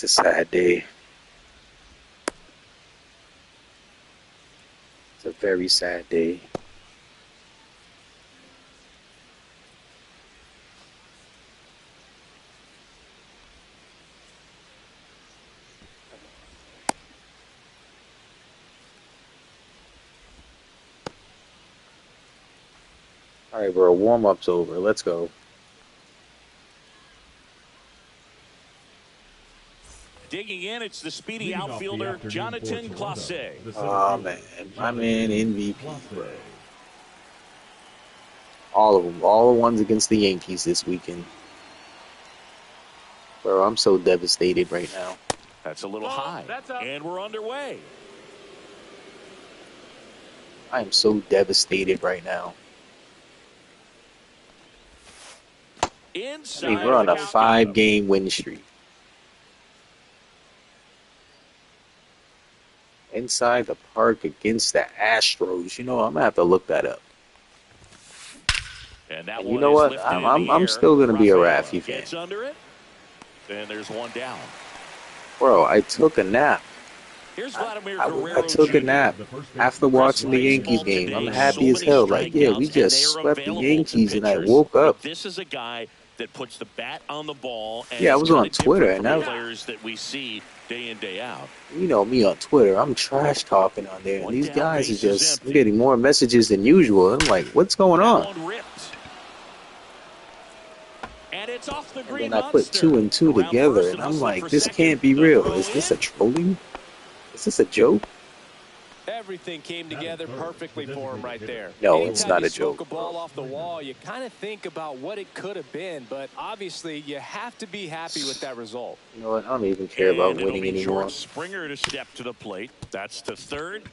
It's a sad day. It's a very sad day. All right, bro. Warm-up's over. Let's go. Digging in, it's the speedy outfielder, Jonathan Clase. Oh, man. My man, MVP, bro. All of them. All the ones against the Yankees this weekend. Bro, I'm so devastated right now. That's a little high. And we're underway. I am so devastated right now. Inside, I mean, we're on a 5-game win streak. Inside the park against the Astros. You know, I'm gonna have to look that up. And that you know what? I'm still gonna be a Raffy fan. Under it. And there's one down. Bro, I took a nap. Here's I took a nap after watching the Yankees game. I'm happy as hell. Like, yeah, we just swept the Yankees, and I woke up. This is a guy that puts the bat on the ball. And yeah, I was on Twitter, and that players that we see day in, day out. You know me on Twitter. I'm trash talking on there, and these guys are just getting more messages than usual. I'm like, what's going on? And it's off the green. And then I put 2 and 2 together, and I'm like, this can't be real. Is this a trolling? Is this a joke? Everything came together perfectly for him right there. No, it's not a joke. A ball off the wall, you kind of think about what it could have been, but obviously you have to be happy with that result. You know what? I don't even care about winning anymore. Springer to step to the plate. That's to third.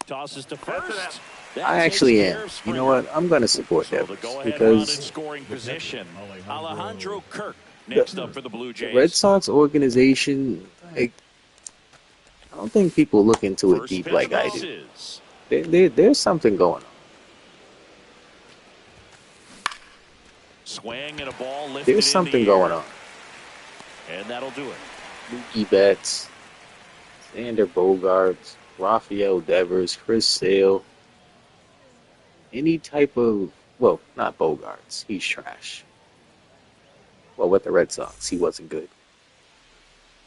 Tosses to first. I actually am. You know what? I'm going to support Devers because scoring position. Alejandro Kirk next up for the Blue Jays. The Red Sox organization, like, I don't think people look into it deep like I do. There's something going on. Swing and a ball lifted. There's something going on. And that'll do it. Mookie Betts, Xander Bogaerts, Rafael Devers, Chris Sale. Any type of, well, not Bogaerts. He's trash. Well, with the Red Sox, he wasn't good.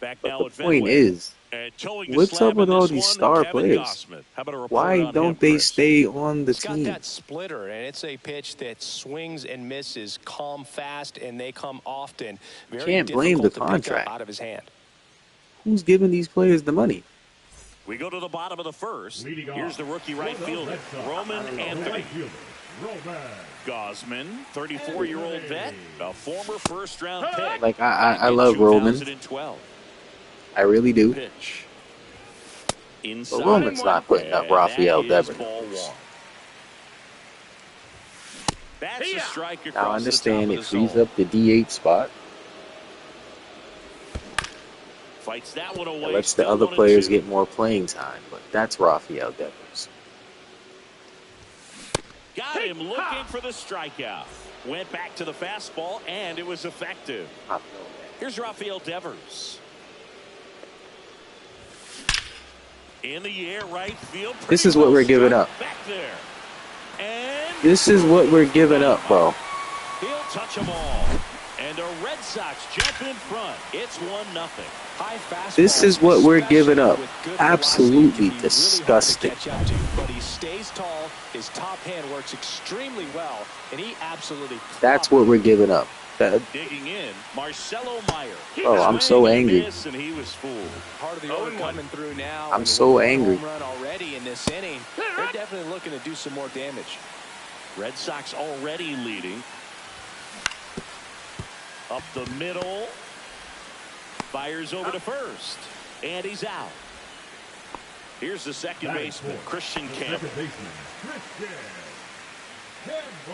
But the point is, what's up with all these star players? Why don't they stay on the team? It's got that splitter, and it's a pitch that swings and misses, come fast, and they come often. Can't blame the contract. Out of his hand. Who's giving these players the money? We go to the bottom of the first. Here's the rookie right fielder, Roman Anthony. Gosman, 34-year-old vet, a former first-round pick. Like, I love Roman. I really do. But Roman's not putting up Rafael Devers. Now, I understand it frees up the DH spot. Fights that one away. It lets the other players get more playing time, but that's Rafael Devers. Got him looking for the strikeout. Went back to the fastball, and it was effective. Here's Rafael Devers. In the air, right field. This is what we're giving up. Back there. And this is what we're giving up, bro. He'll touch them all. And the Red Sox jump in front. It's 1-0. This is what we're giving up. Absolutely disgusting. But he stays tall. His top hand works extremely well, and he absolutely. That's what we're giving up. Digging in, Marcelo Meyer. Oh, I'm so angry. And he was fooled. Part of the order coming through now. I'm so angry. Run already in this inning. They're definitely looking to do some more damage. Red Sox already leading. Up the middle. Fires over to first. And he's out. Here's the second baseman, Christian Campbell.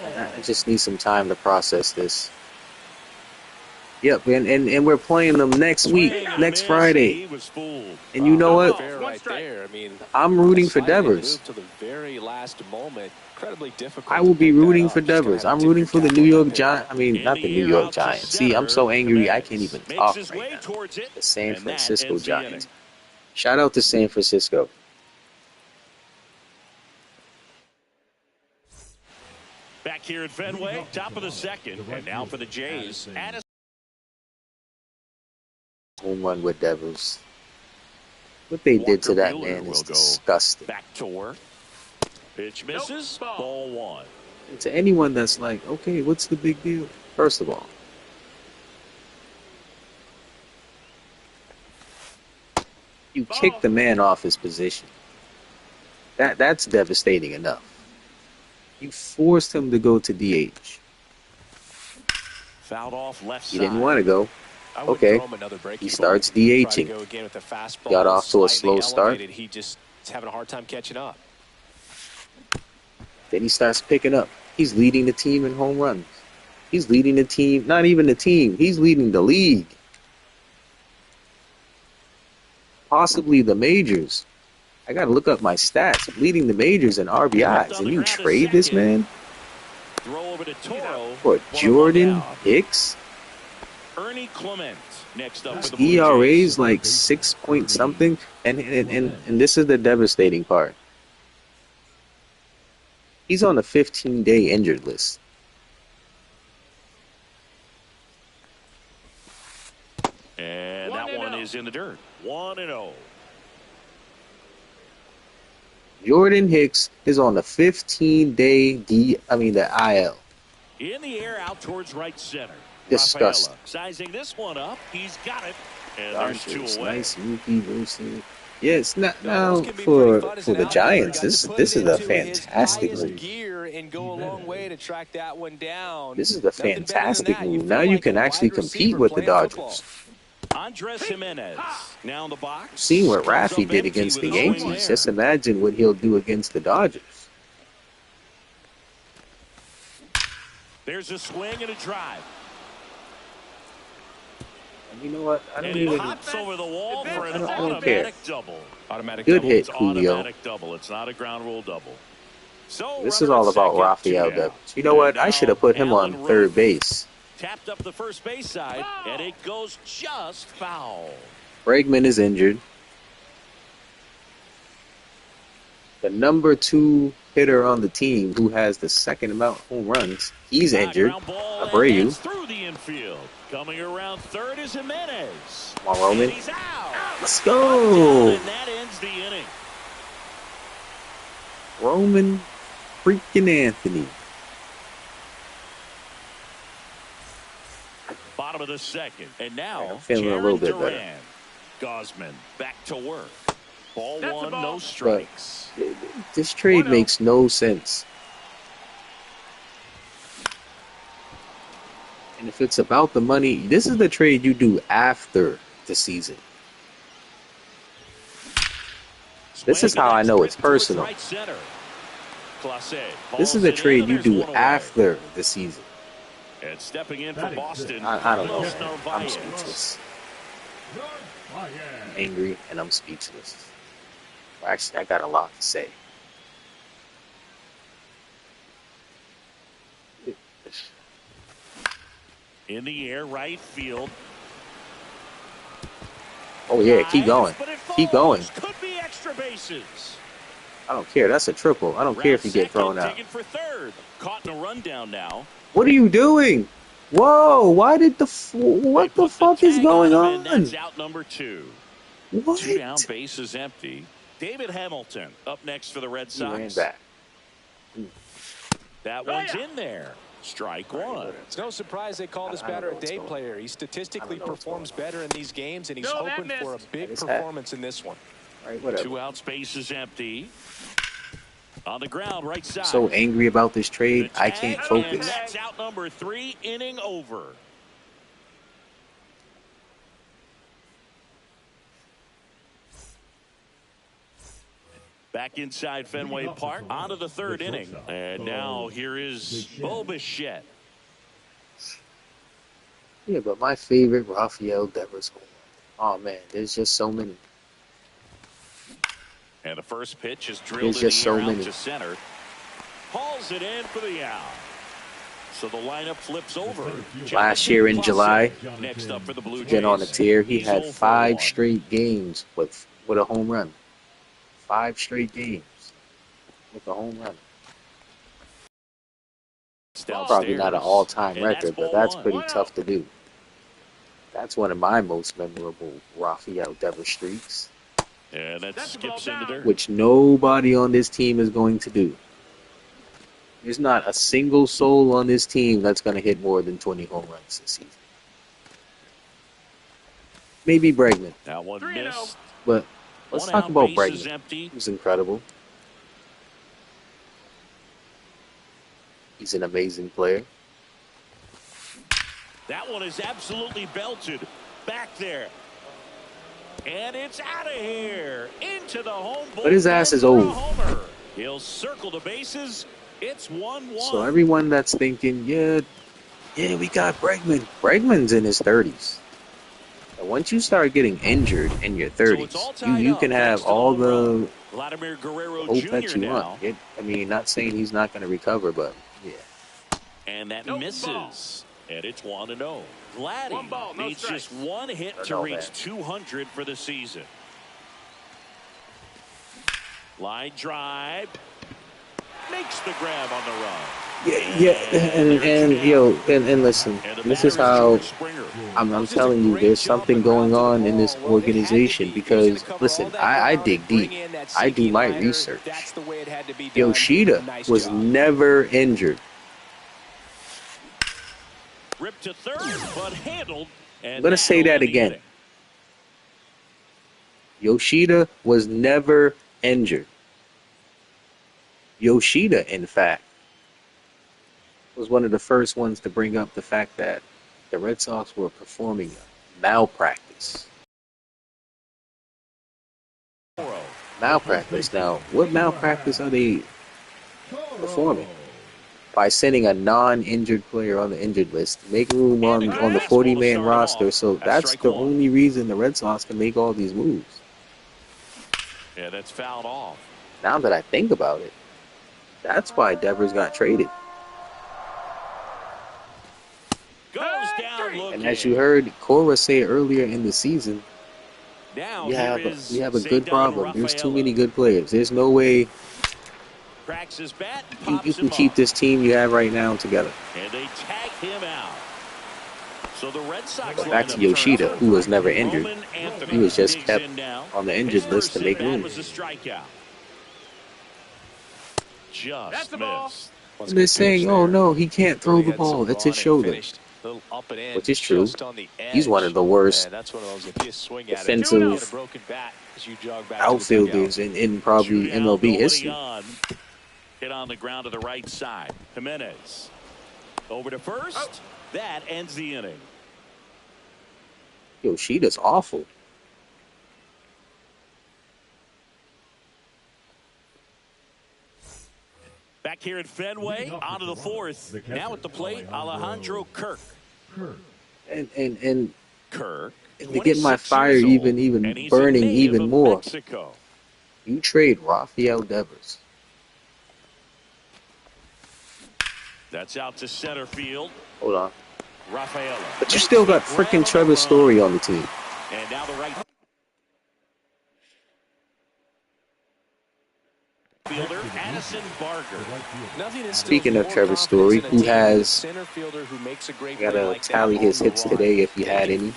I just need some time to process this. Yep, and we're playing them next week, Swing and a next miss, and Friday. he was fooled. And you know what? Fair right there. I mean, I'm rooting for deciding to Devers. move to the very last moment. Incredibly I difficult to will be pick that rooting up. for Just gotta Devers. have a I'm tip of rooting your for the cap New on that York pick. Giants. I mean, In not the the New air York out to Giants. See, I'm center, so angry I can't even Jimenez makes talk his right way now. towards it, The San and that Francisco ends the inning. Giants. Shout out to San Francisco. Back here at Fenway, top of the second, and now for the Jays. Home run with Devers. What they did to that man is disgusting. Back to work. Pitch misses. Ball one. And to anyone that's like, okay, what's the big deal? First of all, you kick the man off his position. That's devastating enough. You forced him to go to DH. Fouled off left side. He didn't want to go. Okay. He starts DHing. Got off to a slow start. He just is having a hard time catching up. Then he starts picking up. He's leading the team in home runs. He's leading the team, not even the team. He's leading the league. Possibly the majors. I got to look up my stats. Leading the majors in RBIs. And you trade this man Throw over to Toro for Jordan Hicks? Ernie Clement next up for the His ERA is like 6 point something. And this is the devastating part. He's on the 15-day injured list. And that one is in the dirt. 1-0. Jordan Hicks is on the 15-day the IL. In the air out towards right center. Disgusting. Rafaela sizing this one up. He's got it. And there's two away. Nice Mookie versus. Yeah, it's not now for the Giants. This is a fantastic move. This is a fantastic move. Now you can actually compete with the Dodgers. Andres Jimenez now in the box. Seeing what Rafi did against the Yankees, just imagine what he'll do against the Dodgers. There's a swing and a drive. And you know what? I don't and even. He hops over the wall for an I don't automatic care. double. Good hit, Julio. Automatic double. It's not a ground rule double. So this is all about Rafael Devers. You know what? I should have put him on third base. Tapped up the first base side, and it goes just foul. Bregman is injured. The number 2 hitter on the team, who has the second amount of home runs, he's injured. Abreu. Through the infield. Coming around third is Jimenez. Come on, Roman. He's out. Let's go. And that ends the inning. Roman freaking Anthony. Bottom of the second. And now, I'm feeling a little bit better. Gosman back to work. Ball one, no strikes. But this trade makes no sense. And if it's about the money, this is the trade you do after the season. This is how I know it's personal. This is the trade you do after the season. And stepping in for Boston. I don't know. I'm speechless. I'm angry and I'm speechless. Well, actually, I got a lot to say. In the air, right field. Oh yeah, keep going. Keep going. Could be extra bases. I don't care. That's a triple. I don't care if you get thrown out. For third. Caught in a rundown now. What are you doing? Whoa! Why did what the fuck is going on? That's out number 2. What? 2 down, base is empty. David Hamilton up next for the Red Sox. He ran back. That one's in there. Strike one. It's no surprise they call this batter a day player. He statistically performs better in these games, and he's hoping for a big performance in this one. All right, whatever. 2 outs, base is empty. On the ground, right side. So angry about this trade, I can't focus. That's out number 3, inning over. Back inside Fenway Park, on to the third inning. And now here is Bo Bichette. Yeah, but my favorite Rafael Devers home run. Oh man, there's just so many. And the first pitch is drilled There's in just the air so out many. to center. Hauls it in for the out. So the lineup flips over. Last year in July, Next up for the Blue again on the Jays. tier, he He's had 0 for 5 1. straight games with a home run. 5 straight games with a home run. It's Probably not an downstairs. all-time And that's record, but ball that's one. pretty tough to do. That's one of my most memorable Rafael Devers streaks, And that skips into there. which nobody on this team is going to do. There's not a single soul on this team that's going to hit more than 20 home runs this season. Maybe Bregman, Now one missed. but let's One talk out, about base is Bregman. empty. He's incredible. He's an amazing player. That one is absolutely belted. Back there. And it's out of here. Into the home. But his ass is for a old. homer. He'll circle the bases. It's 1-1. So everyone that's thinking, yeah, we got Bregman. Bregman's in his 30s. And once you start getting injured in your 30s, you can have all the Vladimir Guerrero hope Jr. that you now. want. I mean, not saying he's not going to recover, but yeah. And that misses. And it's 1-0. Vladdy needs just one hit to reach 200 for the season. Line drive. Makes the grab on the run. Yeah, and listen, this is how I'm telling you, there's something going on in this organization because, listen, I dig deep. I do my research. Yoshida was never injured. Ripped to third, but handled. I'm going to say that again. Yoshida was never injured. Yoshida, in fact, was one of the first ones to bring up the fact that the Red Sox were performing malpractice. Malpractice. Now, what malpractice are they performing? By sending a non-injured player on the injured list, make room on the 40-man roster. So that's the only reason the Red Sox can make all these moves. Yeah, that's fouled off. Now that I think about it, that's why Devers got traded. Goes down looking. And as you heard Cora say earlier in the season, now we have a good problem. There's too many good players. There's no way cracks his bat, you can keep this team you have right now together. And they tag him out. So the Red Sox Back to Yoshida, who was never injured. He was just kept on the injured list to make room. Was a strikeout. Just missed. And they're saying, oh no, he can't throw the ball. That's his shoulder. Which is true. He's one of the worst defensive outfielders in probably MLB history. Hit on the ground to the right side. Jimenez over to first. That ends the inning. Yoshida's awful. Back here at Fenway, on to the fourth. Now at the plate, Alejandro Kirk. And Kirk. to get my fire even burning even more, Mexico. you trade Rafael Devers. That's out to center field. Hold on. Rafaela. But you still got freaking Trevor Story on the team. And now the right fielder, Addison Barger. Speaking of Trevor Story, who has got to tally his hits today if he had any.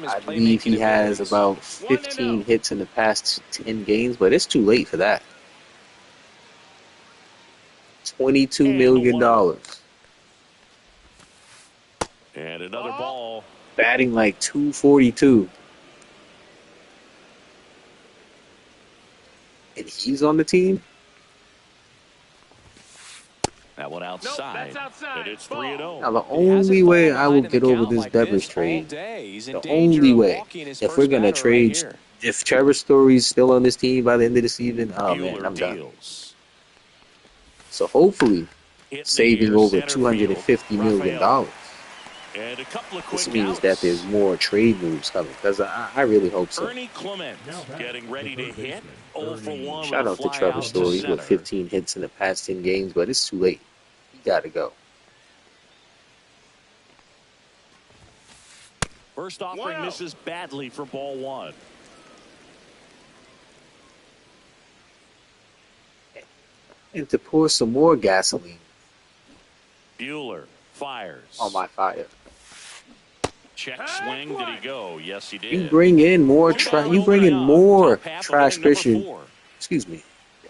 I believe he has about 15 hits in the past 10 games, but it's too late for that. $22 million. And another ball. Batting like 242. And he's on the team? That one outside. And it's 3-0. Now, the only way I will get over this Devers trade, the only way, if we're going to trade, if Trevor Story's still on this team by the end of the season, oh man, I'm done. So hopefully, saving over $250 million. And a couple of This quick means that outs. there's more trade moves coming, because I really hope so. Ernie Clement getting ready to hit. 0 for 1 with Shout a out to fly Trevor out to Story with center. 15 hits in the past 10 games, but it's too late. He got to go. First offering misses badly for ball 1. And to pour some more gasoline Buehler fires. on my fire. Check swing. Did he go? Yes, he did. You bring in more trash pitchers. 4. Excuse me,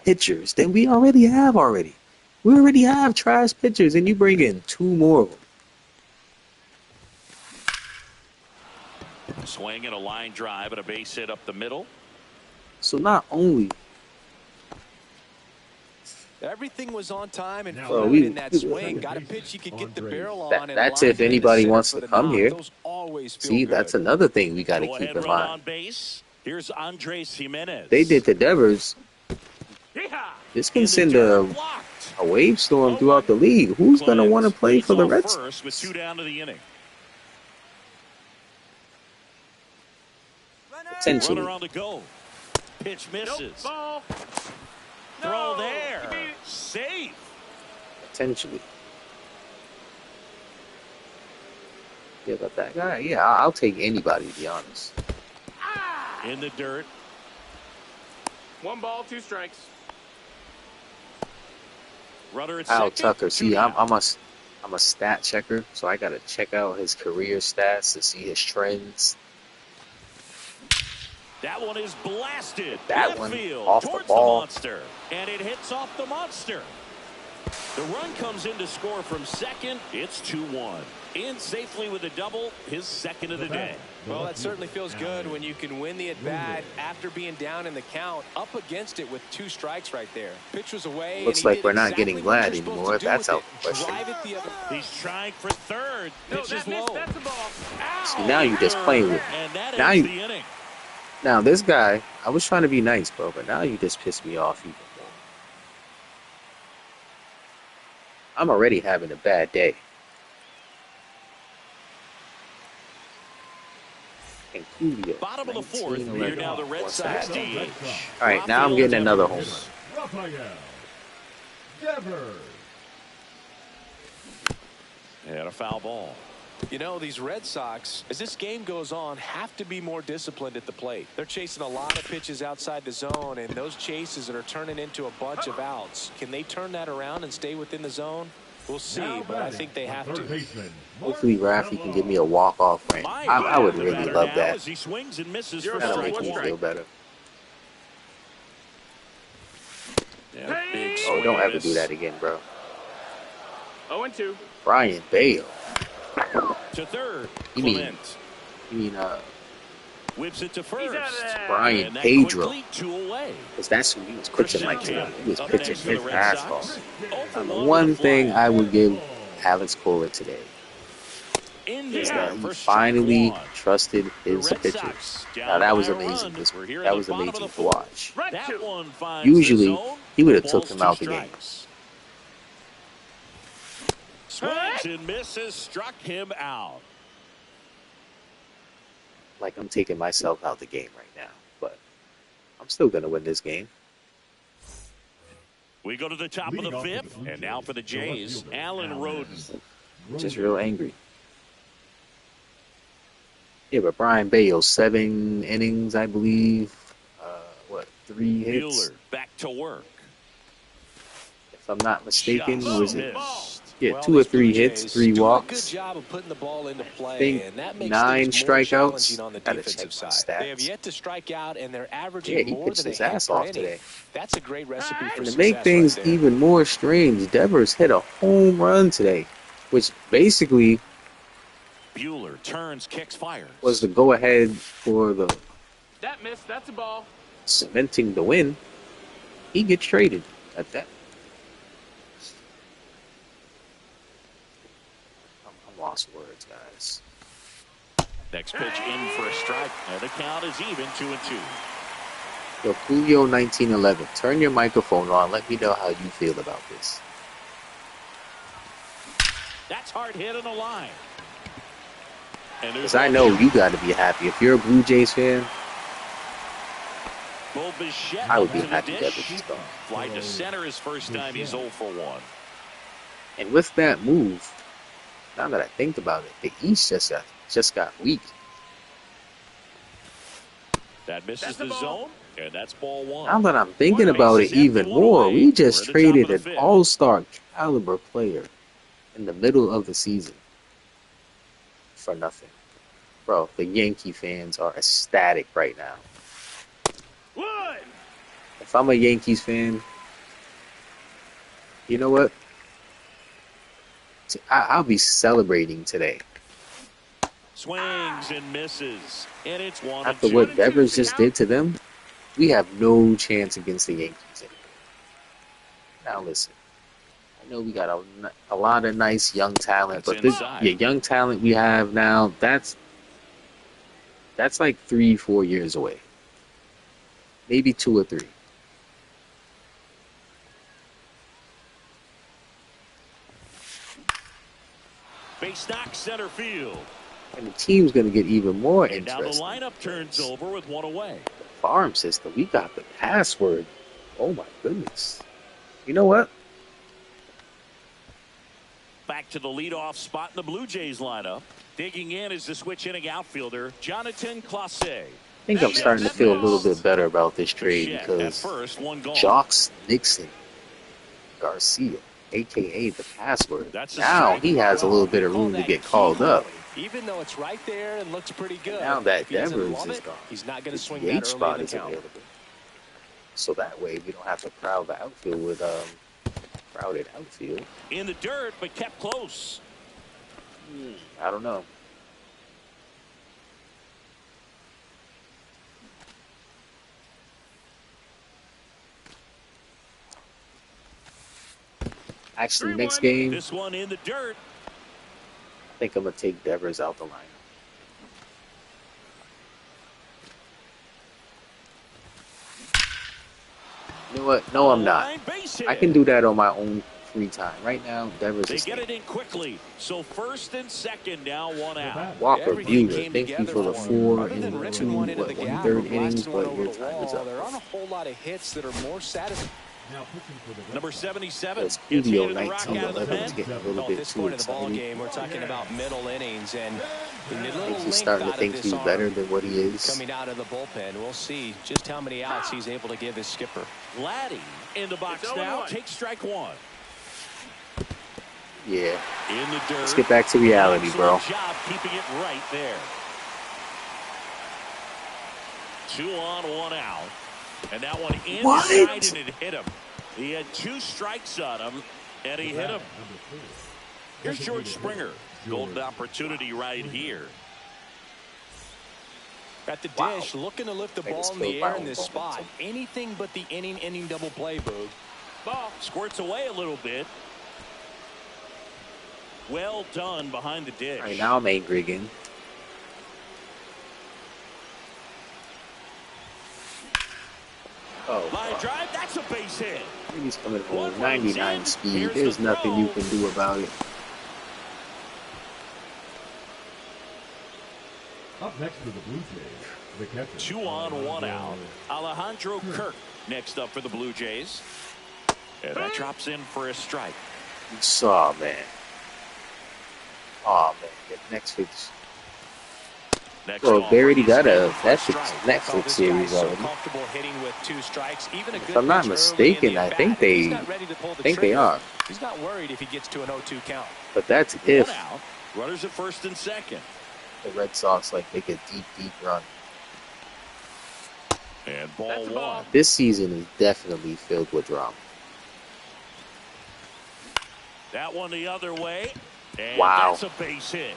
pitchers than we already have. We already have trash pitchers, and you bring in 2 more of them. Swing and a line drive and a base hit up the middle. So not only Everything was on time and Bro, fluid in that swing. Got a pitch you could get the barrel on. that's if anybody wants to come here. Those always feel See, good. that's another thing we got to Go keep ahead, in run mind. on base. Here's Andres Jimenez. They did to Devers. This can send a wave storm throughout the league. Who's going to want to play for the Red Sox? With 2 down to the inning. Potentially. Runner on the go. Pitch misses. Throw there. Safe. Potentially. Yeah, but that guy, yeah, I'll take anybody, to be honest. In the dirt. 1 ball, 2 strikes. Runner at Al second. Tucker. See, 2 I'm down. a stat checker, so I got to check out his career stats to see his trends. That one is blasted. That Left one field off the towards ball. the monster. And it hits off the monster. The run comes in to score from second. It's 2-1. In safely with a double, his second of the day. Well, that certainly feels good when you can win the at-bat after being down in the count, up against it with 2 strikes right there. Pitch was away. Looks and he like did we're not exactly getting what Vlad you're supposed anymore. to do That's with out the question. Drive it the other. He's trying for third. No, Pitch is that missed. low. That's a ball. See, now you're just playing with me. And that Now ends you- the inning. Now, this guy, I was trying to be nice, bro, but now you just pissed me off even more. I'm already having a bad day. And Kuvia, Bottom of the 4th, 19, you're now the 11. Red What's Sox that? DH. All right, now I'm getting another home Devers. run. Rafael Devers. And a foul ball. You know, these Red Sox, as this game goes on, have to be more disciplined at the plate. They're chasing a lot of pitches outside the zone, and those chases are turning into a bunch of outs. Can they turn that around and stay within the zone? We'll see, but I think they have to. Hopefully, Rafi can give me a walk-off run. I would really love that. As he swings and misses for That'll strike make me 1. feel better. Yeah, big Oh, swing don't and ever miss. do that again, bro. 0-2. Brian Bale. To third. You mean- Clement You mean, whips it to He's first. out of there. Brian And that Pedro. quickly 2 away. because that's who he was pitching like today. He was Up pitching next for the his Red ass Sox. off. 0 for And the 1 one with a thing fly. I would give Alex Kohler today In is there that he for strike finally 1. trusted his The Red pitchers. Sox down Now that was by a amazing. run. We're here in That the was bottom of amazing the to 4th. watch. That one finds Usually, the zone. he would have Balls took him 2 out the game. strikes. Swings and misses, struck him out. Like I'm taking myself out the game right now, but I'm still gonna win this game. We go to the top of the 5th, and now for the Jays, Alan Roden. Just real angry. Yeah, but Brian Bale, 7 innings, I believe. 3 hits? Buehler back to work. If I'm not mistaken, Just was it? missed. Yeah, Well, 2 or these 3 Blue hits, Jays 3 do a walks. good job of putting the ball into play, think and that makes 9 things more strikeouts. challenging on the Gotta defensive check my side. They have stats. yet to strike out, and they're averaging Yeah, he more pitched than they his hit ass per off inning. today. That's a great recipe for And to success make things right there. even more strange, Devers hit a home run today, which basically Buehler turns, kicks, fires. was the go-ahead for the That missed. That's a ball. cementing the win. He gets traded at that. I'm lost for words, guys. Next pitch in for a strike. And the count is even, 2-2. Yo, Julio 1911, turn your microphone on. Let me know how you feel about this. That's hard hit on the line. And Because I know you got to be happy. If you're a Blue Jays fan, I would be happy Devers is gone. Fly to center his first time. He's 0 for 1. And with that move, now that I think about it, the East just got weak. That misses the zone, and that's ball 1. Now that I'm thinking about it even more, we just traded an all-star caliber player in the middle of the season for nothing. Bro, the Yankee fans are ecstatic right now. If I'm a Yankees fan, you know what? I'll be celebrating today. Swings and misses, and it's 1-2. After what Devers just did to them, we have no chance against the Yankees anymore. Now listen, I know we got a lot of nice young talent, but this young talent we have now, that's like 3-4 years away. Maybe 2 or 3. Base knock center field. And the team's going to get even more And now the interesting. lineup turns over with 1 away. Farm system, we got the password. Oh my goodness. You know what? Back to the leadoff spot in the Blue Jays lineup. Digging in is the switch inning outfielder, Jonathan Clase. I think I'm starting to feel a little bit better about this trade because Jocks Nixon Garcia, a.k.a. the password, now he has a little bit of room to get called up. Even though it's right there and looks pretty good. Now that Devers is gone, he's not going to swing the that spot early in is the count. available. So that way we don't have to crowd the outfield with crowded outfield. In the dirt, but kept close. I don't know. Actually, next game, This one in the dirt. I think I'm going to take Devers out the lineup. You know what? No, I'm not. I can do that on my own free time. Right now, Devers They is get it in quickly. So first and second, now 1 out. Walker Buehler, thank you for the 4 and 2, 1/3 innings, but your time is up. There aren't a whole lot of hits that are more satisfying. Number 77. It's Studio 1911 is getting a little bit too Of the ball excited. game, we're talking about middle innings, and I think he's starting to think he's better than what he is. coming out of the bullpen. We'll see just how many outs he's able to give his skipper. Vladdy in the box now. Take strike 1. Yeah. In the dirt. Let's get back to reality, bro. Job keeping it right there. 2 on, 1 out. And that one inside, and it hit him. He had 2 strikes on him, and he hit him. Here's George Springer. Golden opportunity right here. At the dish, looking to lift the ball in the air in this spot. Anything but the inning double play, Boog. Ball squirts away a little bit. Well done behind the dish. All right, now I'm angry again. Oh, Line drive, that's a base hit. he's coming home. 99 speed. There's nothing you can do about it. Up next for the Blue Jays, the catcher. 2 on, 1 out. Alejandro Kirk next up for the Blue Jays. And that drops in for a strike. Oh, man. Oh, man. Get next pitch. Bro, they already got a Netflix series already. If I'm not mistaken, I think they are. He's not worried if he gets to an 0-2 count. But that's if 1 out. Runners at first and second. the Red Sox make a deep run. And ball 1. This season is definitely filled with drama. That one the other way. And Wow. that's a base hit.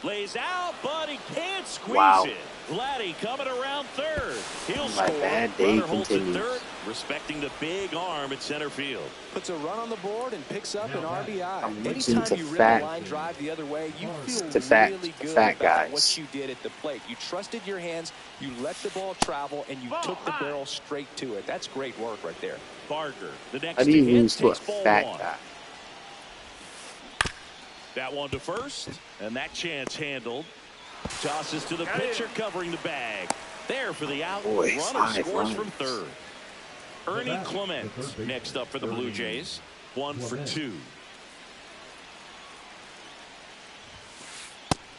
Lays out, but he can't squeeze it. Vladdy coming around third. He'll My score. bad day Runner holds at continues. third, respecting the big arm at center field. Puts a run on the board and picks up an RBI. I'm Anytime to you fat- rip a line drive the other way, you feel to fat- really good fat about guys. what you did at the plate. You trusted your hands, you let the ball travel, and you took the barrel straight to it. That's great work right there. Barker, the next How do you to hit, lose to a takes ball fat 1. guy? That one to first, and that chance handled. Tosses to the pitcher covering the bag. There for the out. Boy, Runner 5 scores runs. from third. Ernie Clement next up for the Blue Jays. 1 for 2.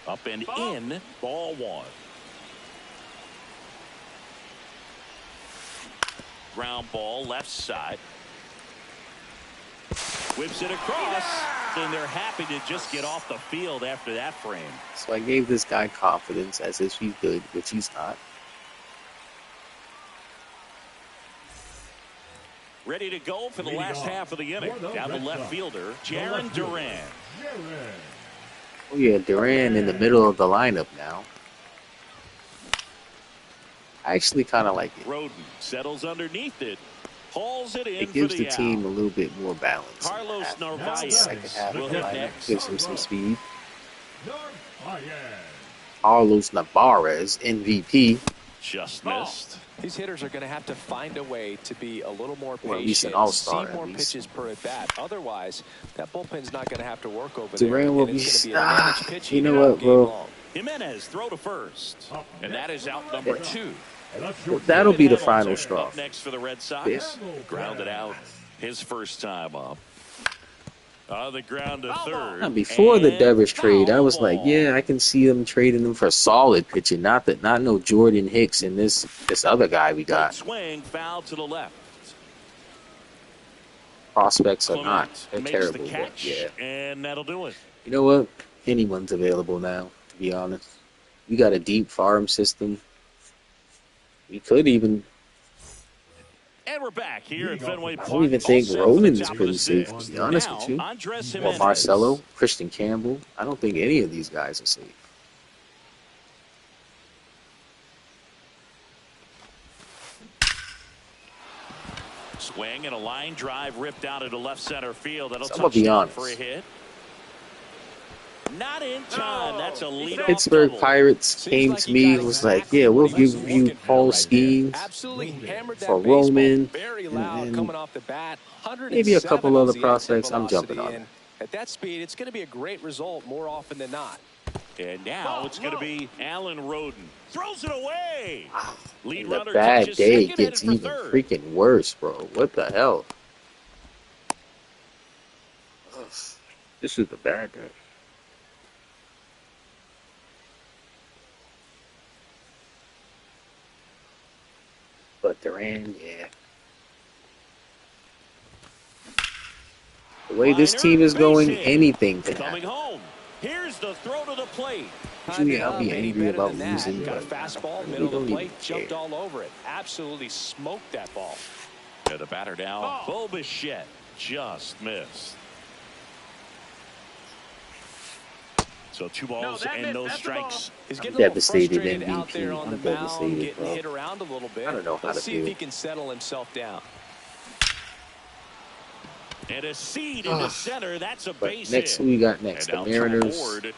Up and in. Ball 1. Ground ball left side. Whips it across. And they're happy to just get off the field after that frame. So I gave this guy confidence as if he's good, which he's not. Ready to go for the last half of the inning. Down the left fielder, Jarren Duran. Oh yeah, Duran in the middle of the lineup now. I actually kind of like it. Roden settles underneath it. Hauls it in. It gives for the team a out. little bit more balance. Carlos Narvaez Second half of will the hit lineup next. gives him some speed. Carlos Narvaez, MVP. Just missed. These hitters are going to have to find a way to be a little more Or at least an patient, all-star, see more at least. pitches per at bat. Otherwise, that bullpen's not going to have to work over Duran there. will and be it's gonna be a managed pitching you know what, bro? game long. Jimenez throw to first. And that is out number 2. That'll be the final straw. Up next for the Red Sox. Yeah. Grounded out his first time up. The ground to third. Now, before the And Devers trade, I foul was like, ball. yeah, I can see them trading them for solid pitching, not no Jordan Hicks and this other guy we Good got. swing, foul to the left. Prospects are not. Clement They're makes terrible, the but catch, yeah. and that'll do it. You know what? Anyone's available now, to be honest. We got a deep farm system. We could even. And we're back here at Fenway Park. I don't even think All set for Roman the is top of pretty the safe, sixth. to be honest Now, with you. Andres Or Jimenez. Marcelo, Christian Campbell. I don't think any of these guys are safe. Swing and a line drive ripped out into left center field. That'll So I'm gonna be touch down honest. for a hit. Not in time. That's a leadoff Pittsburgh double. Pirates came Seems to like me he and got was like, exactly yeah, we'll what he was give you looking for Paul right there. Skeens Absolutely hammered that for baseball. Roman, Very loud and coming off the bat. maybe a couple 107 was other the exit prospects. I'm velocity, jumping on and it. at that speed, it's going to be a great result more often than not. And now it's going to be Alan Roden. Throws it away. Lead And the runner bad touches day second, gets headed for even third. freaking worse, bro. What the hell? Ugh. This is the bad day. But Duran, yeah. The way this Liner, team is going, base hit. anything can Coming happen. home. Here's the throw to the plate. Usually I'll be Any angry better about than that. losing, Got a but fastball, I really middle of don't the even plate, jumped care. all over it. Absolutely smoked that ball. And the batter now, Bo Bichette, just missed. So 2 balls that and missed. no That's a strikes. He's I'm getting a little devastated frustrated out MVP. there on I'm the mound, devastated, getting bro. hit around a little bit. I don't know how Let's to see if feel. he can settle himself down. And a seed into center. That's a But base next, hit. who we got next? And The out to the Mariners. board.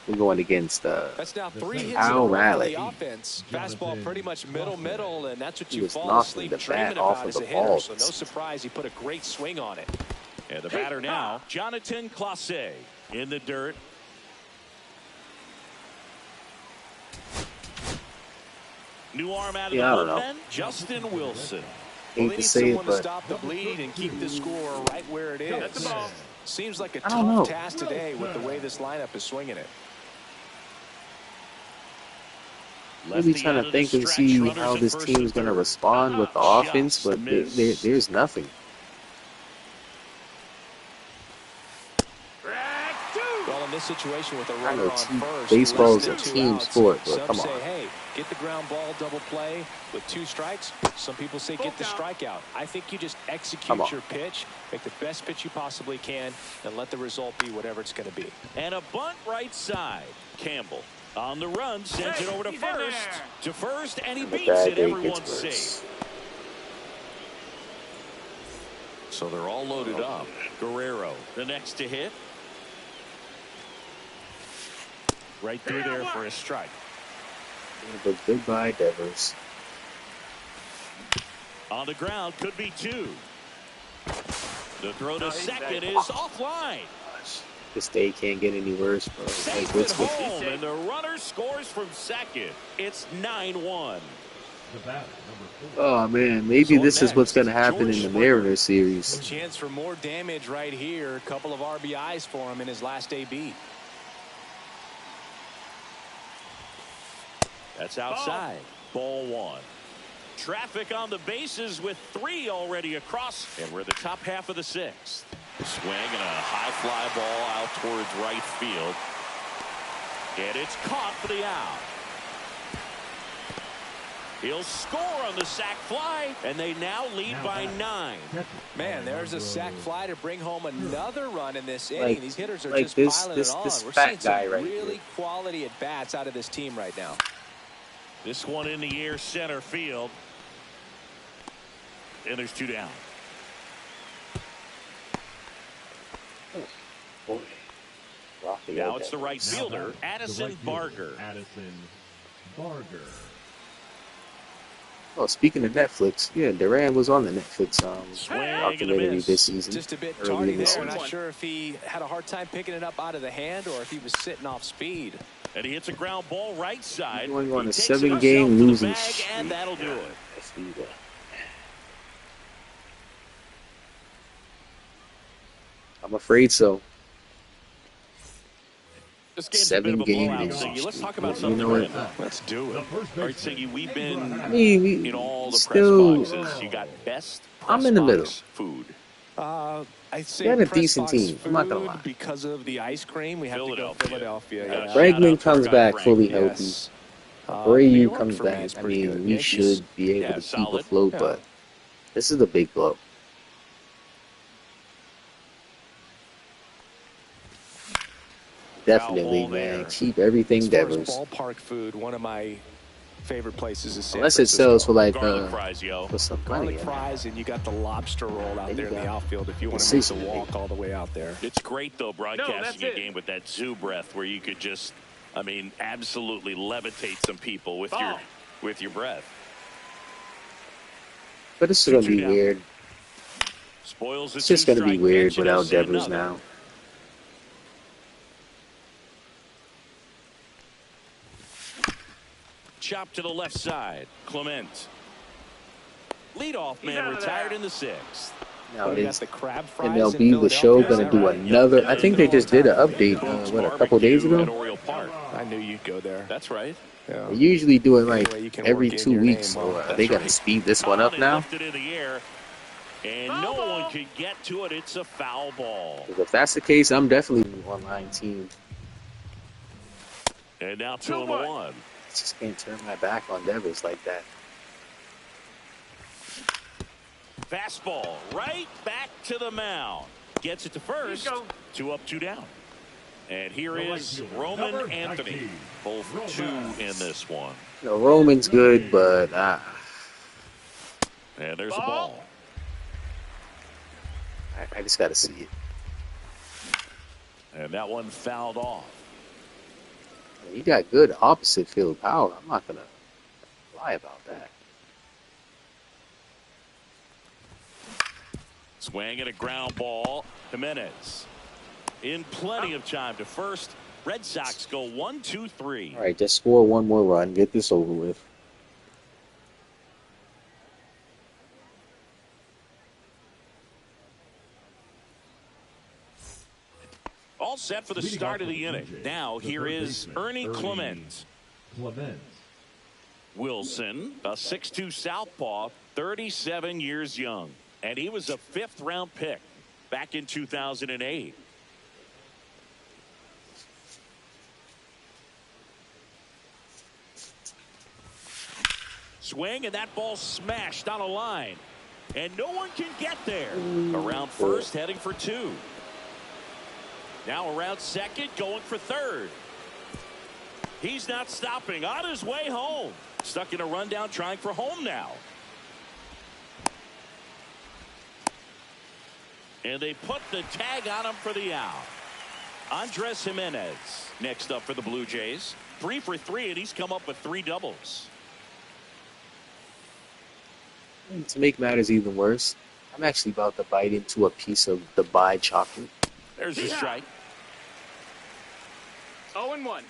We're going against That's now 3 hits in a Al row for Raleigh. the offense. Fastball pretty much middle, and that's what He you was fall knocking asleep the dreaming bat off about of as the a hitter. ball. So no surprise he put a great swing on it. And the batter now, Jonathan Clase in the dirt. New arm out of Yeah, I the don't know. bullpen, Justin Wilson. Well, Hate they to need say someone it, to but stop the bleed and keep the score right where it That's is. the ball. Seems like a I don't know. tough task today with the way this lineup is swinging it. really trying to think and see how this team is going to respond with the offense, but there's nothing. Well, in this situation with a I runner know on first, baseball less is a than 2 team outs, sport, but some come say, on. hey, get the ground ball, double play with 2 strikes. Some people say get the strikeout. I think you just execute your pitch, make the best pitch you possibly can, and let the result be whatever it's going to be. And a bunt right side. Campbell on the run, sends it over to first. To first, and he And the beats bad it. day Everyone's gets worse. safe. So they're all loaded up. Guerrero, the next to hit. Right through there for a strike. But goodbye, Devers. On the ground, could be 2. The throw to second is offline. This day can't get any worse, bro. Like, Safe what's at with home, and the runner scores from second. It's 9-1. The batter, number 4. Oh man, maybe So up this is what's next, gonna happen George in the Springer. Mariners series. Chance for more damage right here. A couple of RBIs for him in his last AB. That's outside. Ball 1. Traffic on the bases with 3 already across, and we're the top half of the 6th. Swing and a high fly ball out towards right field. And it's caught for the out. He'll score on the sac fly, and they now lead by 9. Man, there's a sac fly to bring home another run in this inning. These hitters are just this, piling this, it on. this We're fat seeing some guy right really here. quality at bats out of this team right now. This one in the air center field. And there's 2 down. Boy. Rafael Now it's the Devers. right fielder, Addison Barger. Addison Barger. Oh, speaking of Netflix, yeah, Duran was on the Netflix Swing and a documentary miss. this season. Just a bit early tardy in the there. season. Not sure if he had a hard time picking it up out of the hand or if he was sitting off speed. And he hits a ground ball right side. Going on He a takes 7-game himself to the losing bag, streak. and that'll do it. Let's do that. I'm afraid so. This game's a bit of a 7-game blowout, losing Siggy. Let's streak. talk about You something know what? random. Let's do The it. first All right, baseman. Siggy, we've been I mean, in all the still, press boxes. You got best press I'm in the middle. box food. I'd say They had a press decent box team. I'm not gonna food lie. because of the ice cream. We have to go Philadelphia. Philadelphia. Yeah. Yeah. Shout out Bregman to our comes guy back Frank. fully healthy. Yes. New Abreu York comes for me back. is I pretty mean, good. we Yankees, should be able yeah, to keep solid. afloat, Yeah. but this is a big blow. Definitely, ball there. man. Keep everything As far as Devers. ballpark food, one of my favorite places is San Unless it Francisco. sells for like Garlic fries, yo. for some money. Garlic fries, and you got the lobster roll out Then there you in the got outfield if you want to the make the seasoning. walk all the way out there. It's great, though, No, broadcasting that's a it. game with that zoo breath where you could just, I mean, absolutely levitate some people with your breath. But it's gonna be down. weird. Spoils the It's just gonna be two-strike weird pitch, and he'll without see Devers another. now. Chop to the left side. Clement. Leadoff He's man out of retired there. in the 6th. Now We got is the crab fries MLB in the show Philadelphia, gonna do right? another? I think they just did an update. What, a couple days Barbecue ago? at Oriole Park. I knew you'd go there. That's right. Yeah. They usually do it like Any way you can every work in 2 your weeks. name, So huh? are they gonna speed this one up now? Lifted in the air, and no one can get to it. It's a foul ball. 'Cause if that's the case, I'm definitely an online team. And now 2 So and what? 1. I just can't turn my back on Devers like that. Fastball right back to the mound. Gets it to first. Here you go. 2 up, 2 down. And here The right is fielder, Roman number Anthony. 19, Both for 2 in this one. You know, Roman's good, but And there's a Ball. ball. I just gotta see it. And that one fouled off. He got good opposite field power. I'm not gonna lie about that. Swing and a ground ball. Jimenez in plenty of time to first. Red Sox go 1, 2, 3. All right, just score one more run. Get this over with. All set for the Leading start off of the for the inning. Blue Jays, Now the here third is baseman, Ernie Clement. Clement. Wilson, a 6'2 southpaw, 37 years young. And he was a 5th-round pick back in 2008. Swing, and that ball smashed on a line. And no one can get there. Around first, heading for 2. Now around second, going for third. He's not stopping. On his way home. Stuck in a rundown, trying for home now. And they put the tag on him for the out. Andres Jimenez next up for the Blue Jays. 3 for 3, and he's come up with 3 doubles. And to make matters even worse, I'm actually about to bite into a piece of Dubai chocolate. There's a strike. 0-1.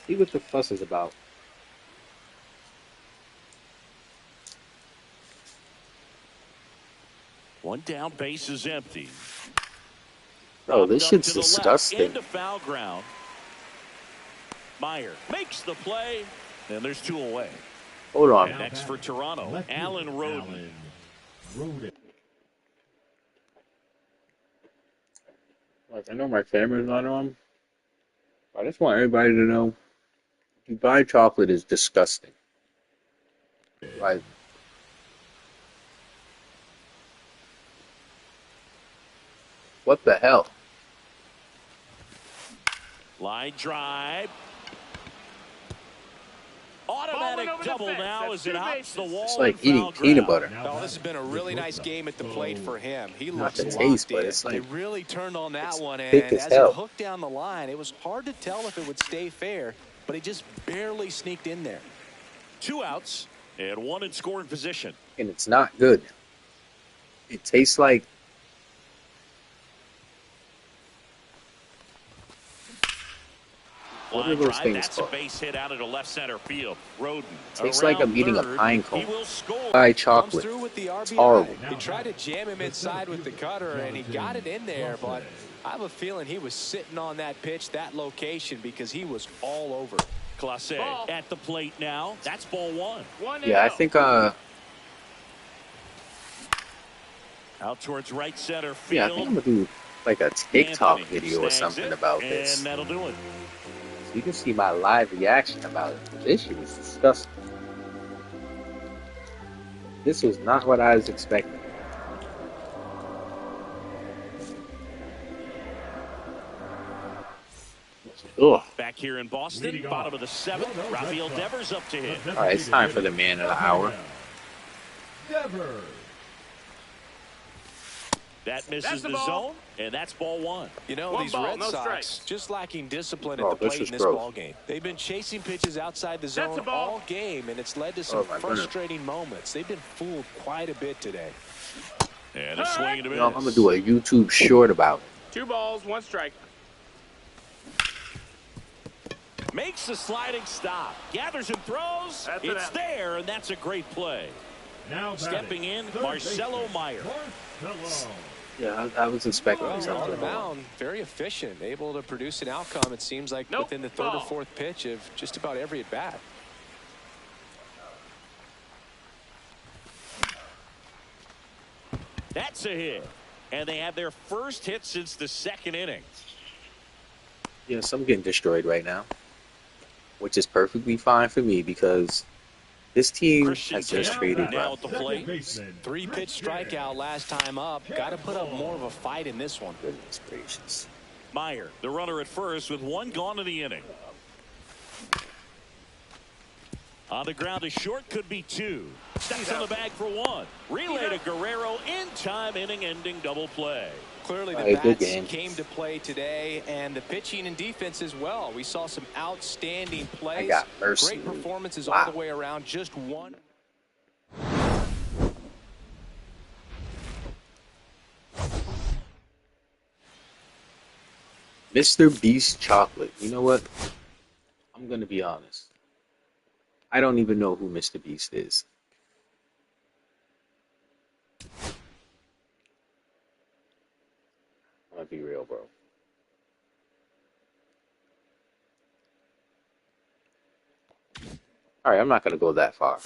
See what the fuss is about. One down, base is empty. Bro, this Popped up shit's to the left, disgusting. into foul ground. Meyer makes the play, and there's 2 away. Hold on. Next for Toronto, Alan Roden. Like, I know my camera's not on. I just want everybody to know Dubai chocolate is disgusting. Like, what the hell? Line drive. Ball went Automatic over the double fence. now That's as it 2 hops the bases. wall. It's like in eating foul peanut ground. butter. Oh, this has been a really nice game at the plate for him. He Not looks the locked taste, but in. it's They like really turned on that it's one, thick and as as it hell. hooked down the line, it was hard to tell if it would stay fair, but he just barely sneaked in there. 2 outs and 1 in scoring position. And it's not good. It tastes like what are Line those drive, things that's a called? base hit out into left center field. Roden Tastes like around I'm eating a third. pine He cone. will score. Dubai Comes chocolate. through with the It's RBI. horrible. He tried to jam him inside with the cutter, and he got it in there, but I have a feeling he was sitting on that pitch, that location, because he was all over. Clase Ball. at the plate now. That's ball 1. 1-0. Yeah, I think Out towards right center field. yeah, I think I'm gonna do like a TikTok Anthony video or snags something it, about and this. that'll do it. So you can see my live reaction about it. This shit is disgusting. This was not what I was expecting. Ugh. Back here in Boston, bottom of the 7th. Rafael Devers up to hit. All right, it's time for the man of the hour. Devers. That misses That's the the ball. zone, and that's ball 1. You know, 1 these ball, Red no Sox strikes. just lacking discipline Oh, at the this plate is in this gross. ball game. They've been chasing pitches outside the That's zone a ball. all game, and it's led to some Oh, my goodness. frustrating moments. They've been fooled quite a bit today. And a swing and a You miss. know, I'm gonna do a YouTube short about it. 2 balls, 1 strike. Makes the sliding stop. Gathers and throws. That's an It's out. there, and that's a great play. Now Stepping in, third Marcelo baseman, Meyer. Marcelo. Yeah, I was expecting Well, on something the more. mound, very efficient, able to produce an outcome, it seems like, Nope. within the third or Ball. fourth pitch of just about every at-bat. That's a hit. And they have their first hit since the 2nd inning. Yes, I'm getting destroyed right now, which is perfectly fine for me because this team Christian has just Taylor traded now well. at the plate. Baseman, 3-pitch strikeout last time up. Got to put up more of a fight in this one. Goodness gracious. Meyer, the runner at first with 1 gone in the inning. On the ground is short, could be 2. Steps on the bag for 1. Relay to Guerrero in time, inning-ending double play. Clearly All the right, good bats game. came to play today, and the pitching and defense as well. We saw some outstanding plays. I got mercy. Great performances Wow. all the way around. Just one. Mr. Beast chocolate. You know what? I'm gonna be honest. I don't even know who Mr. Beast is. I'm gonna be real, bro. Alright, I'm not gonna go that far.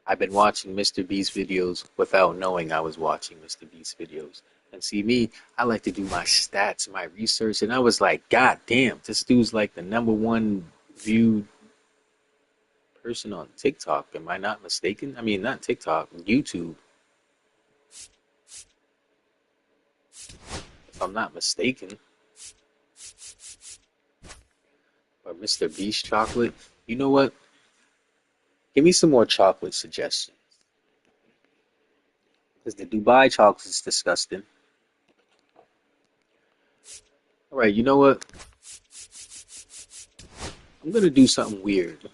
I've been watching Mr. Beast videos without knowing I was watching Mr. Beast videos. And see me, I like to do my stats, my research, and I was like, God damn, this dude's like the #1 viewed person on TikTok. Am I not mistaken? I mean, not TikTok, YouTube. If I'm not mistaken. But Mr. Beast chocolate, you know what? Give me some more chocolate suggestions. Because the Dubai chocolate is disgusting. Alright, you know what? I'm going to do something weird.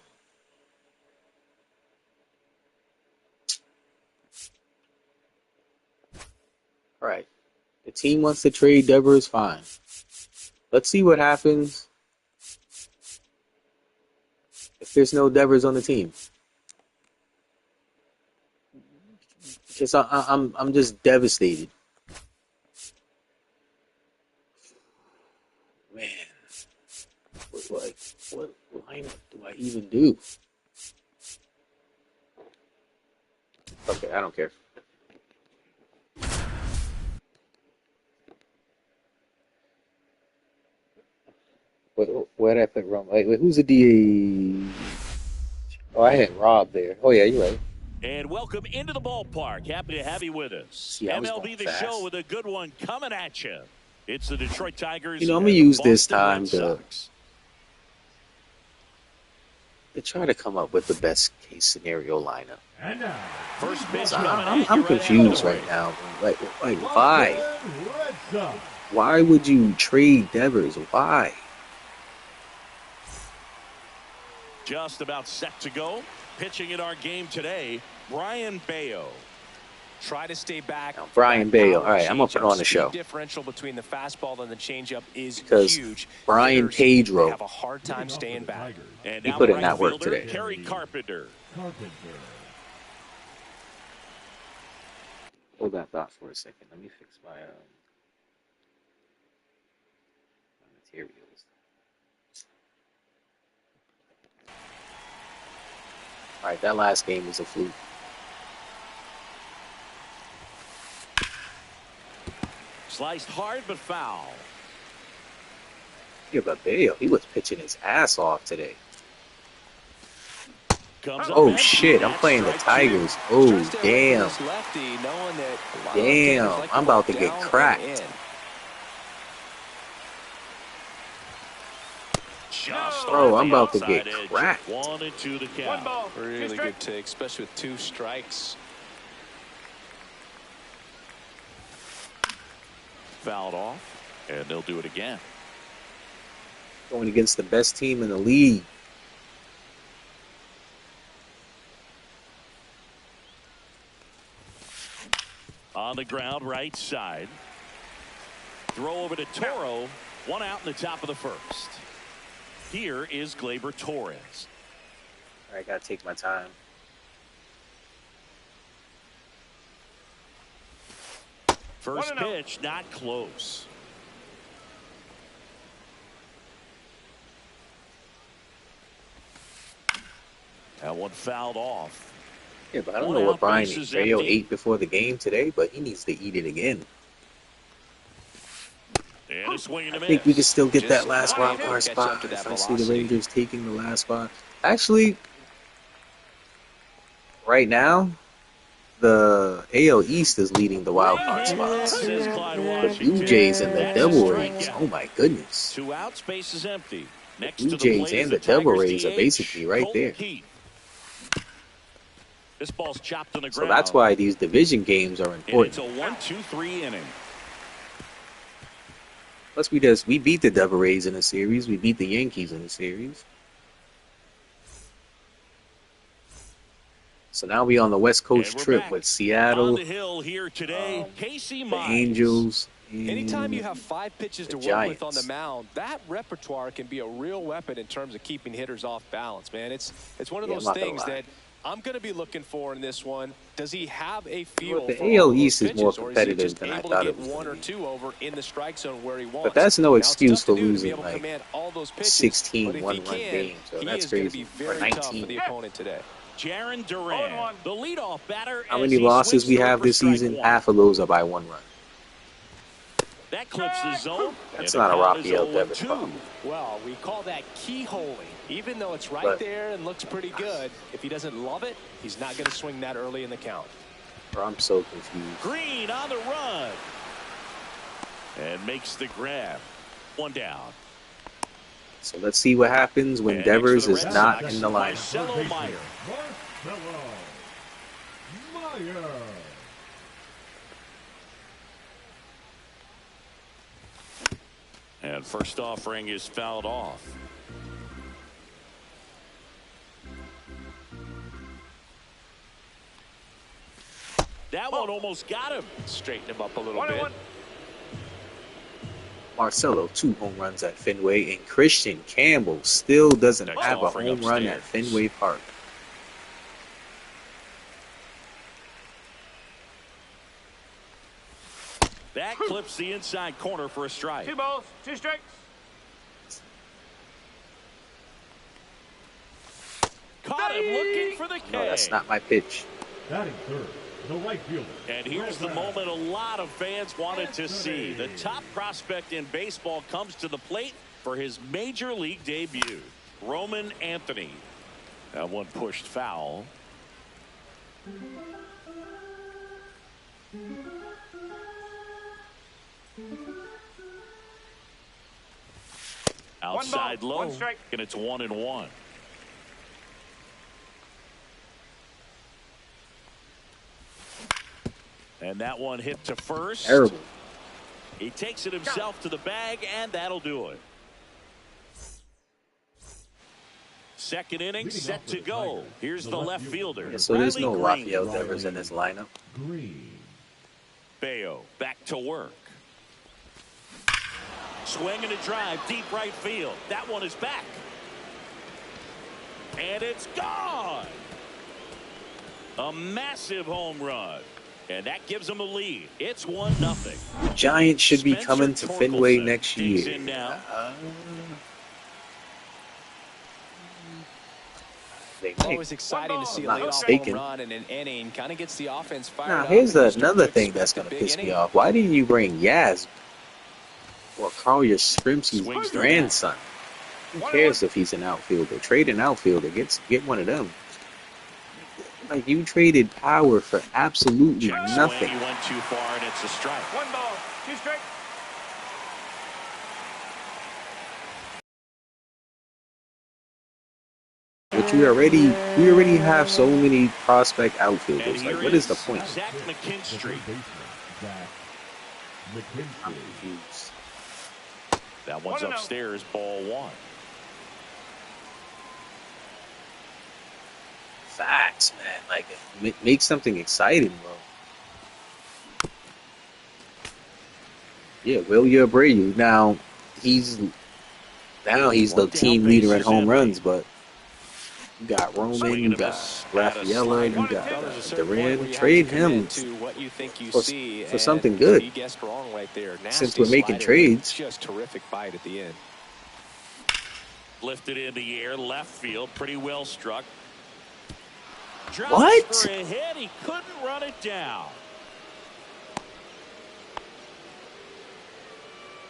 Alright. The team wants to trade Devers, fine. Let's see what happens if there's no Devers on the team. Because I'm just devastated. Man, what lineup do I even do? Okay, I don't care. Where did I put Rum? Wait, who's the DA? Oh, I had Rob there. Oh yeah, you're right. And welcome into the ballpark. Happy to have you with us. See, I was MLB going The fast. Show with a good one coming at you. It's the Detroit Tigers. You know, I'm and gonna the use this Boston time Red to Sox. try to come up with the best case scenario lineup. And now, First pitch So coming I'm at you right confused after the right now. Like why? Boston Red Sox. Why would you trade Devers? Why? Just about set to go. Pitching in our game today, Brian Bayo. Try to stay back. Now, Brian That Bayo. power All right, I'm gonna put changeup. on the show. Speed differential between the fastball and the changeup is Because huge. Brian Hitters, Pedro, they have a hard time staying back. And he now put the in right that work fielder, today. Kerry Carpenter. Carpenter. Hold that thought for a second. Let me fix my materials. All right, that last game was a fluke. Sliced hard but foul. Yeah, but Bayo, he was pitching his ass off today. Comes up Oh empty. shit, I'm That's playing the strike Tigers. two. Oh Tries to stay away from damn. this lefty, knowing that a lot of Damn, left-handers like to I'm about to work get down and cracked. in. Just Bro, off I'm the about to outside get edge. cracked. 1-2 the count. One ball. Two Really strikes. good take, especially with 2 strikes. Fouled off, and they'll do it again. Going against the best team in the league. On the ground, right side. Throw over to Toro. 1 out in the top of the first. Here is Gleyber Torres. All right, gotta take my time. First 1-0. pitch, not close. That one fouled off. Yeah, but I don't One know what out, Brian bases Bayo empty. ate before the game today, but he needs to eat it again. And a swing and a I think we can miss. still get Just that last not wild able to card catch spot. up to that If I see the velocity. Rangers taking the last spot. Actually, right now, the AL East is leading the wild card spots. Says Clyde The Washington. Blue Jays and the That's a Devil Rays. strikeout. Oh my goodness. 2 outs, base is empty. Next Blue to the Jays plate is and the the Devil Tigers Rays are DH, basically right Colton there. Keith. This ball's chopped on the So ground. that's why these division games are And it's important. a 1-2-3 inning. Plus, we beat the Devil Rays in a series. We beat the Yankees in a series. So now we on the West Coast And we're trip back. with On Seattle, the hill here today, Casey the Mize. Angels, and Anytime you have 5 pitches the to work with on Giants. the mound, that repertoire can be a real weapon in terms of keeping hitters off balance, man. It's one of Yeah, those I'm not gonna things lie. that I'm going to be looking for in this one. Does he have a feel The for AL all those East is pitches, more or is he competitive just than I able thought to it get was 1 gonna or be. 2 over in the strike zone where he wants? But that's no Now, it's excuse tough for to do to be losing able to like command all those pitches, 16 but if he one-run can, games. So he that's is going to crazy. be Or very tough for 19. the opponent today. Jaron Duran, 0-1. the leadoff batter. How as many he losses swings we through have for this strike season? 1. Half of those are by 1 run. That clips the zone. That's and not the a count is Rafael Devers 0-2. problem. Well, we call that keyholing. Even though it's right But- there and looks pretty good, if he doesn't love it, he's not going to swing that early in the count. Bro, I'm so confused. Green on the run. And makes the grab. 1 down. So let's see what happens when And Devers next is for the Red not Sox, in the lineup. Marcelo Meyer. Marcelo Meyer. And first offering is fouled off. That one almost got him. Straighten him up a little 1-1. bit. Marcelo, 2 home runs at Fenway, and Christian Campbell still doesn't Next have a offering home run at upstairs. Fenway Park. That clips the inside corner for a strike. 2 balls, 2 strikes. Caught him looking for the K. No, that's not my pitch. Batting third, the right fielder. And here's the moment a lot of fans wanted to see. The top prospect in baseball comes to the plate for his major league debut. Roman Anthony. That one pushed foul. Outside 1 ball, low, 1 strike. and it's 1-1. And that one hit to first. Terrible. He takes it himself to the bag, and that'll do it. Second inning set to go. Here's the left fielder. Yeah, so there's no Riley Rafael Green. Devers in this lineup. Green. Bayo back to work. Swing and a drive, deep right field. That one is back. And it's gone. A massive home run. And that gives them a lead. It's 1-0. The Giants should be coming to Fenway next digs year. in now. They It's might. always exciting to see a Not leadoff mistaken. home run in an inning. Kind of gets the offense fired Now, up. here's and you start another to thing that's expect going a to big piss me inning. off. Why didn't you bring Yaz or Carl Yastrzemski's Swings through grandson? Who cares if he's an outfielder? Trade an outfielder. Get one of them. Like, you traded power for absolutely Check swing, nothing. he went too far, and it's a strike. 1 ball, 2 strikes. But we already have so many prospect And outfielders. Like, here what is the point? Zach The McKinstry. third baseman, Zach I'm McKinstry. confused. That one's 1-0. upstairs, ball 1. Facts, man. Like, make something exciting, bro. Yeah, Wilyer Abreu. Now he's the team leader in home runs, but you got Roman, you got Rafaela, you got There's a certain point where Duran. you Trade have to commit him to what you think you for- see, for and something good. You guessed wrong right there. Since Nasty we're making slider, trades. just terrific bite at the end. Lifted in the air, left field, pretty well struck. Drops What? for a hit, he couldn't run it down.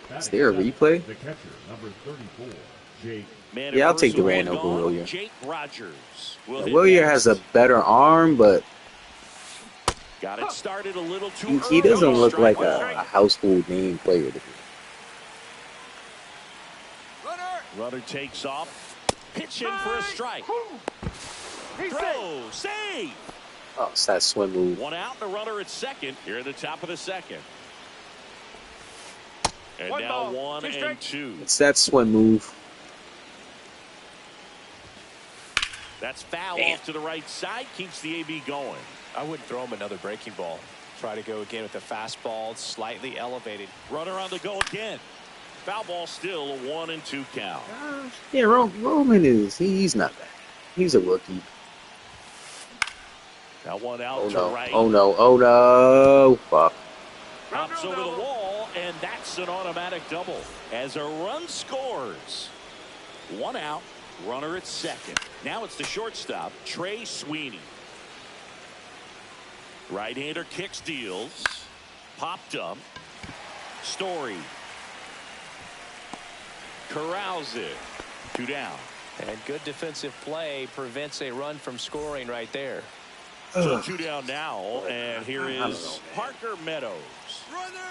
Batting Is there a seventh, replay? The catcher, number 34, Jake. Man, Yeah, I'll at take first, Duran one over gone, Wilyer. Jake Rogers. will Now, hit Wilyer next. has a better arm, but Got it started a little too he early. doesn't look Strike like one. a household name player to me. Runner takes off. Pitch in for a strike. Throw. Save. Oh, it's that swim move. One out and a runner at second here at the top of the second. And 1 now ball, 1 2 and strikes. 2. It's that swim move. That's foul Damn. off to the right side. Keeps the AB going. I wouldn't throw him another breaking ball. Try to go again with the fastball, slightly elevated. Runner on the go again. Foul ball still, a 1 and 2 count. Yeah, Roman he's not bad. He's a rookie. That one out Oh to no! right. Oh no! Oh no! Fuck! Pops over the wall, and that's an automatic double. As a run scores. 1 out, runner at second. Now it's the shortstop, Trey Sweeney. Right-hander kicks, deals. Popped up. Story. Corrals it. 2 down. And good defensive play prevents a run from scoring right there. So 2 down now, and here I don't is know, Parker Meadows.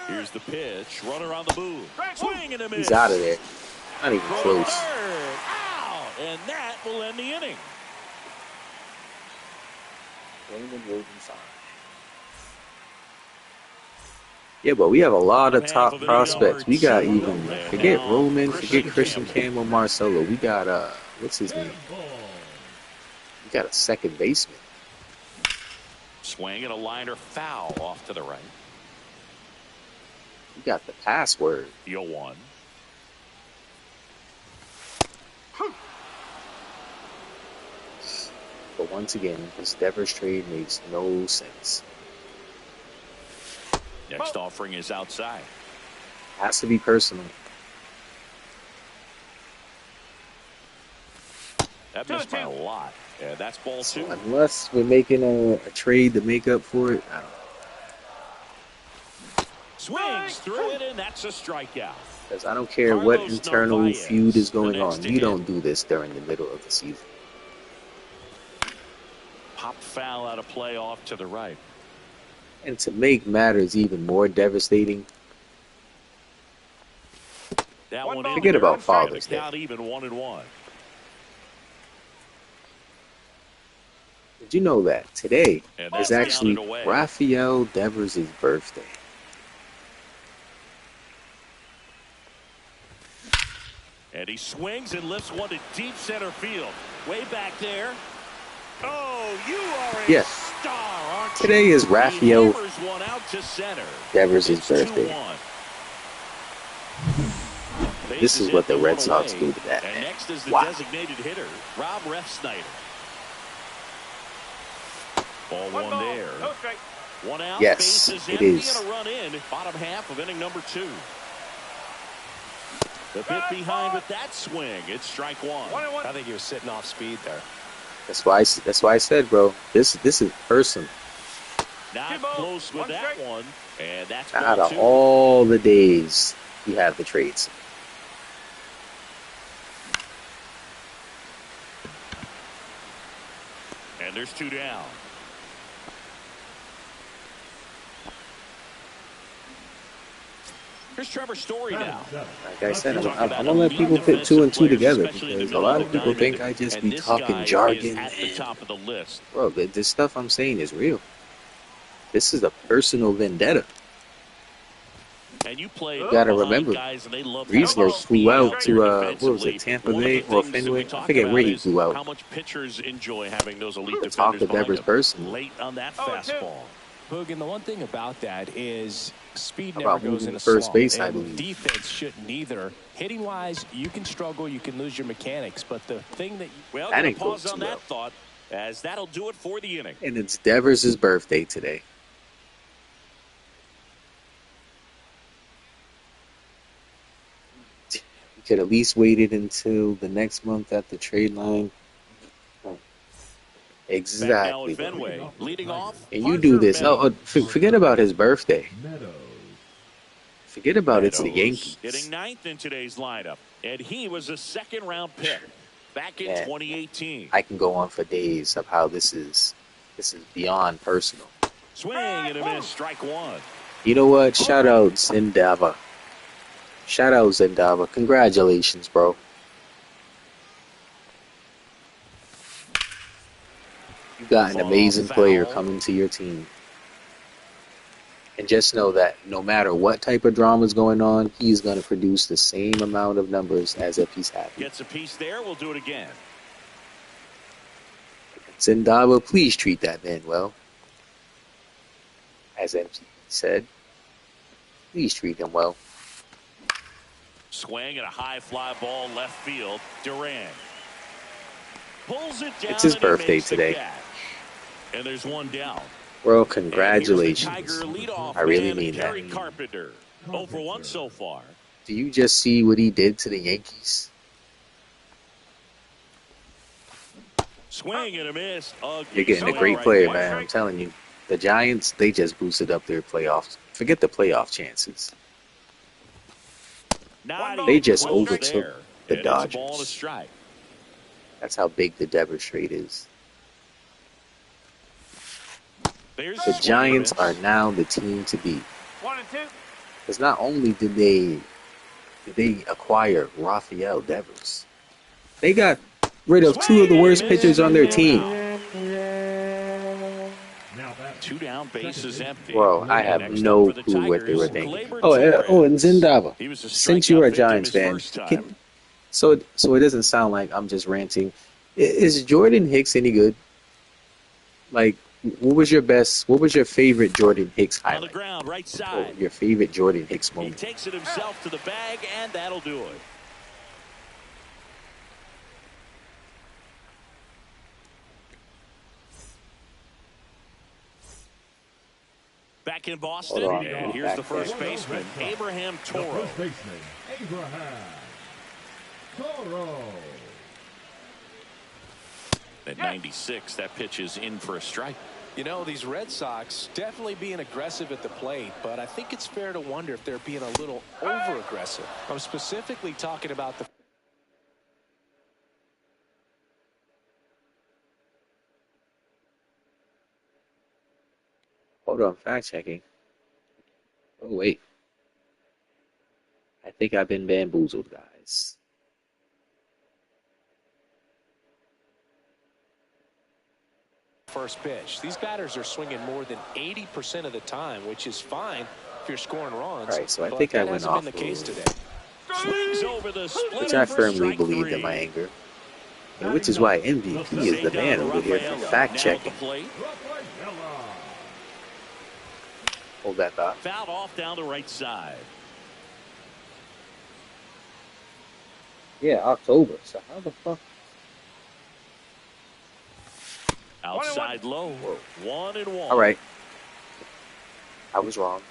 Here's the pitch. Runner on the move. Swing and a miss. He's out of there. Not even Throw to close. third. Out, and that will end the inning. Yeah, but we have a lot of top prospects. We got even forget Roman, forget Christian Campbell, Marcelo. We got what's his name? We got a second baseman. Swing and a liner foul off to the right. We got the password. The 0-1. But once again, this Devers trade makes no sense. Next offering is outside. Has to be personal. That missed by a lot. Yeah, that's ball So 2. unless we're making a trade to make up for it, I don't know. Swings through it, and that's a strikeout. Because I don't care what Carlos internal Narvaez, feud is the going next on. to You hit. don't do this during the middle of the season. Pop foul out of play off to the right. And to make matters even more devastating, That one in forget there. about Father's The Day. count even 1-1. Did you know that today And is that's actually counted away. Rafael Devers' birthday? And he swings and lifts one to deep center field. Way back there. Oh, you are a Yeah. star, aren't you? Today is He Rafael hammers one out to center. Devers' It's birthday. 2-1. This is what the Red Sox do to that And man. next is the Wow. designated hitter, Rob Refsnyder. Ball One one ball, there. no strike. One out, Yes, bases it empty, is. and a run in. Bottom half of inning number 2. The bit behind with that swing. It's strike 1. 1-1. I think he was sitting off speed there. That's why I said, bro, this is personal. Not 2 balls, close with 1 that strike. one. And that's Out ball of 2. all the days you have the trades. And there's 2 down. Here's Trevor Story now. Like I said, Talk I'm about gonna let elite people put 2 and 2 defensive together players, especially in the because a middle lot of of the people think diamond. I just And be this talking guy jargon. is at the And, top of the list. bro, this stuff I'm saying is real. This is a personal vendetta. And you play You gotta behind remember, guys, and they love Riesler speed flew out out there to what was defensively. it, Tampa One of Bay the or things that we Fenway? I talk forget where about he is flew out. how much pitchers enjoy having those elite We'll talk defenders to behind Devers them. personally Late on that 0-2. fastball. Hoog, and the one thing about that is speed How never about goes moving in to a first slump. base, I And believe. defense shouldn't either. Hitting wise, you can struggle, you can lose your mechanics, but the thing that Well, That gonna didn't go pause on too that well. thought, as that'll do it for the inning. And it's Devers' birthday today. You could at least waited until the next month at the trade line. Back now Exactly, at bro. Fenway, leading off. And you do this. Forget about his birthday. Meadows. Forget about it's the Meadows Yankees. hitting 9th in today's lineup, and he was a second-round pick back in Man, 2018. I can go on for days of how this is beyond personal. Swing and a miss, strike 1. You know what? Shout out Zendava. Shout out Zendava. Congratulations, bro. You got an Fought amazing off player foul. coming to your team. And just know that no matter what type of drama is going on, he's going to produce the same amount of numbers as if he's happy. Gets a piece there. We'll do it again. Zendava, please treat that man well. As MC said, please treat him well. Swing and a high fly ball left field. Durant pulls it down. It's his and he birthday makes the today. catch. And there's one down. Bro, And here's the congratulations. Tiger leadoff I really man, mean that. Gary Carpenter. 0 for 1 so far. Do you just see what he did to the Yankees? Swing and a miss. You're getting a great player, man. I'm telling you. The Giants, they just boosted up their playoffs. Forget the playoff chances. They just overtook the Dodgers. Ball to strike. That's how big the Devers trade is. There's The swing Giants and a are miss. now the team to beat. 1-2. Because not only did they acquire Rafael Devers, they got rid of 2 of the worst pitchers on their team. Now back. 2 down, bases empty. Bro, I have Next no up for the clue what they were Tigers, thinking. Gleyber Oh, and Torres. Zendava. He was a Since you are a strikeout victim Giants his fan, first time. so it doesn't sound like I'm just ranting. Is Jordan Hicks any good? Like, what was your favorite Jordan Hicks On the highlight? ground, right Or side. your favorite Jordan Hicks He moment? takes it himself to the bag, and that'll do it. Back in Boston, Hold on, and here's back the first there. baseman, Abraham The Toro. first baseman, Abraham Toro. At 96, that pitch is in for a strike. You know, these Red Sox definitely being aggressive at the plate, but I think it's fair to wonder if they're being a little over-aggressive. I'm specifically talking about the Hold on, fact checking. Oh wait, I think I've been bamboozled, guys. first pitch. These batters are swinging more than 80% of the time, which is fine if you're scoring runs. All right, so I but think I that went hasn't off been the a case little, today. Swings over the which splitter I for firmly strike believed in my 3. anger, and which is why MVP is the man over here for fact Now at the checking. plate. Rafael. Hold that thought. Fouled off down the right side. Yeah, October. So how the fuck? Outside low. Whoa. 1-1. All right, I was wrong.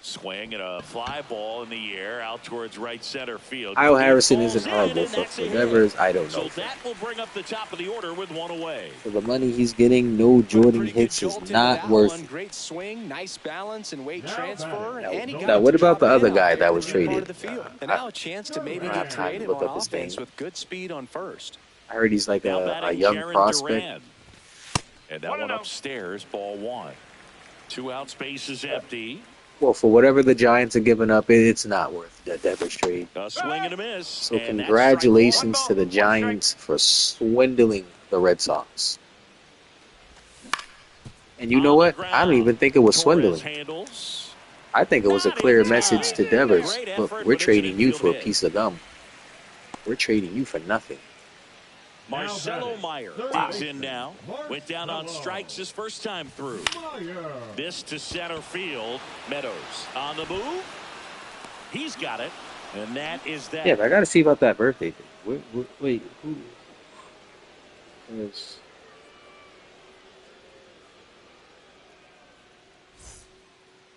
Swing and a fly ball in the air out towards right center field. Kyle Harrison Falls isn't in, horrible and for that's a hit. Devers. I don't So know. that will bring up the top of the order with 1 away. For the money he's getting, no Put a Jordan pretty good hits is jolt into not that worth one. it. Great swing, nice balance and weight Now transfer. batting. And he got Now, it what to about the drop other in out guy there that in was the deep part traded? of the field. And I now a chance to maybe don't have get time to creative look on up his offense name. with good speed on first. I heard he's like Now a batting young Jarren prospect. Duran. And that one upstairs, ball 1. 2 outs, base is empty. Well, for whatever the Giants are giving up, it's not worth the Devers trade. A swing and a miss. So and that's congratulations strike to the Giants for swindling the Red Sox. And you one. know On the what? I don't ground, even think it was Torres swindling. handles. I think it was a Not clear in message time. to Devers. Great Look, effort, we're but it's an trading you infield for a hit. piece of gum. We're trading you for nothing. Marcelo Meyer digs in now. Went down on strikes his first time through. Meyer. This to center field. Meadows on the move. He's got it. And that is that. Yeah, but I got to see about that birthday thing. Wait, who is...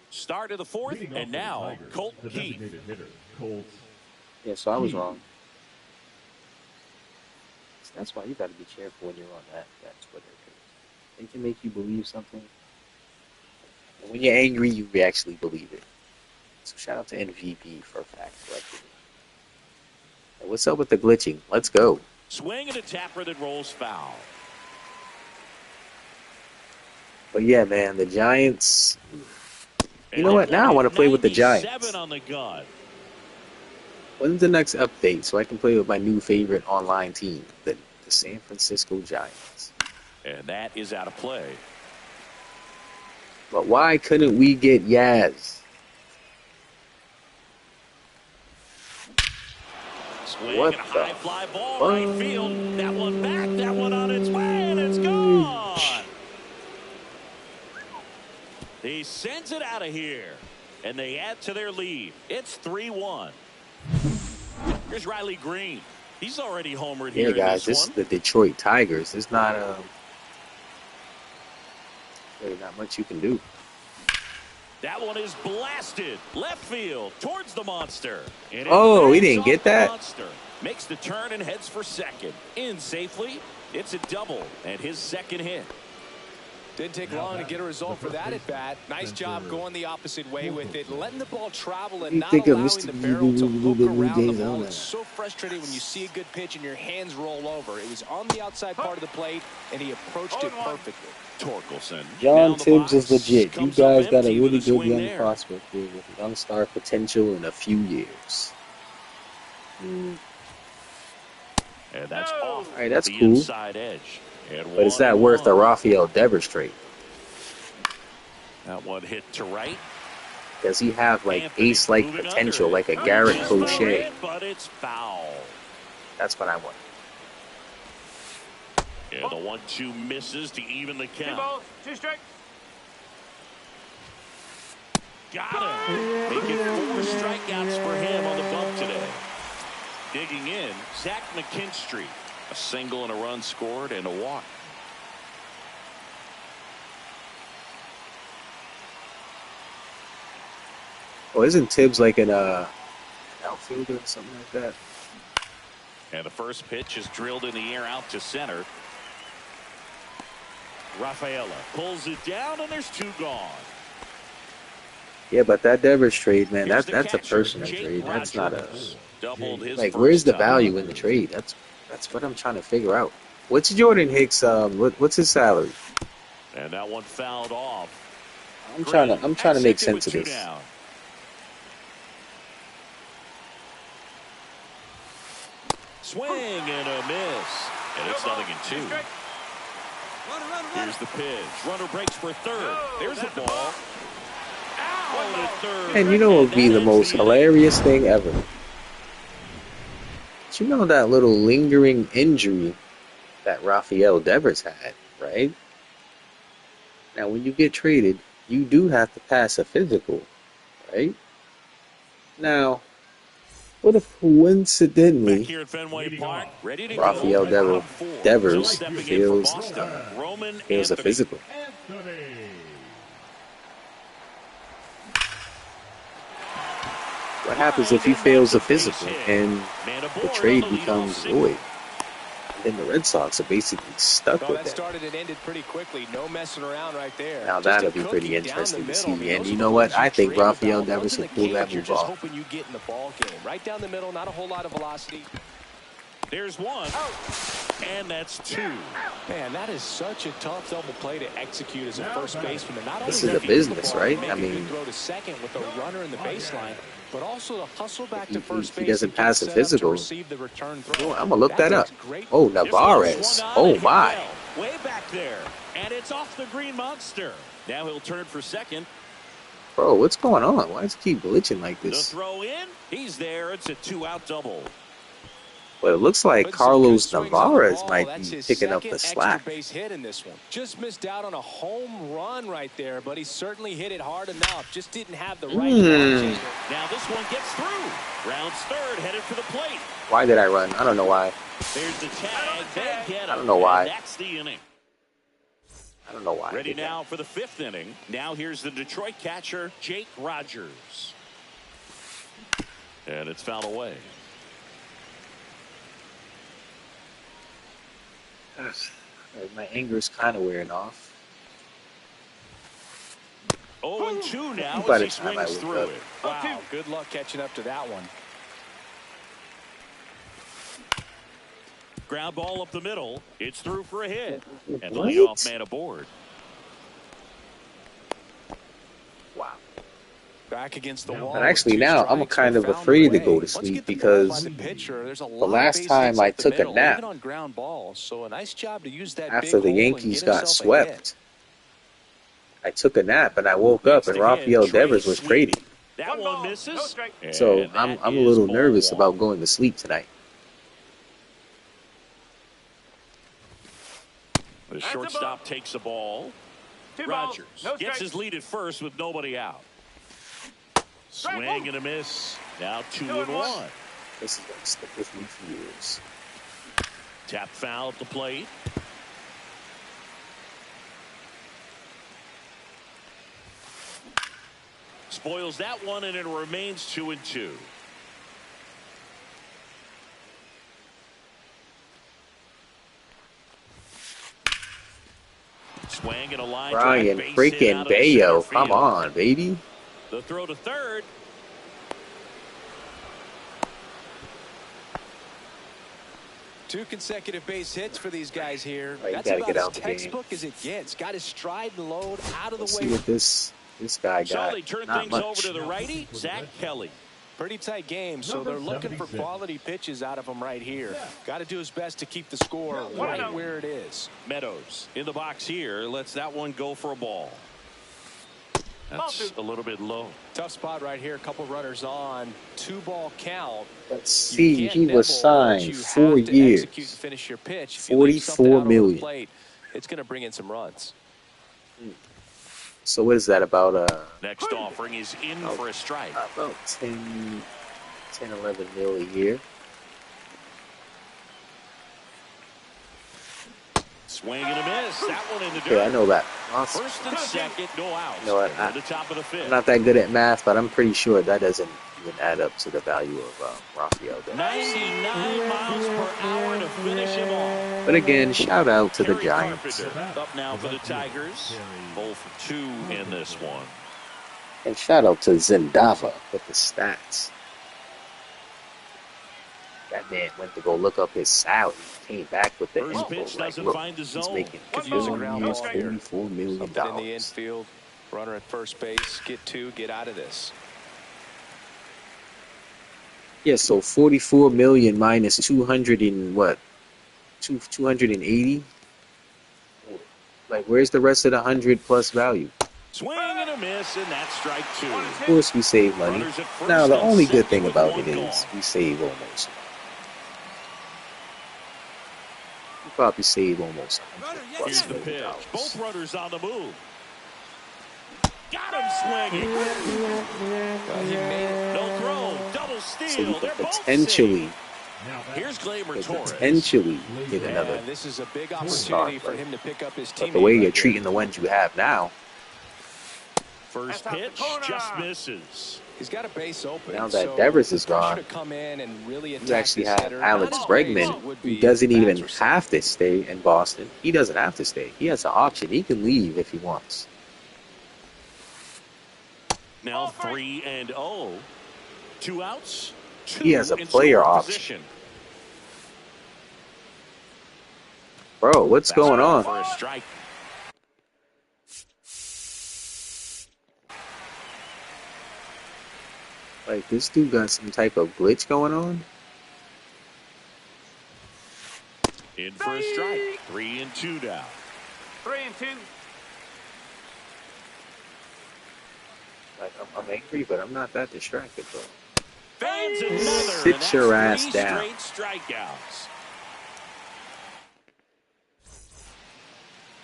Start of the 4th, Leading off and for the now Tigers, Colt the Keith. designated hitter, Colt. Yeah, so I was wrong. That's why you got to be careful when you're on that Twitter. They can make you believe something. And when you're angry, you actually believe it. So shout out to MVP for fact correcting me. And what's up with the glitching? Let's go. Swing and a tapper that rolls foul. But yeah, man, the Giants. You And know what? that Now I one want to hit play with the 97 Giants. on the gun. When's the next update so I can play with my new favorite online team, the San Francisco Giants? And that is out of play. But why couldn't we get Yaz? Swing What and a the high fly ball right field. That one back, that one on its way, and it's gone. He sends it out of here, and they add to their lead. It's 3-1. Here's Riley Green. He's already homered Yeah, here guys, in this this is one. the Detroit Tigers. There's not really not much you can do. That one is blasted left field towards the monster. And it Oh, he bangs didn't get off the that? monster. Makes the turn and heads for second. In safely. It's a double and his second hit. Didn't take long to get a result for that at bat. Nice job going the opposite way with it, letting the ball travel and You not think of allowing Mr. the barrel to look Blue around the Jays ball. on It's that. so frustrating when you see a good pitch and your hands roll over. It was on the outside part of the plate, and he approached it perfectly. Torkelson. John Down the Tibbs is box. legit. You Comes guys up got a empty with really good swing young there. prospect here with young star potential in a few years. And that's off All right, that's the cool. inside edge. And But is that worth a 1-1. Rafael Devers trade? That one hit to right. Does he have like Anthony ace-like moving potential, under like a it. Garrett Reaches for Crochet? it, but it's foul. That's what I want. And the 1-2 misses to even the 2 count. balls, 2 strikes. Got him. Making 4 strikeouts for him on the bump today. Digging in, Zach McKinstry. A single and a run scored and a walk. Oh, isn't Tibbs like an outfielder or something like that? And the first pitch is drilled in the air out to center. Rafaela pulls it down, and there's two gone. Yeah, but that Devers trade, man, Here's the that's a catcher, personal Jake trade. That's not a Rogers. Doubled his like. Where's first the time. value in the trade? That's what I'm trying to figure out. What's Jordan Hicks? What's his salary? And that one fouled off. I'm trying to make sense of this. Down. Swing and a miss. And it's 0-2. Here's the pitch. Runner breaks for third. There's the ball. Out at third. And you know what would be the most hilarious thing ever? You know that little lingering injury that Rafael Devers had, right? Now, when you get traded, you do have to pass a physical, right? Now, what if coincidentally Rafael Devers fails a physical? What happens if he fails a physical and the trade becomes void? And then the Red Sox are basically stuck with that. Started and ended pretty quickly. No messing around right there. Now that'll be pretty interesting to see. And you know what? I think Rafael Devers will pull that move off. Hoping you get in the ball game. Right down the middle, not a whole lot of velocity. There's one, and that's two. Man, that is such a tough double play to execute as a first baseman. This is a business, right? I mean, throw to second with a runner in the baseline, but also to hustle back to first base. He doesn't pass a physical. Oh, I'm gonna look that up. Oh, Navarez. Oh my. Way back there, and it's off the green monster. Now he'll turn for second. Bro, what's going on? Why does it keep glitching like The this? throw in, he's there. It's a 2-out double. But it looks like Carlos Navarez might be picking up the slack. Base hit in this one. Just missed out on a home run right there, but he certainly hit it hard enough. Just didn't have the right launch. Now this one gets through. Rounds third, headed for the plate. Why did I run? I don't know why. There's the tag. They get him. I don't know why. That's the inning. I don't know why. Ready now for the fifth inning. Now here's the Detroit catcher, Jake Rogers. And it's fouled away. My anger is kind of wearing off. 0-2 now By as the he time I swings woke through up. it. Wow, good luck catching up to that one. Ground ball up the middle. It's through for a hit. And What? leadoff man aboard. Wow. Back against the wall. And actually now I'm kind of afraid to go to sleep because the last time I took a nap after the Yankees got swept, I took a nap and I woke up and Rafael Devers was traded. That one misses. So I'm a little nervous about going to sleep tonight. The shortstop takes the ball. Rogers gets his lead at first with nobody out. Swing and a miss. Now 2-1. This is going to stick with me for years. Tap foul at the plate. Spoils that one, and it remains 2-2. Swing and a line Brian drive, freaking Bayo, come on, baby. The throw to third. Two consecutive base hits for these guys here. Right, That's about as textbook as it gets. Got his stride and load out of the way. See what this guy got. So they turn Not things much. over to the righty, Zach Kelly. Pretty tight game, so they're looking for quality pitches out of him right here. Got to do his best to keep the score right where it is. Meadows in the box here. Lets that one go for a ball. That's a little bit low. Tough spot right here. A couple runners on. 2-ball count. Let's see. He was signed 4 years. Finish your pitch. $44 million. It's going to bring in some runs. So what is that about? Next offering is in for a strike. About 10, 11 mil a year. Swing and a miss. That one in the dirt. Okay, I know that. Awesome. First and second, no outs. You know what? At the top of the fifth. I'm not that good at math, but I'm pretty sure that doesn't even add up to the value of Rafael Devers. 99 miles per hour to finish him off. But again, shout out to the Kerry Giants. Carpenter up now for the Tigers. 0 for 2 in this one. And shout out to Zendava with the stats. That man went to go look up his salary. Came back with the First info. pitch Like, doesn't look, find the he's zone. making Could use a ground ball here. $44 million. Something in the infield. Runner at first base. Get two. Get out of this. Yeah, so 44 million minus 200 and what? 280? Like, where's the rest of the 100 plus value? Swing and a miss, and that's strike 2. Of course, we save money. Now, the only good thing about it is we save almost. We probably save almost 100 Here's plus the pitch. $1 Both runners on the move. Got him swinging. He made No throw. Double So you steal. could They're both potentially, safe. Here's Gleyber Torres. potentially get another. And this is a big Start, opportunity for but- him to pick up his But teammate. the way right you're here. treating the ones you have now, First That's out the pitch corner. just misses. He's got a base open. now that so Devers is pressure gone, to come in and really you attack actually this have hitter. Alex Not as great as Bregman, it would who be doesn't if even bats were have to stay in Boston. He doesn't have to stay. He has an option. He can leave if he wants. Now 3-0. 2 outs. He has a in player scoring option. position. Bro, what's going Fastball on? for a strike. Like, this dude got some type of glitch going on? In for a strike. 3-2 now. 3-2. Like, I'm angry, but I'm not that distracted, bro. Fans another. Sit and that's your ass 3 down. straight strikeouts.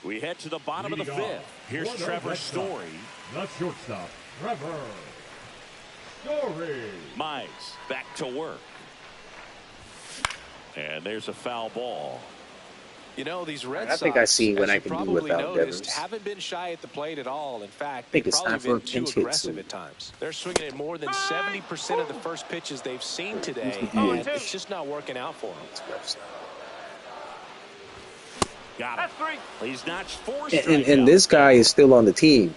We head to the bottom of the Leading off, fifth. Here's for the Trevor Red Sox, Story. The shortstop, Trevor Story. Mize back to work. And there's a foul ball. You know, these Red I Sox, think I see what as I you can do probably without noticed, Devers. haven't been shy at the plate at all. In fact, think they've it's probably time for a been too pinch hit aggressive soon. at times. They're swinging at more than 70% of the first pitches they've seen today, Oh, and it's just not working out for them. Got That's him. 3. He's notched 4 And strikeouts. this guy is still on the team.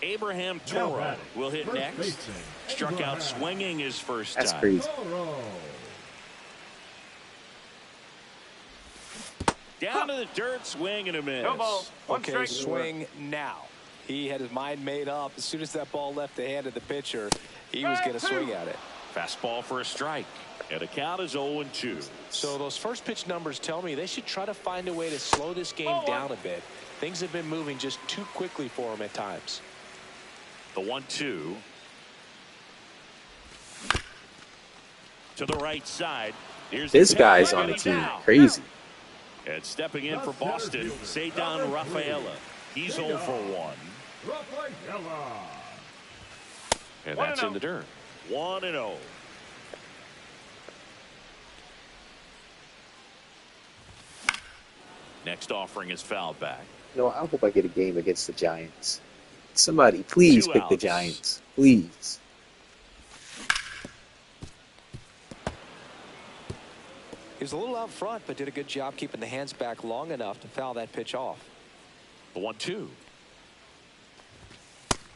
Abraham Now Toro batting, will hit first next. baseman, Struck out Abraham swinging his first That's time. crazy. Toro. Down to the dirt, swing and a miss. No ball. 1 Okay, strike. swing now. He had his mind made up. As soon as that ball left the hand of the pitcher, he was going to swing at it. Fastball for a strike. And the count is 0-2. So those first pitch numbers tell me they should try to find a way to slow this game down a bit. Things have been moving just too quickly for them at times. The 1-2. To the right side. Here's This the guy's pitch. on the team. Down. Crazy. And stepping in for Boston, Cedar Rafaela. He's 0 for 1. Rafaela. And 1 that's and in the dirt. 1-0. Next offering is fouled back. You know, I hope I get a game against the Giants. Somebody, please 2 pick the outs. Giants. Please. He was a little out front, but did a good job keeping the hands back long enough to foul that pitch off. The 1-2.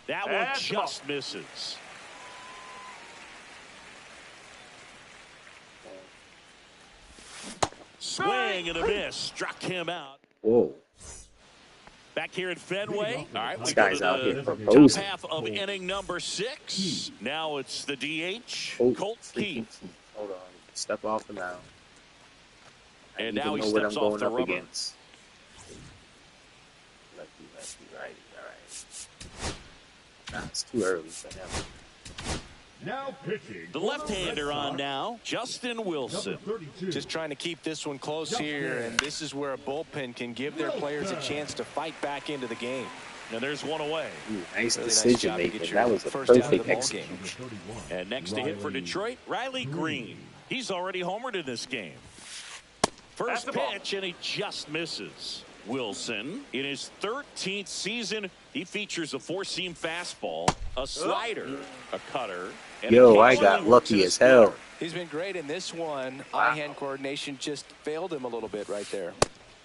That one That's just misses. Swing and a miss. Struck him out. Whoa. Back here at Fenway. All right, This we go guy's to out here the proposing. top half of inning number 6. Now it's the DH, Oh, Colt freaking Keith. key. Hold on. Step off the mound. I And need now to he know what I'm steps off going the up rubber. against. Lefty, righty. All right. Nah, it's too early for him. Now pitching. The for left-hander Red on Sox, now, Justin Wilson. number 32. Just trying to keep this one close here, and this is where a bullpen can give their players a chance to fight back into the game. And there's one away. Ooh, nice Really nice decision job to get making. your That was a first out of the perfect ball execution. game. Number 31. And next to hit for Riley Detroit, Riley Green. He's already homered in this game. First pitch, and he just misses. Wilson, in his 13th season, he features a four-seam fastball, a slider, a cutter, and Yo, I occasionally got works lucky in a as hell. splitter. He's been great in this one. Wow. Eye-hand coordination just failed him a little bit right there.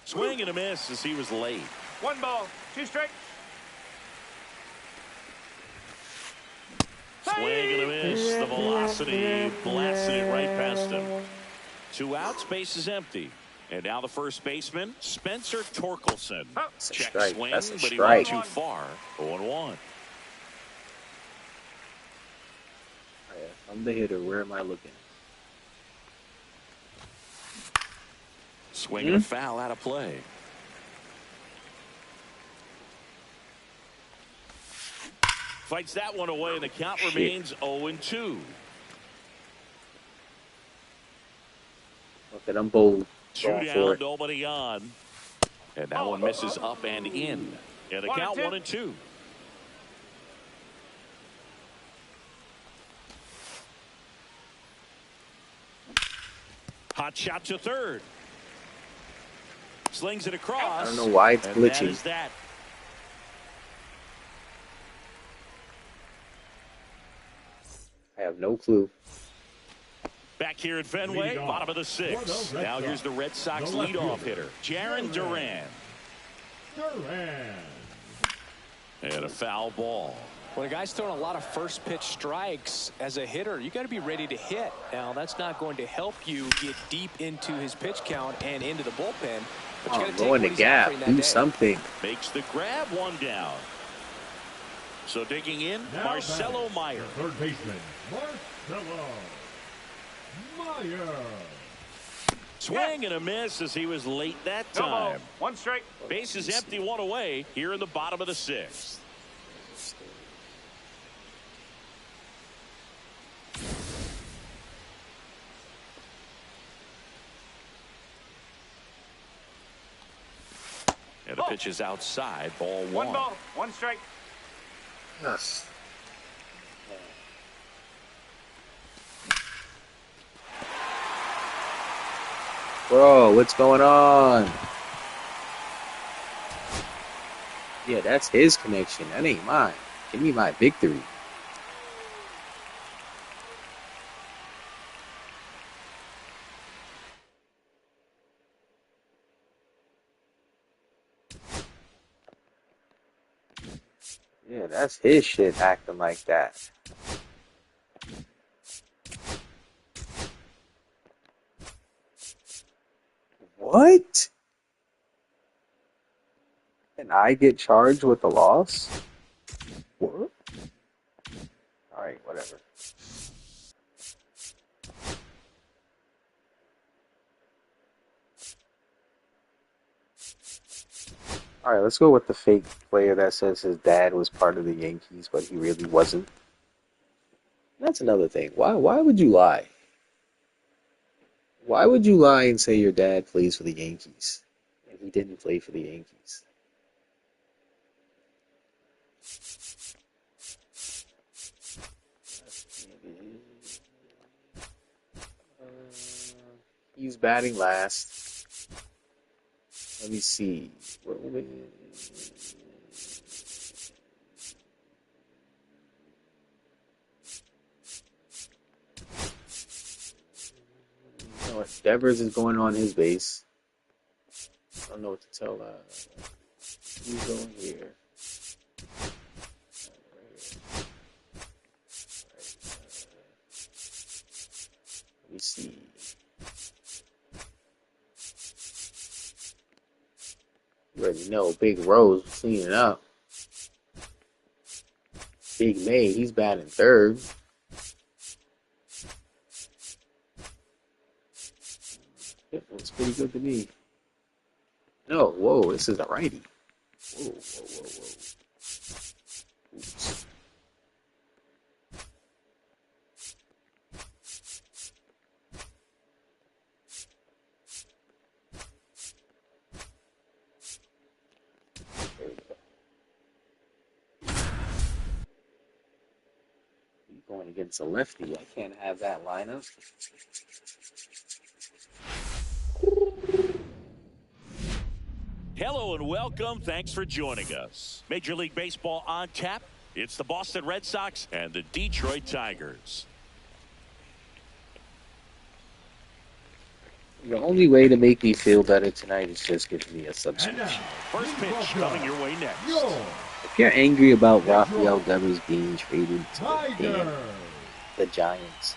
Swing and a miss as he was late. 1 ball, 2 strikes. Swing and a miss. The velocity blasted it right past him. 2 outs, base is empty. And now the first baseman, Spencer Torkelson. That's a Check strike. swing, That's a but he went strike. too far. 0-1. I'm the hitter. Where am I looking? Swing and a foul out of play. Fights that one away, and the count remains 0-2. Okay, I'm bold. 2 Going for down, it. nobody on. And that one misses up and in. And the count 1-2. Hot shot to third. Slings it across. I don't know why it's and glitching. That is that. I have no clue. Back here at Fenway, Leadoff bottom of the for the 6th. Red Now Sox. here's the Red Sox The left leadoff fielder, hitter, Jarren Duran. Duran. And a foul ball. When a guy's throwing a lot of first pitch strikes as a hitter, you got to be ready to hit. Now, that's not going to help you get deep into his pitch count and into the bullpen. But you got to take Go in what the he's gap. offering that Do day. something. Makes the grab, 1 down. So digging in, Now Marcelo batting, Meyer. the third baseman, Marcelo Meyer. Swing and a miss as he was late that No ball, time. 1 strike. Base is empty, 1 away here in the bottom of the 6th. And the pitch is outside, ball 1 ball, 1 strike. Yes. Bro, what's going on? Yeah, that's his connection. That ain't mine. Give me my victory. Yeah, that's his shit acting like that. What? And I get charged with the loss? What? Alright, whatever. Alright, let's go with the fake player that says his dad was part of the Yankees, but he really wasn't. That's another thing. Why would you lie? Why would you lie and say your dad plays for the Yankees and he didn't play for the Yankees? He's batting last. Let me see. Devers is going on his base. I don't know what to tell. Who's going here? Let me see. You already know Big Rose cleaning up. Big May, he's batting third. Yep, looks pretty good to me. No, whoa, this is a righty. Whoa. Oops. There we go. Going against a lefty, I can't have that lineup. and welcome. Thanks for joining us. Major League Baseball on tap. It's the Boston Red Sox and the Detroit Tigers. The only way to make me feel better tonight is just give me a And substitution. now, First pitch coming your way next. your If you're angry about Rafael Devers being traded to Tiger. the Giants,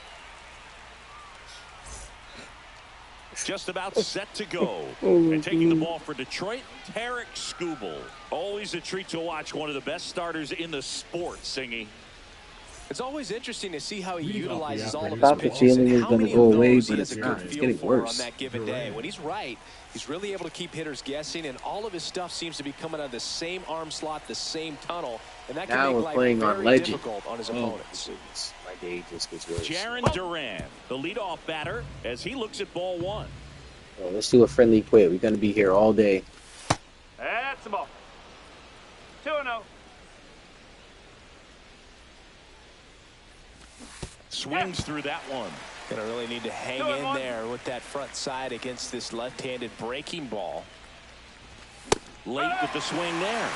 Just about set to go. And taking the ball for Detroit, Tarek Skubal. Always a treat to watch one of the best starters in the sport, Singy. It's always interesting to see how he Lead off the utilizes all of his I thought the pitches feeling and was how gonna many go of away, those but he has it's a not. good It's feel getting for worse. on that given day. When he's right, he's really able to keep hitters guessing, and all of his stuff seems to be coming out of the same arm slot, the same tunnel, and that can Now make we're life playing on very Legend. difficult on his opponents. Goodness, my day just gets worse. Jaron Duran, the leadoff batter, as he looks at ball one. Well, let's do a friendly quit. We're going to be here all day. That's the ball. 2-0. Swings through that one. Gonna really need to hang in there with that front side against this left-handed breaking ball. Late with the swing there.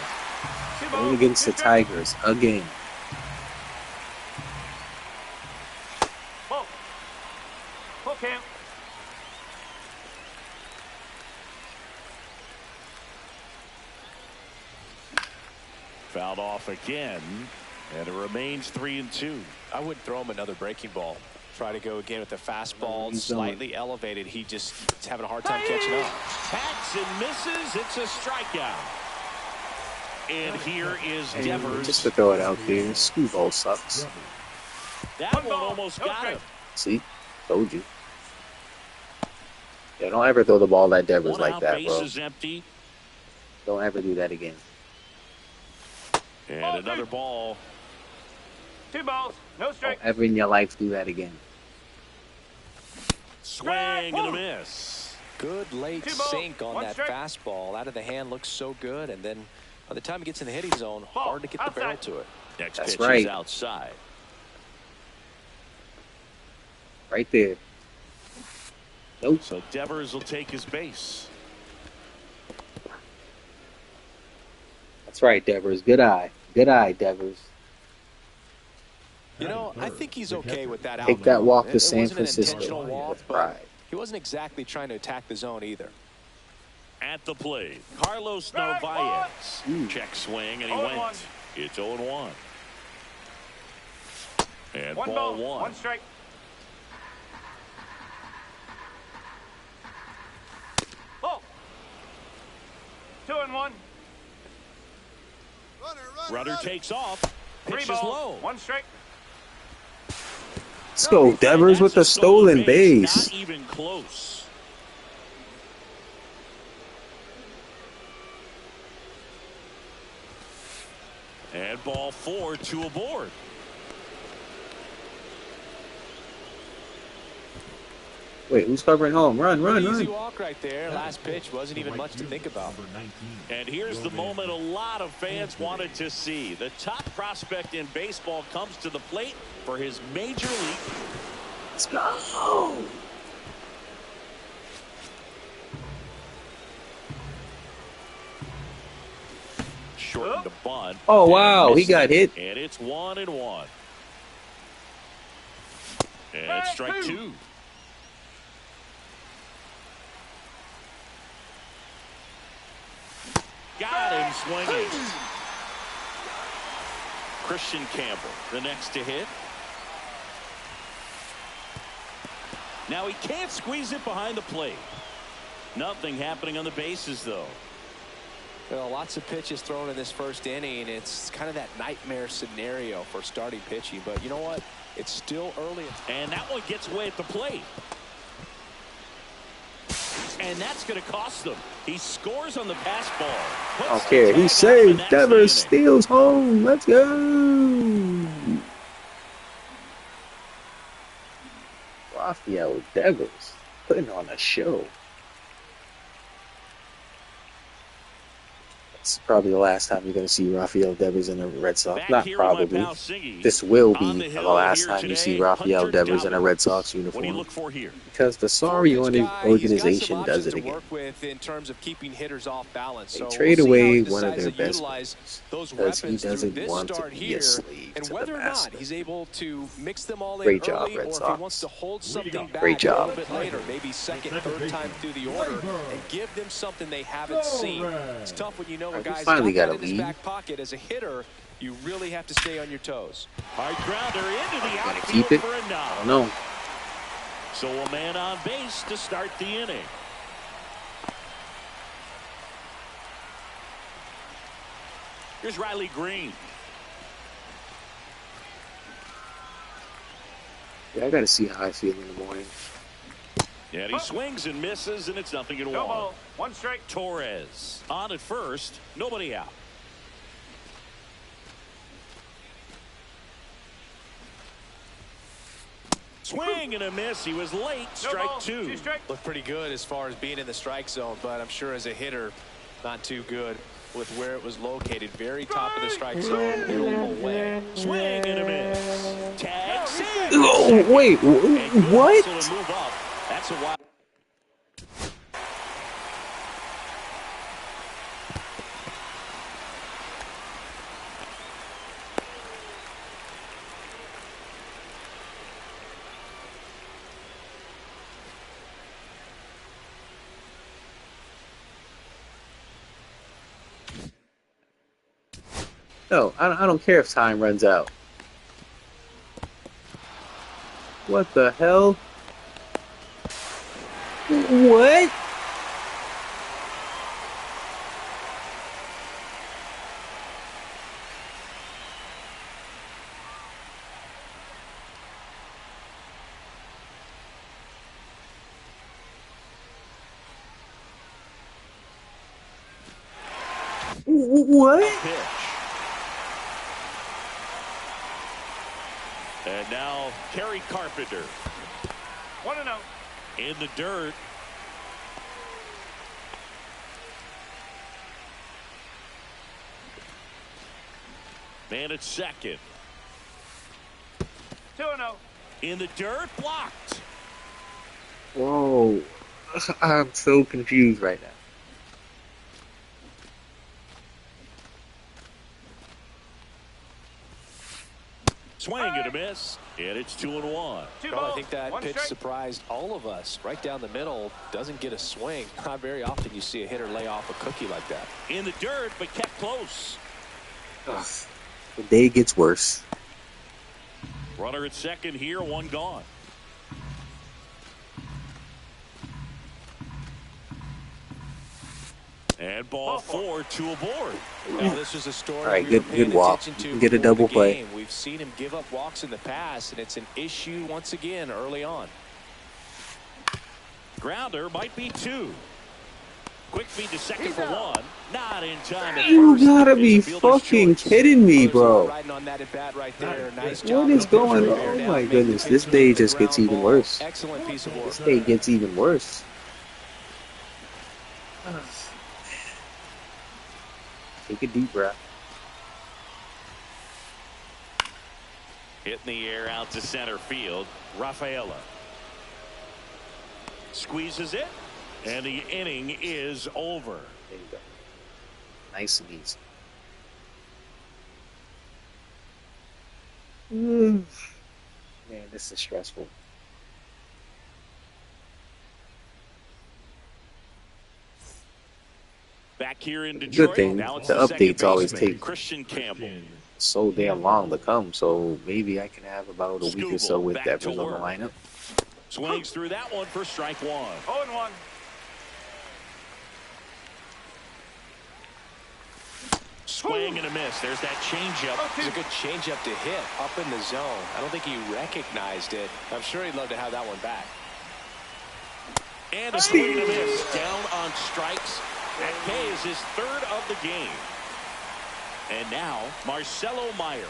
Going against the Tigers again. Ball. Full count. Fouled off again, and it remains 3-2. I wouldn't throw him another breaking ball. Try to go again with the fastball, slightly elevated. He just is having a hard time catching up. Hacks and misses. It's a strikeout. And here is Devers. Just to throw it out there, Skubal sucks. That one almost got him. See? Told you. Yeah, don't ever throw the ball at Devers One like out, that, base bro. is empty. Don't ever do that again. And another ball. 2 balls. No strike. Don't ever in your life do that again. Swing and a miss. Good late 2 balls, sink on 1 that strike. fastball. Out of the hand looks so good, and then by the time he gets in the hitting zone, hard to get the barrel to it. Next That's pitch right. is outside. Right there. Nope. So Devers will take his base. That's right, Devers. Good eye. Good eye, Devers. You know, I think he's okay with that Take outcome. that walk to It San wasn't an Francisco intentional walk, with but pride. he wasn't exactly trying to attack the zone either. At the plate, Carlos Strike Narvaez. one. Check swing, and he 0-1. went. It's 0-1. And 1 ball ball. one. 1 strike. Ball. 2-1. Runner takes off. 3 Pitch is balls. low. 1 strike. Let's go, Devers with the That's a stolen base. Not even close. And ball 4, 2 aboard. Wait, who's covering home? Run, run, Easy run. walk right there. Last pitch wasn't even much to think about. And here's the moment a lot of fans wanted to see. The top prospect in baseball comes to the plate for his major league. Let's go. Shortened the bunt. Oh, And wow. He missed got it. hit. And it's 1-1. And it's strike 2. Got him swinging. Christian Campbell, the next to hit. Now he can't squeeze it behind the plate. Nothing happening on the bases, though. Well, lots of pitches thrown in this first inning. It's kind of that nightmare scenario for starting pitching. But you know what? It's still early. And that one gets away at the plate. And that's going to cost them. He scores on the pass ball. I don't care. He saved. Devers steals home. Let's go. Rafael Devers putting on a show. It's probably the last time you're going to see Rafael Devers in a Red Sox. Back Not here with my probably. pal Siggy. This will On be the the hill last here time you see today, Rafael Hunter Devers in a Red Sox Dominguez. What do you uniform. look for here? Because the sorry Focused guy, he's got some organization does options it to again. work with in terms of keeping hitters off balance. They So trade we'll see how away he one of decides their to best utilize players those because he weapons through doesn't this want to start be a here, slave and to the whether or not master. he's able to mix them all in Great job, early, Red or if he wants Sox. to hold something Great back a little job. bit later, maybe second, third time through the order, and give them something they haven't seen. It's tough when you know a Alright, we guy's finally got got that a in his lead. back pocket. As a hitter, you really have to stay on your toes. Hard grounder into the Gonna outfield keep it? for a I knock. don't know. So a man on base to start the inning. Here's Riley Green. Yeah, I got to see how I feel in the morning. And he swings and misses, and it's 0-1. No ball. 1 strike. Torres on at first. Nobody out. Swing and a miss. He was late. No Strike ball. 2. 2 strike. Looked pretty good as far as being in the strike zone, but I'm sure as a hitter, not too good with where it was located. Very top of the strike zone, middle away. Swing and a miss. Tag save. Oh, wait, And good what? hustle to move up. That's a wild. No, I don't care if time runs out. What the hell? What? What? Pitch. And now Kerry Carpenter 1-0. in the dirt. Man at second. 2-0. In the dirt, blocked. Whoa. I'm so confused right now. Swing and a miss. And it's 2-1. 2 Well, I balls. think that 1 pitch strike. surprised all of us. Right down the middle, doesn't get a swing. Not very often you see a hitter lay off a cookie like that. In the dirt, but kept close. Ugh. The day gets worse. Runner at second here, 1 gone. And ball 4, 2 aboard. Now, this is a story All right, we were good paying walk. attention You to can get a before the double play. game. We've seen him give up walks in the past, and it's an issue once again early on. Grounder might be 2. Quick feed to second for 1. Not in time at You first. gotta It's be a fielder's fucking choice. kidding me, There's a lot bro. riding on that at bat right there. Nice What job. is of the pitch going to on? bear Oh down, my make the goodness, pitch this to day the just gets ground even ball. worse. Excellent piece of work. This day gets even worse. Take a deep breath. Hit in the air out to center field. Rafaela squeezes it, and the inning is over. There you go. Nice and easy. Man, this is stressful. Back here in Detroit. thing, Now it's the the second updates always baseman, take Christian Campbell. So damn long to come, so maybe I can have about a week or so with Back to Devers on the work. lineup. Swings through that one for strike 1. 0-1. Swing and a miss. There's that changeup. It's a good changeup to hit up in the zone. I don't think he recognized it. I'm sure he'd love to have that one back. And a swing and a miss. Down on strikes. That K is his 3rd of the game. And now Marcelo Meyer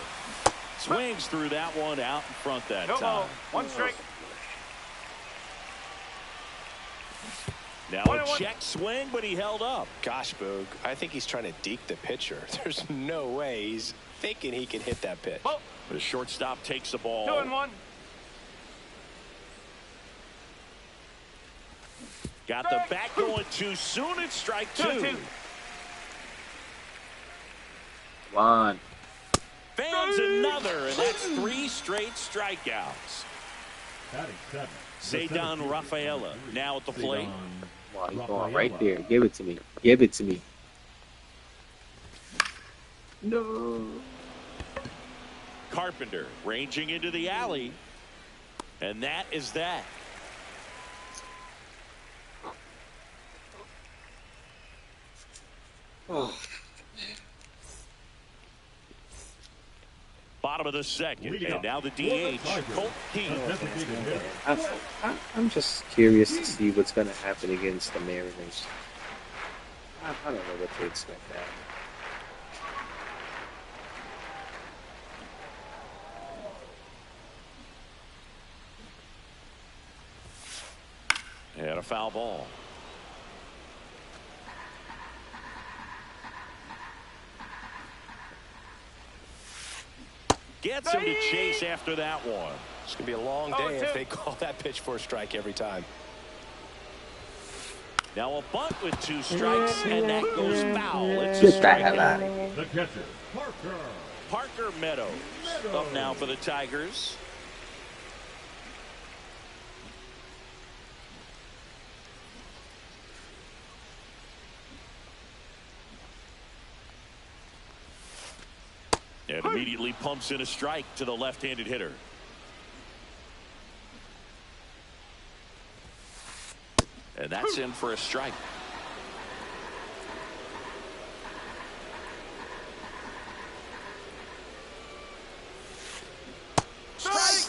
swings through that one out in front that No time. ball. 1 strike. Now a check swing, but he held up. Gosh, Boog, I think he's trying to deke the pitcher. There's no way he's thinking he can hit that pitch. Oh. The shortstop takes the ball. 2-1. Got the bat going too soon. It's strike 2. 2-2. Come on. Fans another, and that's 3 straight strikeouts. Batting 7. Cedar Rafaela now at the plate. Wow, he's going right there. Give it to me. Give it to me. No. Carpenter ranging into the alley. And that is that. Oh. Bottom of the second. And now the DH, Colt Keith. I'm just curious to see what's going to happen against the Mariners. I don't know what to expect now. And a foul ball. Gets him to chase after that one. It's going to be a long day if they call that pitch for a strike every time. Now a bunt with 2 strikes, and that goes foul. It's a Get the hell strikeout. out of here. The catcher, Parker. Parker Meadows up now for the Tigers. And immediately pumps in a strike to the left-handed hitter. And that's in for a strike.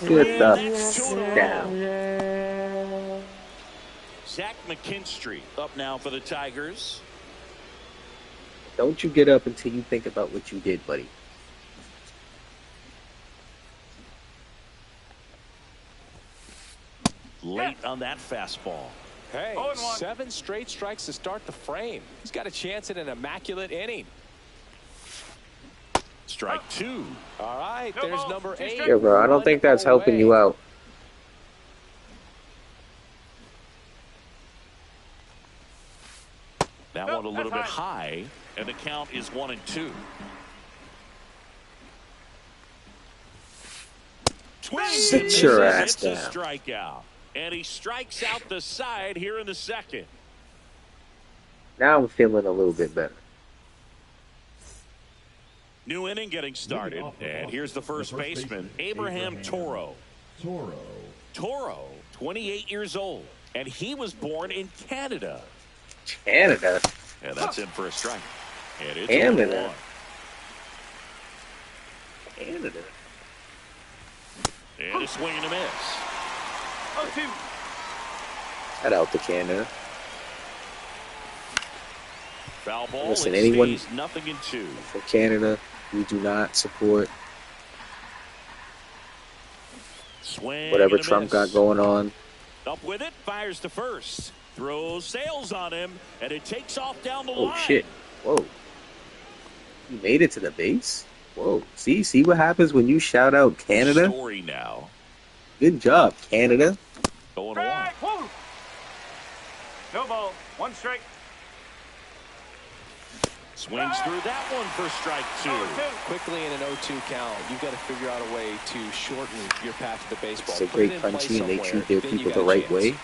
Get the down. Zach McKinstry up now for the Tigers. Don't you get up until you think about what you did, buddy. Late on that fastball. Hey, 0-1. 7 straight strikes to start the frame. He's got a chance at an immaculate inning. Strike 2. All right, there's number 8. Yeah, bro, I don't think that's helping you out. That one a little bit high, and the count is 1-2. Twins and Sit your misses. ass It's a down. strikeout. And he strikes out the side here in the second. Now I'm feeling a little bit better. New inning getting started. And here's the first baseman, Abraham Toro. Toro, 28 years old. And he was born in Canada. Canada. And that's in for a strike. And it's Canada. 1-1. Canada. And a swing and a miss. 0-2. Shout out to Canada. Foul ball. Listen, It anyone- stays 0-2. For Canada, we do not support Swing whatever and a Trump miss. got going on. Up with it, fires to first. Throws sails on him, and it takes off down the Oh, line. shit. Whoa. He made it to the base? Whoa. See what happens when you shout out Canada? Story now. Good job, Canada. 0-1. Strike. Whoa. No ball. 1 strike. Swings through that one for strike 2. 0-2. Quickly in an 0-2 count, you've got to figure out a way to shorten your path to the baseball. It's a Put it great in play country, and they somewhere, treat their then you people got the a right chance. way.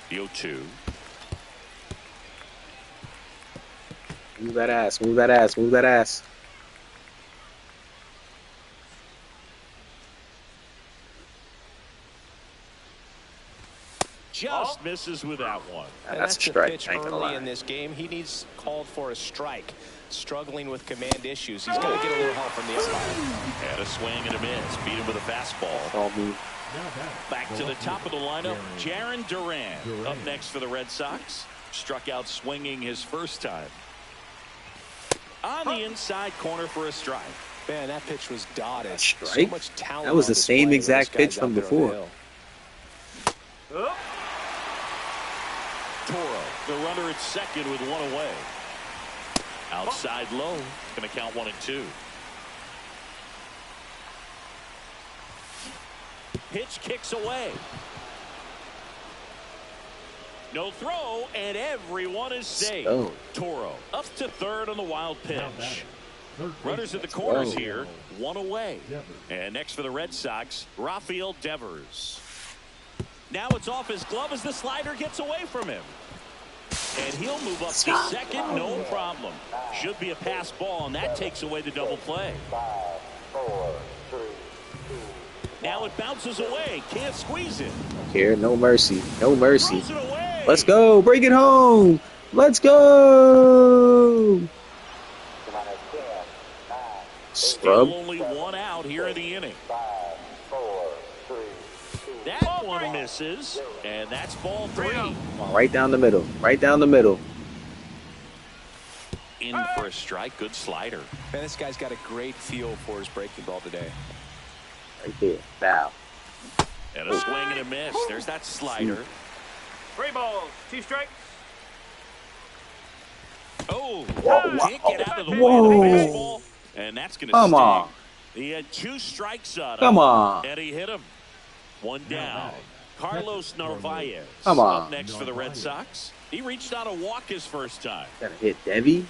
The 0-2. Move that ass, move that ass, move that ass. Just misses with that one. And That's a the strike, pitch I ain't gonna early lie. in this game. He needs called for a strike. Struggling with command issues. He's got to get a little help from the umpire. And a swing and a miss. Beat him with a fastball. All me. Back to the top of the lineup, Jarren Duran up next for the Red Sox. Struck out swinging his first time. On the inside corner for a strike. Man, that pitch was dotted. A strike? So much talent That was on the same display exact when this pitch guy's from out there on before. the hill. Up. Toro, the runner at second with one away. Outside low. Going to count 1-2. Pitch kicks away. No throw, and everyone is safe. Oh. Toro up to third on the wild pitch. Runners at the corners here, one away. And next for the Red Sox, Rafael Devers. Now it's off his glove as the slider gets away from him. And he'll move up to second, no problem. Should be a pass ball, and that takes away the double play. Now it bounces away. Can't squeeze it. Here, no mercy. No mercy. Let's go. Bring it home. Let's go. Scrub. Still only one out here in the inning. That one misses, and that's ball 3. Right down the middle. Right down the middle. In for a strike. Good slider. Man, this guy's got a great feel for his breaking ball today. Right there. Foul. And a swing and a miss. There's that slider. 3 balls, 2 strikes. Oh, Whoa. can't get out of the way Whoa. of the baseball, and that's going to sting. Come on. He had 2 strikes on him. Come on. And he hit him. 1 down. Carlos Narvaez Come on. up next for the Red Sox. He reached out a walk his first time. Gonna hit Debbie.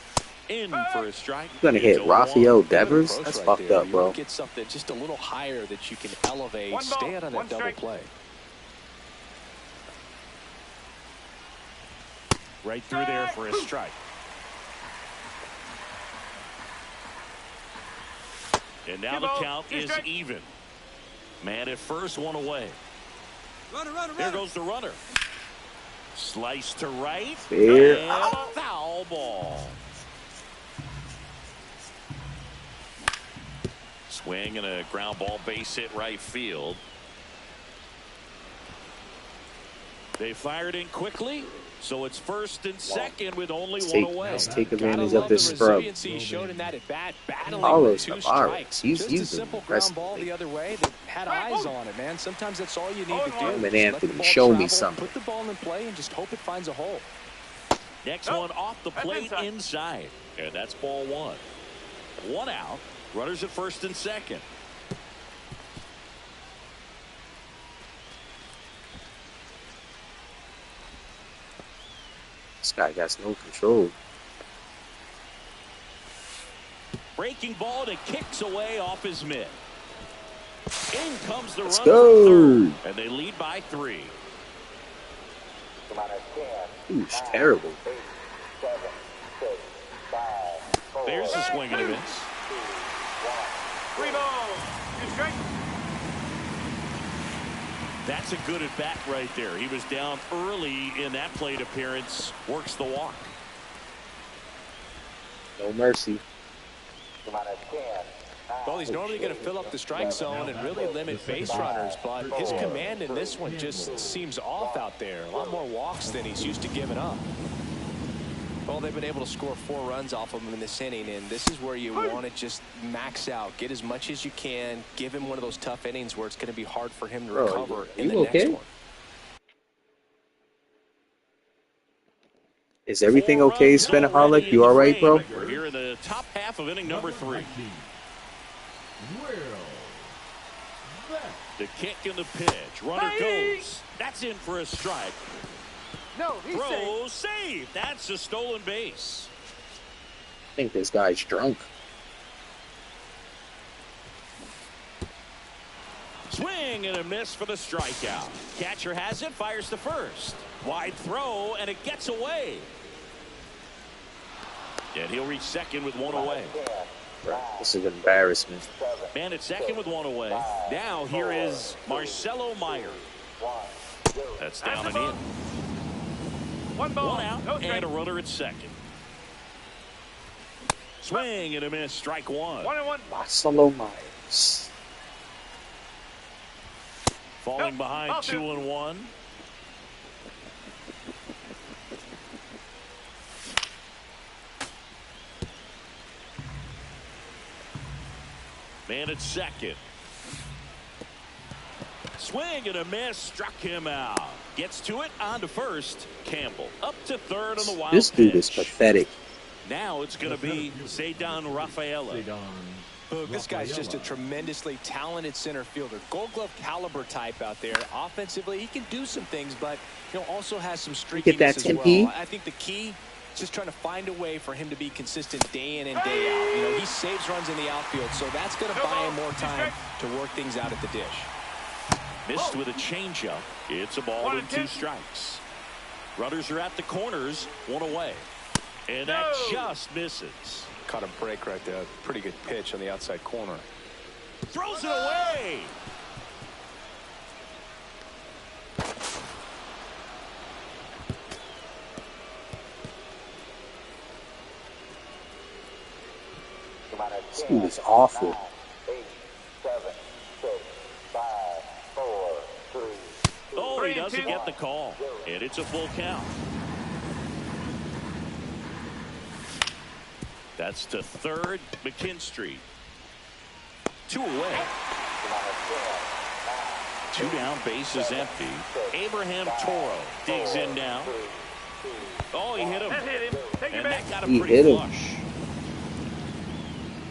In for a strike. Gonna hit It's 0-1. Rafael Devers. Approach That's right fucked there. up, You bro. want to get something just a little higher that you can elevate. 1 ball, Stay out on 1 that double strike. play. Right through there for a strike. And now 2 the balls, count 2 is strikes. even. Man at first, 1 away. Runner. There goes the runner. Slice to right. Fair. And foul ball. Swing and a ground ball base hit right field. They fired in quickly, so it's first and second with only 1 away. Let's take Gotta advantage love of the this scrub. resiliency he showed in that at bat, battling Carlos with 2 Narvaez, strikes. he's Just a using simple impressive. ground ball the other way that had eyes on it, man. Sometimes that's all you need to do. Him and Just let the Anthony, ball show me travel, something. Put the ball in play and just hope it finds a hole. Next Oh, one off the that's plate inside. inside. And that's ball 1. 1 out. Runners at first and second. This guy got no control. Breaking ball and it kicks away off his mitt. In comes the Let's runner go. from third, and they lead by 3. He's terrible. There's a swing and a miss. 3 balls, 2 strikes. That's a good at bat right there. He was down early in that plate appearance. Works the walk. No mercy. Well, he's normally going to fill up the strike zone and really limit base runners, but his command in this one just seems off out there. A lot more walks than he's used to giving up. Well, they've been able to score 4 runs off of him in this inning, and this is where you want to just max out. Get as much as you can. Give him one of those tough innings where it's going to be hard for him to Bro, recover in you the okay? next one. Is everything 4 okay, runs already Spinaholic? in You the all right, bro? frame. We're here in the top half of inning number 3. The kick and the pitch. Runner goes. That's in for a strike. No, he's safe. Throw save. That's a stolen base. I think this guy's drunk. Swing and a miss for the strikeout. Catcher has it, fires to first. Wide throw, and it gets away. And he'll reach second with 1 away. Bro, this is an embarrassment. Man at second with 1 away. Now here is Marcelo Meyer. That's down and in. 1 ball, 1 out no and strike. a runner at second. Swing and a miss, strike 1. 1-1. Marcelo Myers. Falling Nope, behind I'll do. 2-1. Man at second. Swing and a miss, struck him out. Gets to it, on to first. Campbell up to third on the wild This dude is pitch. pathetic. Now it's going to be Cedar Rafaela. Boog, this guy's just a tremendously talented center fielder. Gold Glove caliber type out there. Offensively, he can do some things, but also has some Get that streakiness as 10P? well. I think the key is just trying to find a way for him to be consistent day in and day out. He saves runs in the outfield, so that's going to buy him more time to work things out at the dish. Missed with a changeup. It's a ball and 2 strikes. Runners are at the corners, 1 away. And that just misses. Caught a break right there. Pretty good pitch on the outside corner. Throws it away. This dude is awful. 8, 7, 6, 5, 4, 3. Oh, he doesn't get the call. And it's a full count. That's to third, McKinstry. 2 away. 2 down, base is empty. Abraham Toro digs in now. Oh, he hit him. That hit him. Take it And back. that got him He pretty hit him. flush.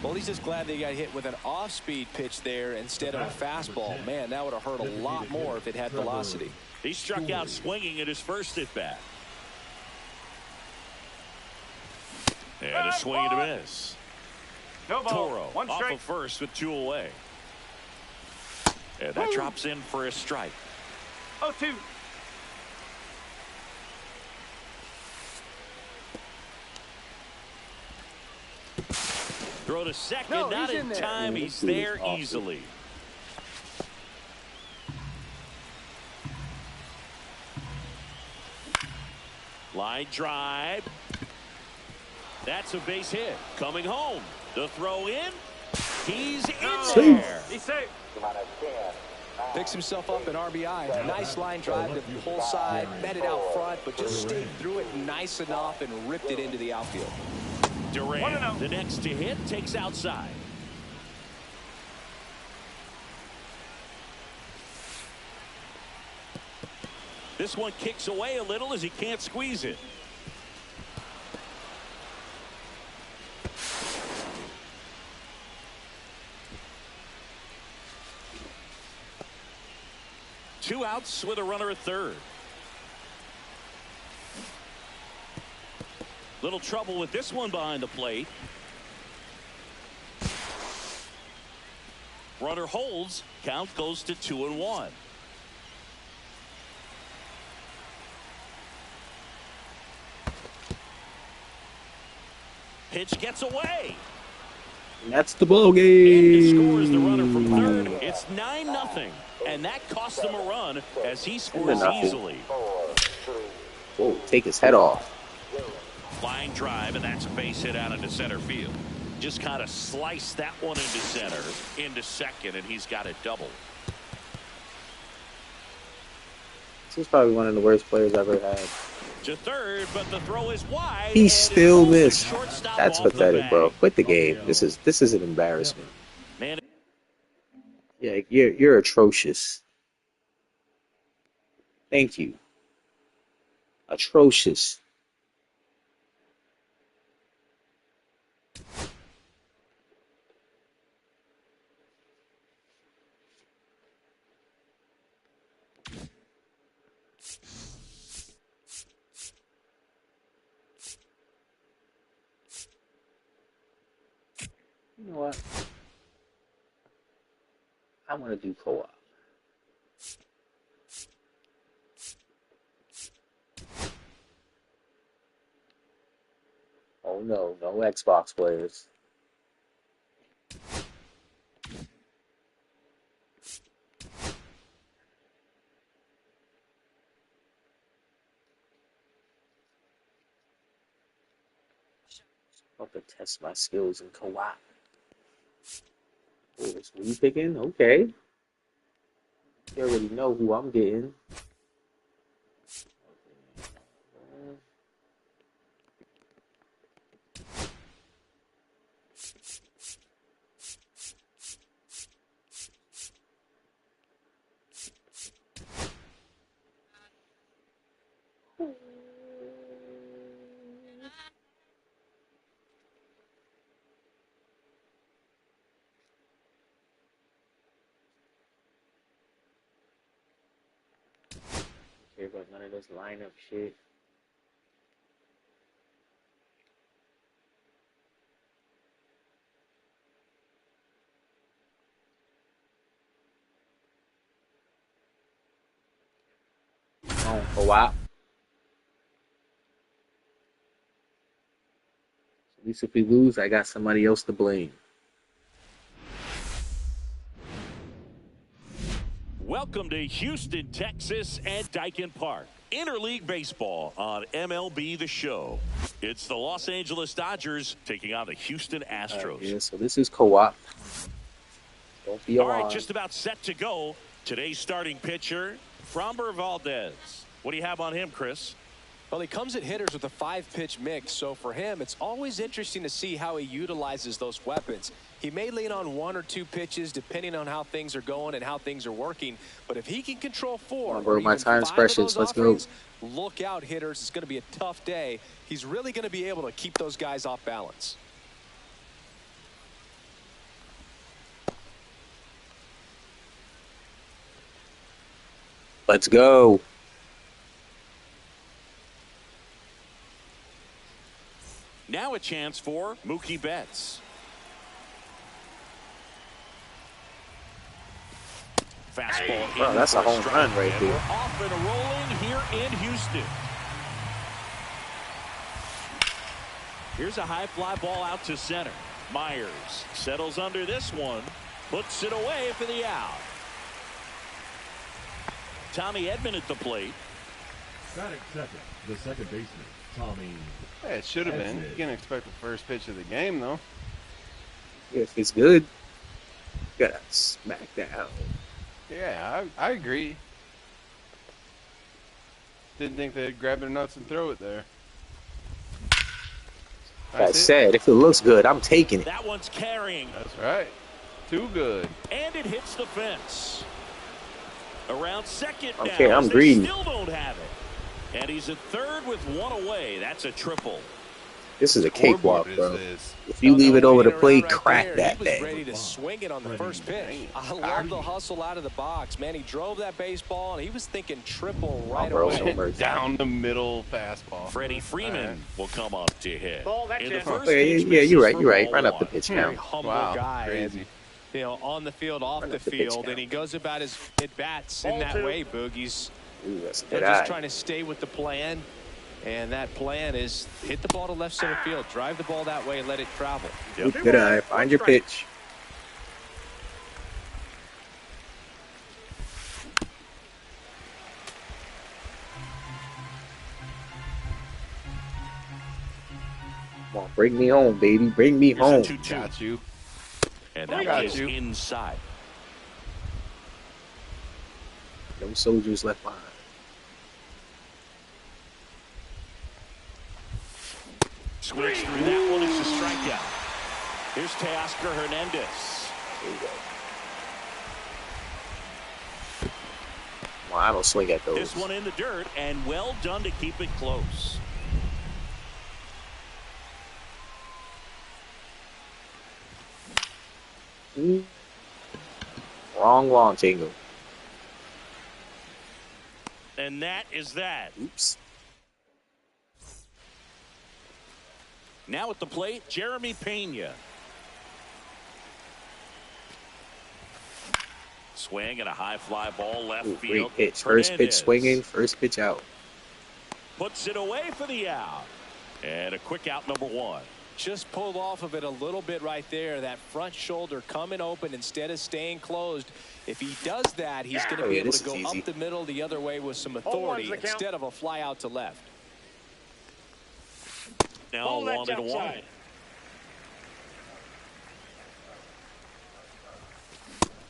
Well, he's just glad they got hit with an off-speed pitch there instead of a fastball. Man, that would have hurt a lot more if it had velocity. He struck out swinging at his first at-bat. And a swing and a miss. No ball. Toro 1 off strike. of first with 2 away. And that drops in for a strike. 0-2. Throw to second, No, not he's in in there. time. Man, He's this dude is there awesome. easily. Line drive. That's a base hit. Coming home. The throw in. He's in there. He's safe. Picks himself up an RBI. Nice line drive to pull side, met it out front, but just stayed through it nice enough and ripped it into the outfield. Durant, 1-0. the next to hit, takes outside. This one kicks away a little as he can't squeeze it. Two outs with a runner at third. Little trouble with this one behind the plate. Runner holds. Count goes to 2-1. Pitch gets away. And that's the ball And he game. scores the runner from third. It's 9-0. And that cost him a run as he scores 10-0. easily. Whoa, take his head off. Line drive, and that's a base hit out into center field. Just kind of sliced that one into center, into second, and he's got it double. This is probably one of the worst players I've ever had. To third, but the throw is wide. He and still it goes to missed. shortstop That's off the pathetic, bag. bro. Quit the game. This is an embarrassment. Man, Yeah, you're atrocious. Thank you. Atrocious. You know what? I want to do co-op. Oh no, no Xbox players. About to test my skills in co-op. Oh, that's who you picking? Okay. You already know who I'm getting. Care about none of this lineup shit. On for a while. At least if we lose, I got somebody else to blame. Welcome to Houston, Texas at Daikin Park. Interleague baseball on MLB The Show. It's the Los Angeles Dodgers taking on the Houston Astros. Yeah, so this is co-op. Don't be All alarmed. right, just about set to go. Today's starting pitcher, Rafael Devers. What do you have on him, Chris? Well, he comes at hitters with a 5-pitch mix, so for him, it's always interesting to see how he utilizes those weapons. He may lean on 1 or 2 pitches depending on how things are going and how things are working, but if he can control 4 bro, or my even time 5 precious. of those Let's go. offerings, look out, hitters. It's going to be a tough day. He's really going to be able to keep those guys off balance. Let's go. Now a chance for Mookie Betts. Fastball. Bro, that's a home run right And we're there. off and rolling here in Houston. Here's a high fly ball out to center. Myers settles under this one, puts it away for the out. Tommy Edman at the plate. Batting second, the second baseman, Tommy. Yeah, it should have been. You can't expect the first pitch of the game, though. If it's good, you gotta smack down. Yeah, I agree. Didn't think they'd grab their nuts and throw it there. That said, if it looks good, I'm taking it. That one's carrying. That's right. Too good. And it hits the fence. Around second now. Okay, I'm They greedy. still don't have it. And he's at third with one away. That's a triple. This is a Scoreboard cakewalk, is bro. this. If you leave it over the Right plate, there, crack that he was thing. ready to swing it on the first pitch. I love the hustle out of the box, man. He drove that baseball, and he was thinking triple right bro, away. no mercy. Down the middle fastball. Freddie Freeman will come up to hit. Ball, that's In the it. first Okay, pitch, yeah, you're right. misses You're right. for Run ball up the one. pitch Very count. humble Wow, guy. crazy. And, you know, on the field, off Run the up the pitch field, count. and he goes about his at-bats in Ball that two. way, Boogies. Ooh, that's a They're good just eye. trying to stay with the plan, and that plan is hit the ball to left center field, drive the ball that way, and let it travel. Good eye. Find your pitch. Come on, bring me home, baby. Bring me Here's a home. 2-2. Got you. And that Got one is you. inside. No soldiers left behind. Swings through that one. It's a strikeout. Here's Teoscar Hernandez. There you go. Well, I don't swing at those. This one in the dirt, and well done to keep it close. Wrong launch angle. And that is that. Oops. Now at the plate, Jeremy Pena. Swing and a high fly ball left Ooh, field. great pitch. First pitch Hernandez swinging, first pitch out. puts it away for the out. And a quick out, number one. Just pulled off of it a little bit right there. That front shoulder coming open instead of staying closed. If he does that, he's going to be yeah, able this to go is easy. up the middle the other way with some one's authority the count. instead of a fly out to left. Now Ball, that's 1-1. outside.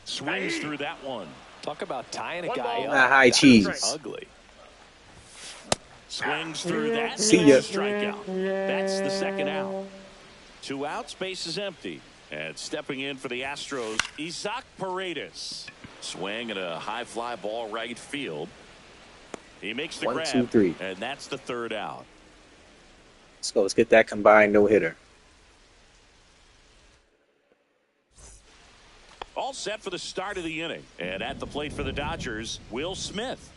Swings through that one. Talk about tying a One guy ball. up. Ah, high That cheese. is ugly. Swings through that. See and ya. a strikeout. That's the second out. 2 outs, base is empty. And stepping in for the Astros, Isaac Paredes. Swing and a high fly ball right field. He makes the 1, grab, 2, 3. and that's the third out. Let's go. Let's get that combined no-hitter. All set for the start of the inning. And at the plate for the Dodgers, Will Smith.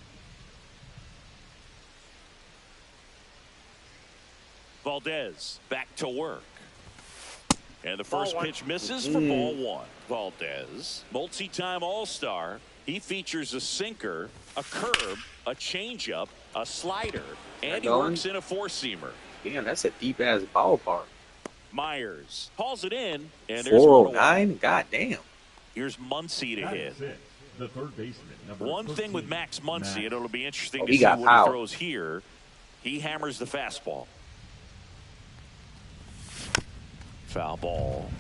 Valdez back to work. And the first pitch misses for ball one. Valdez, multi-time All-Star. He features a sinker, a curve, a changeup, a slider, and he works in a four-seamer. Damn, that's a deep-ass ballpark. Myers hauls it in, and there's 409? God damn. Here's Muncy to hit. The third baseman, number One 13, thing with Max Muncy, and it'll be interesting to he see got what power. he throws here. He hammers the fastball. Foul ball.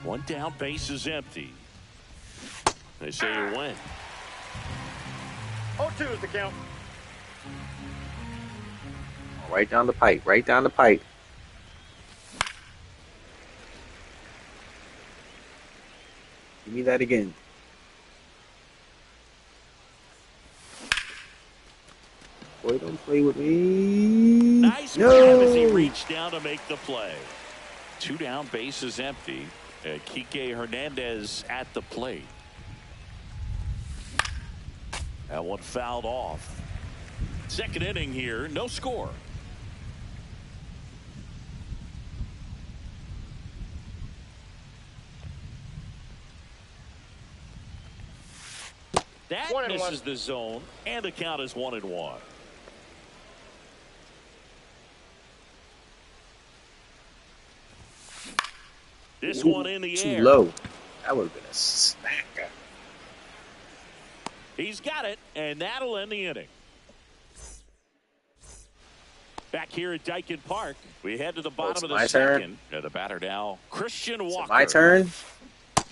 One down, base is empty. They say you win. 0-2 is the count. Right down the pipe. Right down the pipe. Give me that again. Boy, don't play with me. Nice grab as he reached down to make the play. Two down, base is empty. Kike Hernandez at the plate. That one fouled off. Second inning here, no score. That misses the zone, and the count is 1-1. This one in the air. Too low. That would have been a smacker. He's got it, and that'll end the inning. Back here at Dyken Park, we head to the bottom of the second. The batter now, Christian Walker. My turn.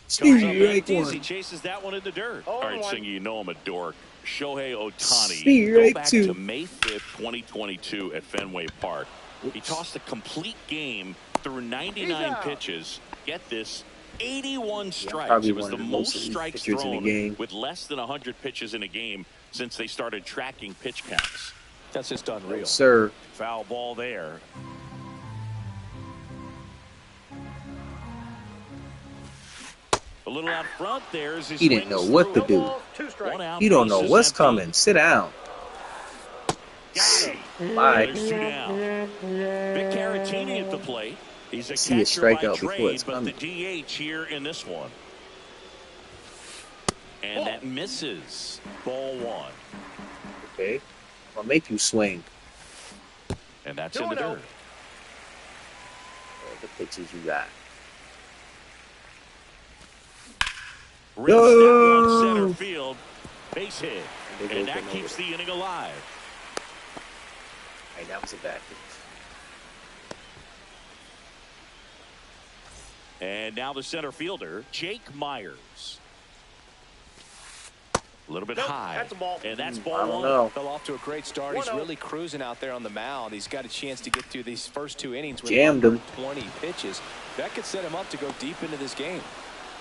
He chases that one in the dirt. All right, Singy, you know I'm a dork. Shohei Ohtani. Go back to May 5th, 2022 at Fenway Park. He tossed a complete game through 99 pitches. Get this, 81 strikes. It was the most strikes thrown with less than 100 pitches in a game since they started tracking pitch counts. That's just unreal. Yes, sir. Foul ball there. A little out front there as he didn't know what to do. He don't know what's coming. Sit down. Bye. Vic Caratini at the plate. He's a see a catcher strikeout by before trade, it's but coming. the DH here in this one. And that misses. Ball one. Okay. I'll make you swing. And that's in the dirt. All the pitches you got. Rips that one center field. Base hit. And that keeps the inning alive. Hey, that was a bad pitch. And now the center fielder, Jake Myers. A little bit high. That's a ball. And that's ball I don't one. know. Fell off to a great start. He's really cruising out there on the mound. He's got a chance to get through these first two innings with Jammed him. 20 pitches. That could set him up to go deep into this game.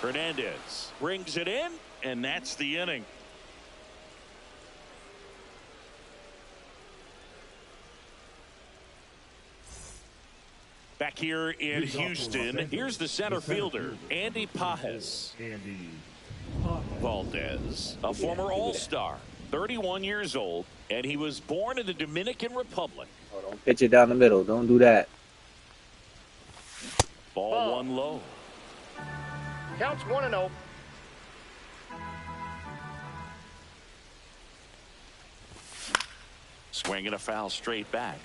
Hernandez brings it in, and that's the inning. Back here in Houston, here's the center fielder, Andy Pajes. Valdez, a former All-Star, 31 years old, and he was born in the Dominican Republic. Oh, don't pitch it down the middle. Don't do that. Ball one low. Counts 1-0. Swinging a foul straight back.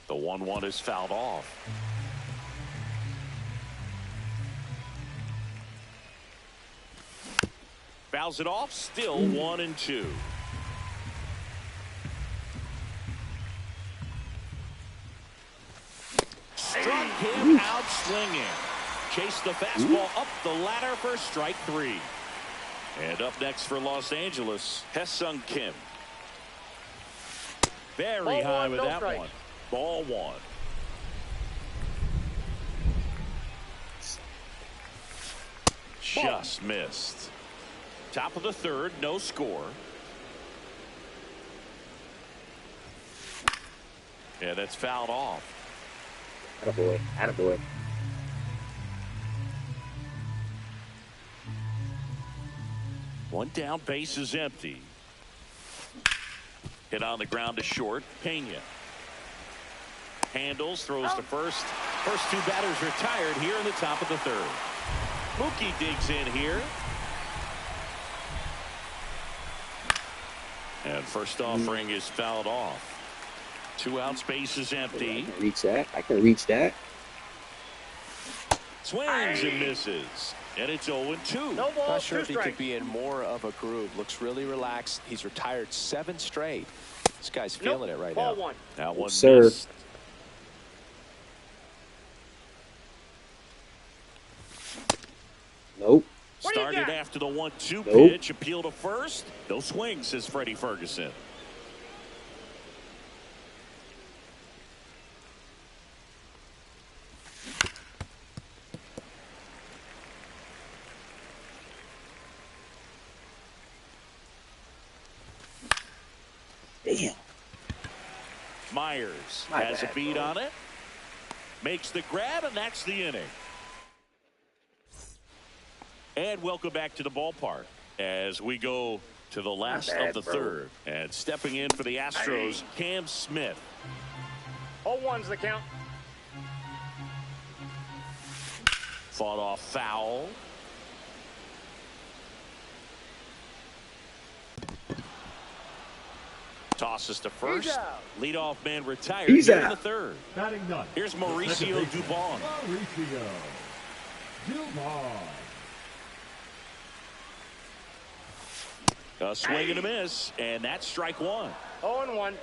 The 1-1 is fouled off. Fouls it off, still 1-2. Struck him out swinging. Chased the fastball up the ladder for strike three. And up next for Los Angeles, Ha-Seong Kim. Very high with that one. Ball one. just missed. Top of the third, no score. Yeah, that's fouled off. Attaboy. Attaboy. One down, base is empty. Hit on the ground to short. Pena handles, throws to first. First two batters retired here in the top of the third. Mookie digs in here. And first offering is fouled off. 2 outs, base is empty. I can reach that. I can reach that. Swings and misses. And it's 0-2. No ball, not sure if he could be in more of a groove. Looks really relaxed. He's retired 7 straight. This guy's feeling it right now. Ball 1. That one sir. missed. Nope. Started after the 1-2 Nope. pitch. Appeal to first. No swing, says Freddie Ferguson. Damn. Myers My has bad, a beat bro. on it. Makes the grab, and that's the inning. And welcome back to the ballpark as we go to the last bad, of the bro. third. And stepping in for the Astros, Cam Smith. 0-1's the count. Fought off foul. Tosses to first. Leadoff man retired He's here in out. the third. Batting ninth. Here's the second Mauricio baseman, Dubon. Mauricio Dubon. A swing and a miss, and that's strike one. 0-1.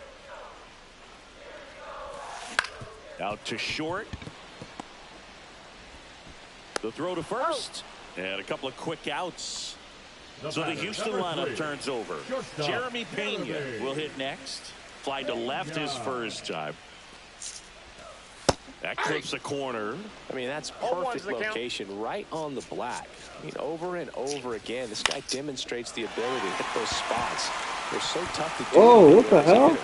Out to short. The throw to first. And a couple of quick outs. So the batter, Houston number lineup 3, turns over. shortstop, Jeremy Pena Jeremy. will hit next. Fly to left his first time. That clips the corner. I mean, that's 0-1's perfect the count. location, right on the black. I mean, over and over again, this guy demonstrates the ability to hit those spots. They're so tough to do. Whoa, what the hell?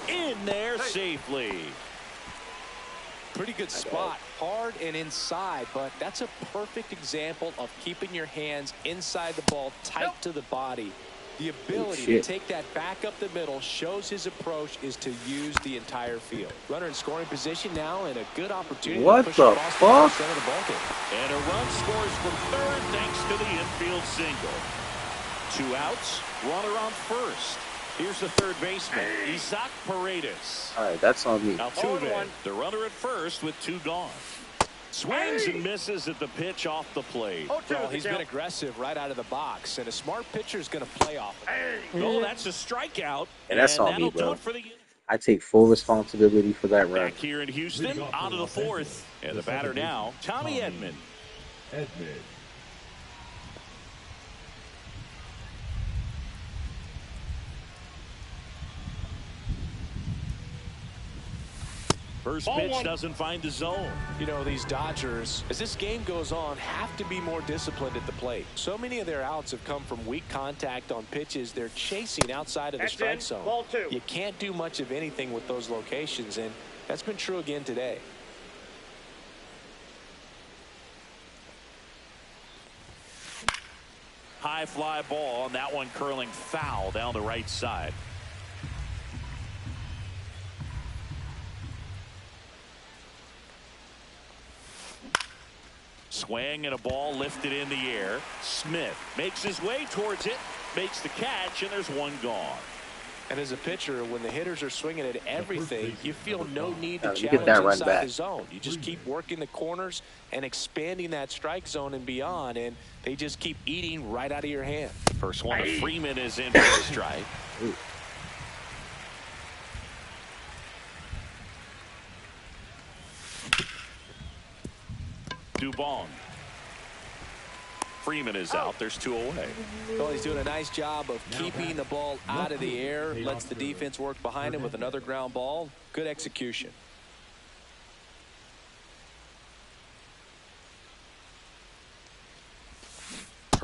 In there safely. Pretty good spot, hard and inside, but that's a perfect example of keeping your hands inside the ball, tight to the body. The ability to take that back up the middle shows his approach is to use the entire field. Runner in scoring position now, and a good opportunity What to push the across fuck? the center of the ballgame. And a run scores from third thanks to the infield single. 2 outs, runner on first. Here's the third baseman, Isaac Paredes. All right, that's on me. Altuve, 0-1. the runner at first with 2 gone. Swings and misses at the pitch off the plate. 0-2 Well, is the he's been count. aggressive right out of the box, and a smart pitcher is going to play off of it. Oh, that's a strikeout. And that's on me, that'll do bro. it for the I take full responsibility for that run. back here in Houston, on to the fourth. And the batter now, Tommy Edman. Edman. First pitch doesn't find the zone. You know, these Dodgers, as this game goes on, have to be more disciplined at the plate. So many of their outs have come from weak contact on pitches they're chasing outside of the That's strike in. zone. Ball 2. You can't do much of anything with those locations, and that's been true again today. High fly ball, and that one curling foul down the right side. Swing and a ball lifted in the air. Smith makes his way towards it, makes the catch, and there's 1 gone. And as a pitcher, when the hitters are swinging at everything, you feel no need to You get challenge that run inside back. the zone. You just keep working the corners and expanding that strike zone and beyond, and they just keep eating right out of your hand. First one to Freeman is in for a strike. Dubon. Freeman is out. There's 2 away. Well, he's doing a nice job of keeping the ball out of the air, lets the defense work behind him with another ground ball. Good execution.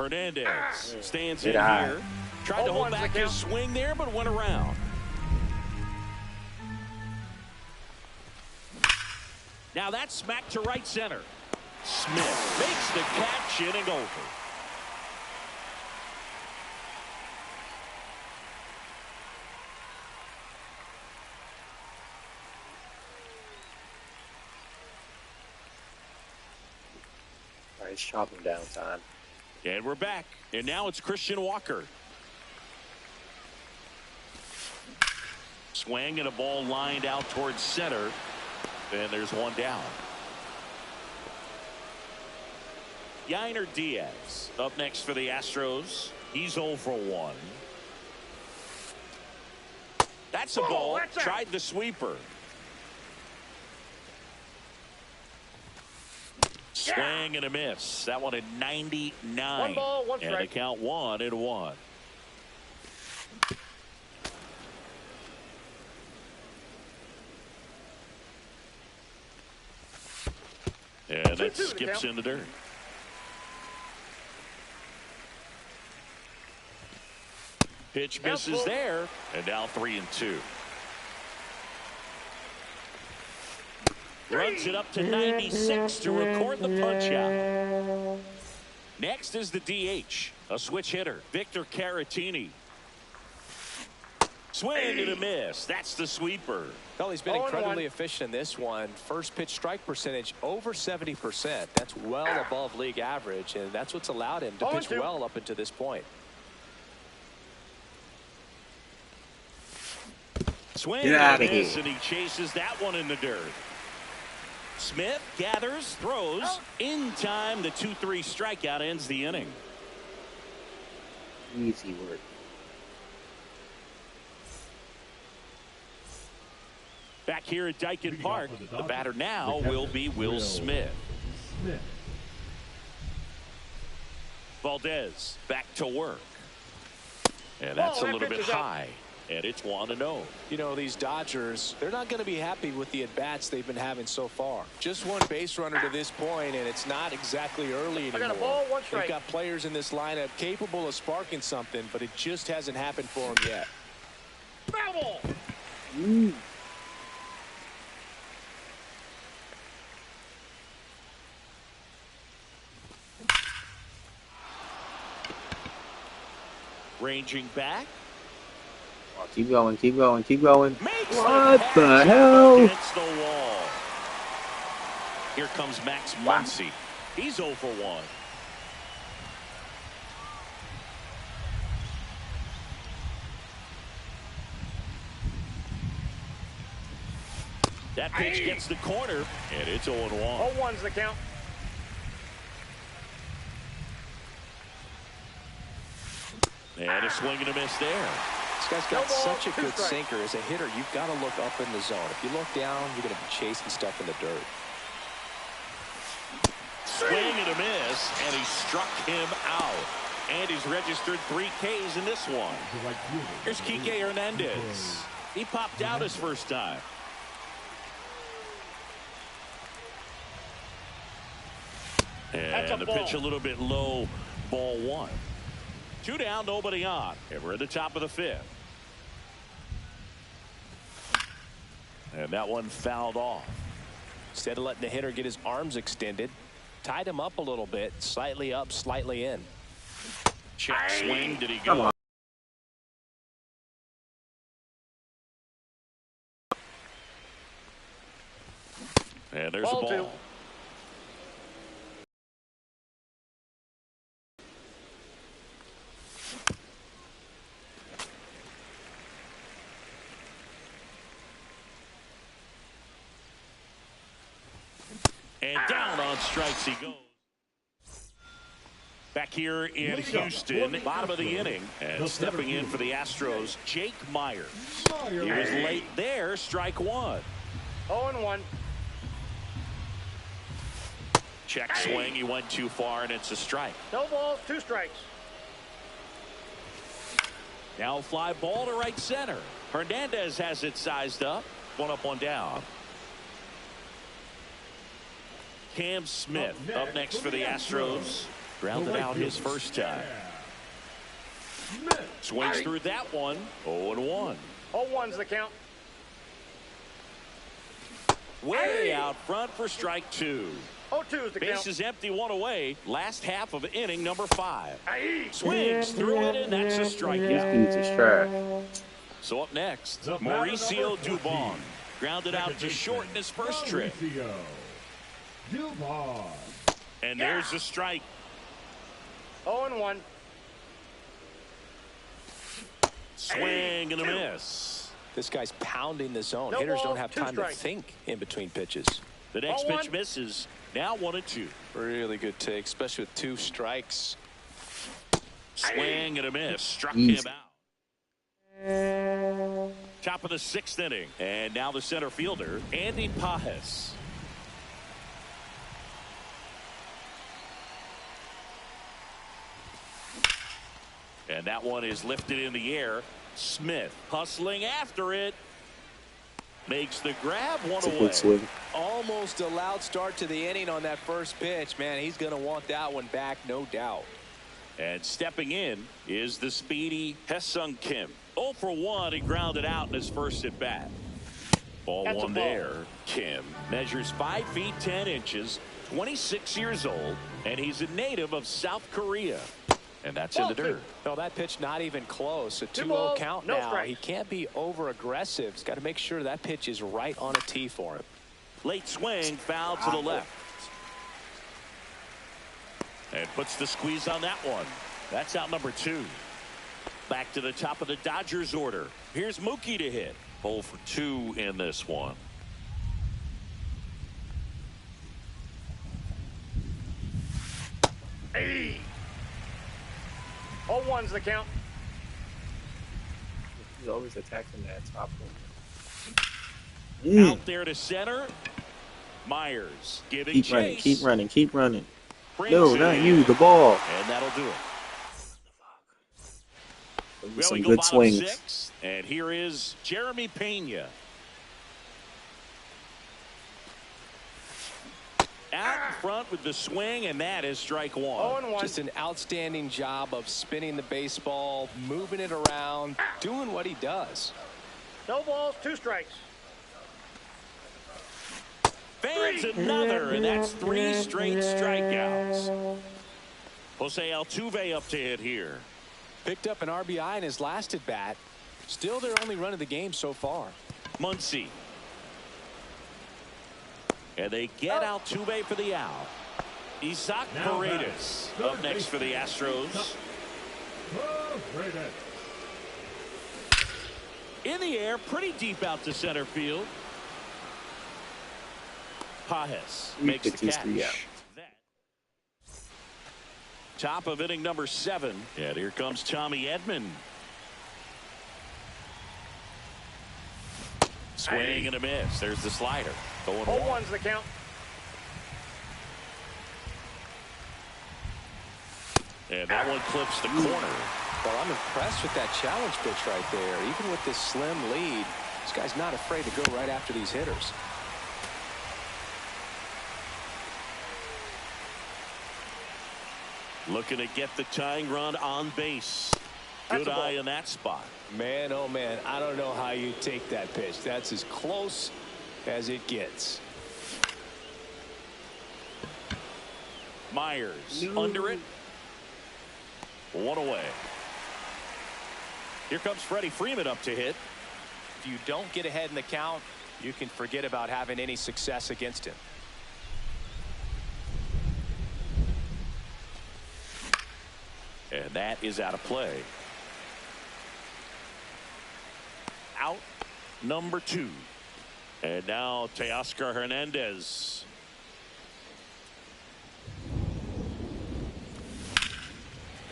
Hernandez stands in Get out. here. Tried to hold back his swing there, but went around. Now that's smacked to right center. Smith makes the catch, inning over. All right, it's chopping down time. And we're back. And now it's Christian Walker. Swing and a ball lined out towards center. And there's one down. Yainer Diaz up next for the Astros. He's 0 for 1. That's a ball. Tried the sweeper. Swing and a miss. That one at 99. 1 ball, 1 strike. And the count 1-1. And that skips in the dirt. Pitch misses there. And now 3-2. Runs it up to 96 to record the punch out. Next is the DH, a switch hitter, Victor Caratini. Swing and a miss. That's the sweeper. Well, he's been incredibly efficient in this one. First pitch strike percentage over 70%. That's well above league average, and that's what's allowed him to pitch well up until this point. Swing and a miss, and he chases that one in the dirt. Smith gathers, throws in time. The 2-3 strikeout ends the inning. Easy work. Back here at Dyken Park, the batter now will be Will Smith. Valdez back to work. And that's a little bit high. And it's 1-0. You know, these Dodgers, they're not going to be happy with the at-bats they've been having so far. Just one base runner to this point, and it's not exactly early anymore. I got a ball, 1 strike. They've got players in this lineup capable of sparking something, but it just hasn't happened for them yet. Foul ball. Ranging back. Oh, keep going, keep going, keep going. Makes What the hell? Against the wall. Here comes Max Muncy. He's 0 for 1. That pitch gets the corner, and it's 0-1. 0-1's the count. And a swing and a miss there. This guy's got such a good sinker. As a hitter, you've got to look up in the zone. If you look down, you're going to be chasing stuff in the dirt. Swing and a miss, and he struck him out. And he's registered 3 Ks in this one. Here's Kike Hernandez. He popped out his first time. And the pitch a little bit low, ball 1. 2 down, nobody on. And we're at the top of the 5th. And that one fouled off. Instead of letting the hitter get his arms extended, tied him up a little bit, slightly up, slightly in. Check swing. Did he go? Come on. And there's a ball. 2. And down on strikes he goes. Back here in Houston, bottom of the inning, and stepping in for the Astros, Jake Myers. He was late there, strike 1. 0-1. Check swing, he went too far, and it's a strike. No balls, 2 strikes. Now fly ball to right center. Hernandez has it sized up. 1 up, 1 down. Cam Smith up next for the Astros. Grounded out his first time. Swings through that one. 0-1. 0-1's the count. Way out front for strike 2. 0-2's the count. Bases empty, 1 away. Last half of inning number 5. Swings through it, and that's a strikeout. This dude's is trash. So up next, Mauricio Dubon. Grounded out to shorten his first trip. And there's a strike. 0-1. Swing and a miss. This guy's pounding the zone. No Hitters ball, don't have 2 time to strikes. think in between pitches. The next pitch 0-1. misses. Now 1-2. Really good take, especially with 2 strikes. Swing and a miss. Struck Easy. him out. Top of the 6th inning. And now the center fielder, Andy Pajes. And that one is lifted in the air. Smith hustling after it. Makes the grab, 1 It's a away. good swing. Almost a loud start to the inning on that first pitch. Man, he's going to want that one back, no doubt. And stepping in is the speedy Haesung Kim. 0 for 1. He grounded out in his first at bat. Ball That's a 1 ball. there. Kim measures 5 feet 10 inches, 26 years old, and he's a native of South Korea. And that's in the dirt. No, that pitch not even close. A 2-0 balls, count no now. strikes. He can't be over aggressive. He's got to make sure that pitch is right on a tee for him. Late swing, foul to the left. And puts the squeeze on that one. That's out number 2. Back to the top of the Dodgers order. Here's Mookie to hit. 0 for 2 in this one. Hey. 0-1's the count. He's always attacking that top one. Out there to center. Myers giving Keep chase. running, keep running, keep running. Brings No, it not in. you, the ball. And that'll do it. Those are Well, some we go good bottom swings. 6, and here is Jeremy Pena. Out in front with the swing, and that is strike 1. 0-1. Just an outstanding job of spinning the baseball, moving it around, doing what he does. No balls, 2 strikes. Fans another, and that's 3 straight strikeouts. Jose Altuve up to hit here. Picked up an RBI in his last at bat. Still their only run of the game so far. Muncy. And they get Altuve for the out. Isaac Paredes up next for the Astros. In the air, pretty deep out to center field. Pajes makes the gets his 3 out. catch. Top of inning number 7. And here comes Tommy Edman. Swing and a miss. There's the slider. 0-1. 0-1's the count. And that one clips the corner. Well, I'm impressed with that challenge pitch right there. Even with this slim lead, this guy's not afraid to go right after these hitters. Looking to get the tying run on base. That's Good a ball. eye in that spot. Man, oh man, I don't know how you take that pitch. That's as close as it gets. Myers under it. 1 away. Here comes Freddie Freeman up to hit. If you don't get ahead in the count, you can forget about having any success against him. And that is out of play. Out number 2. And now Teoscar Hernandez.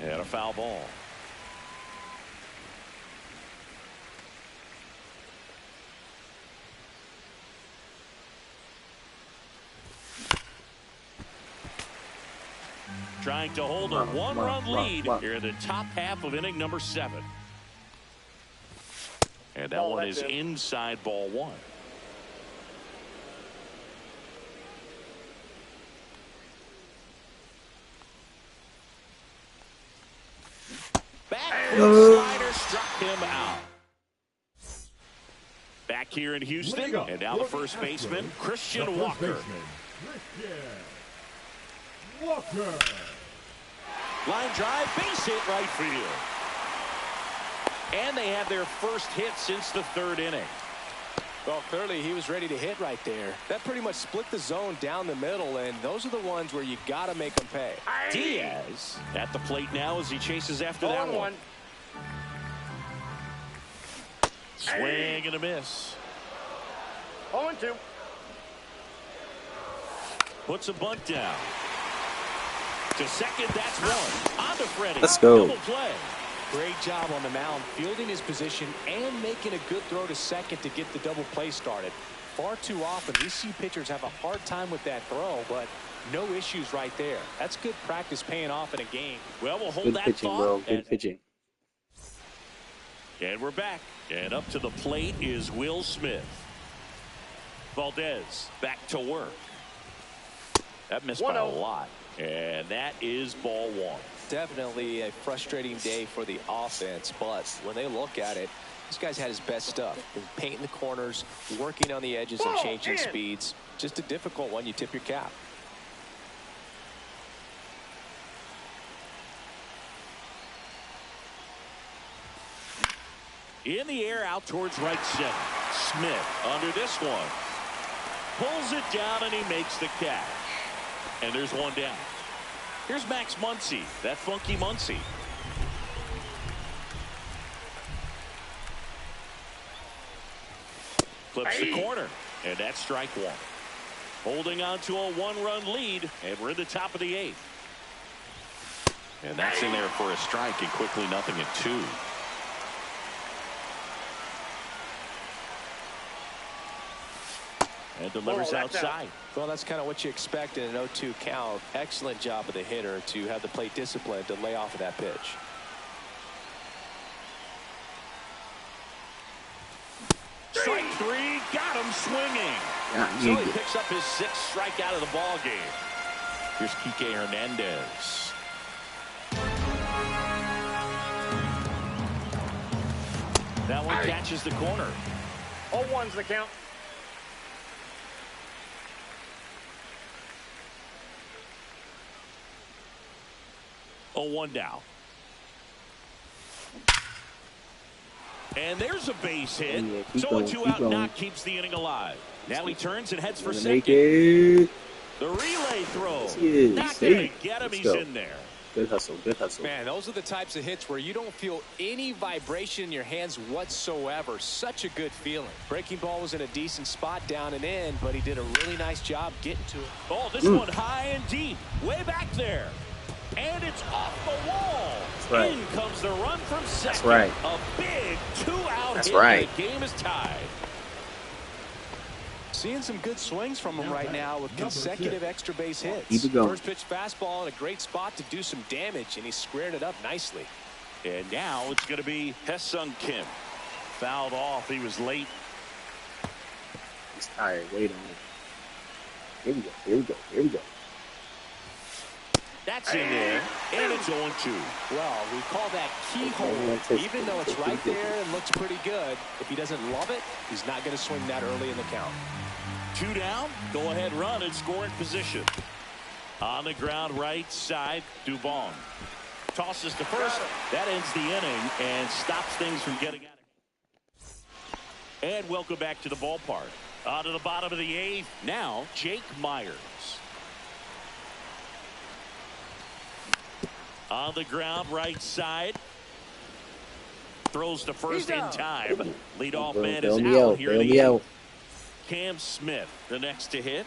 And a foul ball. Trying to hold a 1-run lead here in the top half of inning number 7. And that one is inside ball 1. Slider struck him out. Back here in Houston, and now the first baseman, Christian Walker. Line drive, base hit right field. And they have their first hit since the third inning. Well, clearly he was ready to hit right there. That pretty much split the zone down the middle, and those are the ones where you got to make them pay. Diaz at the plate now as he chases after that one. Swing and a miss. 0-2. Puts a bunt down. To second, that's one. On to Freddie. Let's go. Double play. Great job on the mound, fielding his position and making a good throw to second to get the double play started. Far too often we see pitchers have a hard time with that throw, but no issues right there. That's good practice paying off in a game. Well, we'll hold Good that pitching, thought. bro. Good pitching. And we're back. And up to the plate is Will Smith. Valdez back to work. That missed by a lot. And that is ball one. Definitely a frustrating day for the offense, but when they look at it, this guy's had his best stuff. Been painting the corners, working on the edges and changing speeds. Just a difficult one. You tip your cap. In the air out towards right center. Smith under this one. Pulls it down and he makes the catch. And there's one down. Here's Max Muncy, that funky Muncy. Clips the corner, and that's strike one. Holding on to a one-run lead, and we're in the top of the eighth. And that's in there for a strike, and quickly nothing at two. And delivers outside. Well, that's kind of what you expect in an 0-2 count. Excellent job of the hitter to have the plate discipline to lay off of that pitch. Strike three, got him swinging. So he picks up his sixth strikeout of the ball game. Here's Kike Hernandez. That one catches the corner. 0-1's the count. 0-1 down. And there's a base hit. So a two-out knock keeps the inning alive. Now he turns and heads for second. The relay throw. Not going to get him. He's in there. Good hustle. Good hustle. Man, those are the types of hits where you don't feel any vibration in your hands whatsoever. Such a good feeling. Breaking ball was in a decent spot down and in, but he did a really nice job getting to it. Oh, this one high and deep. Way back there. And it's off the wall. Right. In comes the run from second. That's right. A big two-out hit. Right. The game is tied. Seeing some good swings from him right now with consecutive extra base hits. Keep it going. First pitch fastball in a great spot to do some damage, and he squared it up nicely. And now it's going to be Hae-Sung Kim. Fouled off. He was late. He's tired. Wait on it. Here we go. Here we go. Here we go. That's in there, and it's 0-2. Well, we call that keyhole. Even though it's right there and looks pretty good, if he doesn't love it, he's not going to swing that early in the count. Two down, go ahead run in scoring position. On the ground right side, Dubon tosses to first. That ends the inning and stops things from getting out of hand. And welcome back to the ballpark. On to the bottom of the eighth. Now, Jake Myers. On the ground right side. Throws to first in time. Leadoff man is out here in the eighth. Cam Smith, the next to hit.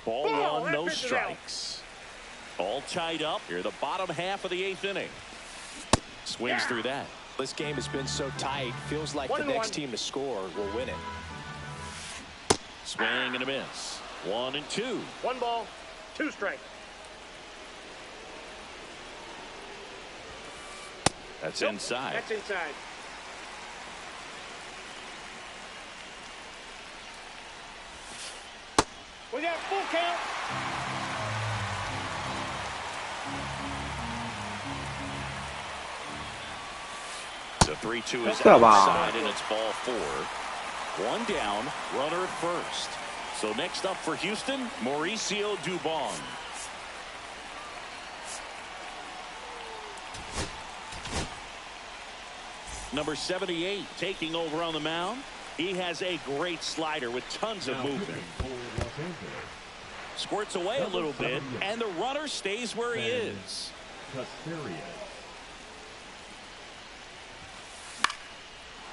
Ball one, no strikes. All tied up here, the bottom half of the eighth inning. Swings through that. This game has been so tight. Feels like the next team to score will win it. Swing and a miss. 1-2. 1 ball, 2 strikes. That's inside. That's inside. We got full count. The 3-2 is Come on. outside, and it's ball 4. 1 down, runner at first. So next up for Houston, Mauricio Dubon. Number 78 taking over on the mound. He has a great slider with tons of movement. Squirts away a little bit, and the runner stays where he is.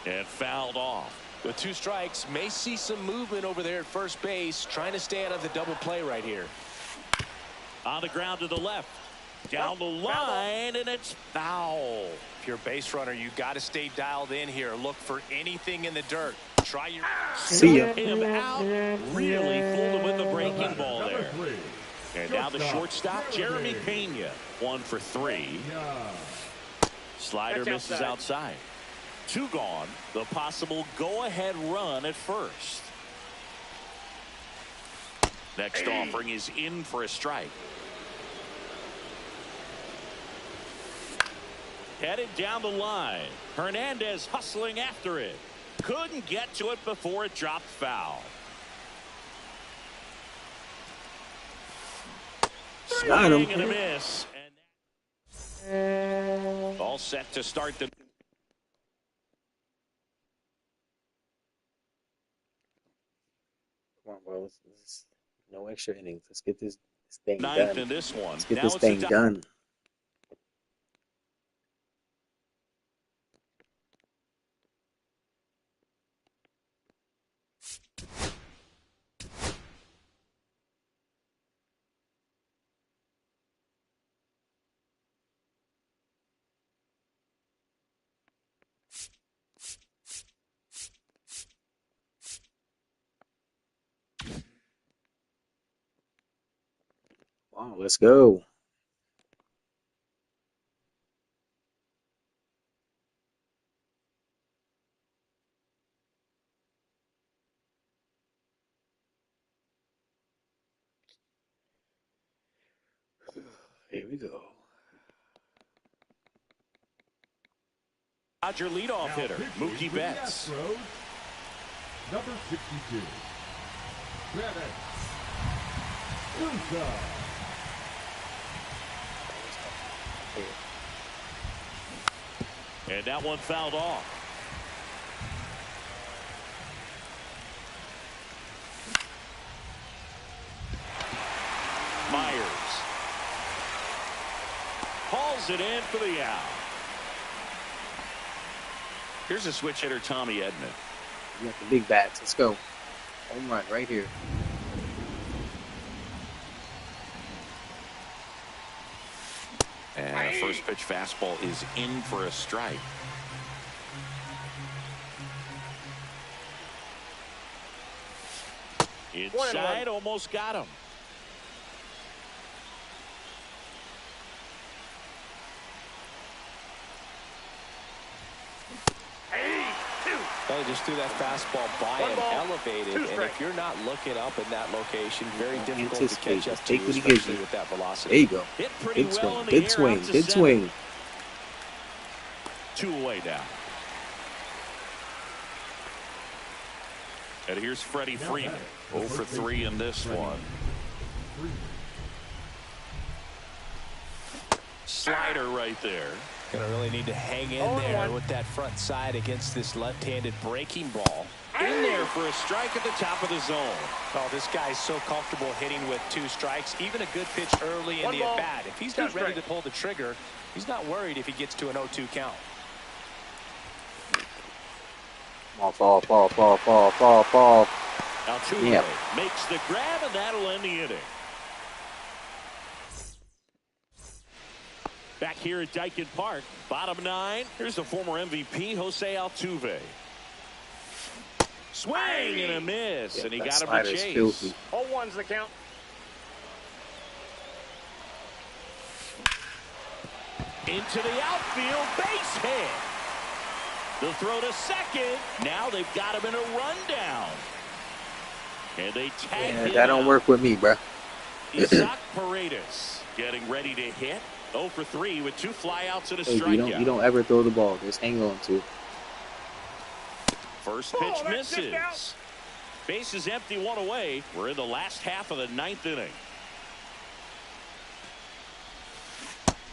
And fouled off. With 2 strikes, may see some movement over there at first base, trying to stay out of the double play right here. On the ground to the left. Down the line, and it's foul. If you're a base runner, you got to stay dialed in here. Look for anything in the dirt. Try your... See ya. Him out. Really fooled him with the breaking ball there. And now the shortstop, Jeremy Pena. 1 for 3. Slider misses outside. 2 gone. The possible go-ahead run at first. Next offering is in for a strike. Headed down the line. Hernandez hustling after it. Couldn't get to it before it dropped foul. Got him. And a miss. And all set to start the... Come on, bro. Let's no extra innings. Let's get this thing Ninth done. in this one. Let's get Now this it's a thing done. Wow, let's go. Here we go. Dodger leadoff hitter, Mookie Betts. Number 62. Travis Luca. And that one fouled off. Myers hauls it in for the out. Here's a switch hitter, Tommy Edman. We got the big bats. Let's go. Home run right here. And the first pitch fastball is in for a strike. Inside, almost got him. They just threw that fastball by him, elevated, and if you're not looking up in that location, very difficult to catch up to, Take what he gives especially you. with that velocity. There you go. Hit pretty Good well swing. in the Good air swing. out to Good center. swing. 2 away now. And here's Freddie Freeman. 0 for 3 in this one. Slider right there. Gonna really need to hang in there with that front side against this left-handed breaking ball. In there for a strike at the top of the zone. Oh, this guy's so comfortable hitting with 2 strikes. Even a good pitch early in the at-bat. If he's not ready to pull the trigger, he's not worried if he gets to an 0-2 count. Fall. Altuve makes the grab, and that'll end the inning. Back here at Dyken Park, bottom 9. Here's the former MVP, Jose Altuve. Swing and a miss, and he got him to chase. 0-1's the count. Into the outfield, base hit. The throw to second. Now they've got him in a rundown. And they tag him that don't out. work with me, bro. Isaac Paredes getting ready to hit. 0 for 3 with 2 flyouts and a Hey, strikeout. you don't ever throw the ball. Just hang on to. First pitch misses. Base is empty, 1 away. We're in the last half of the 9th inning.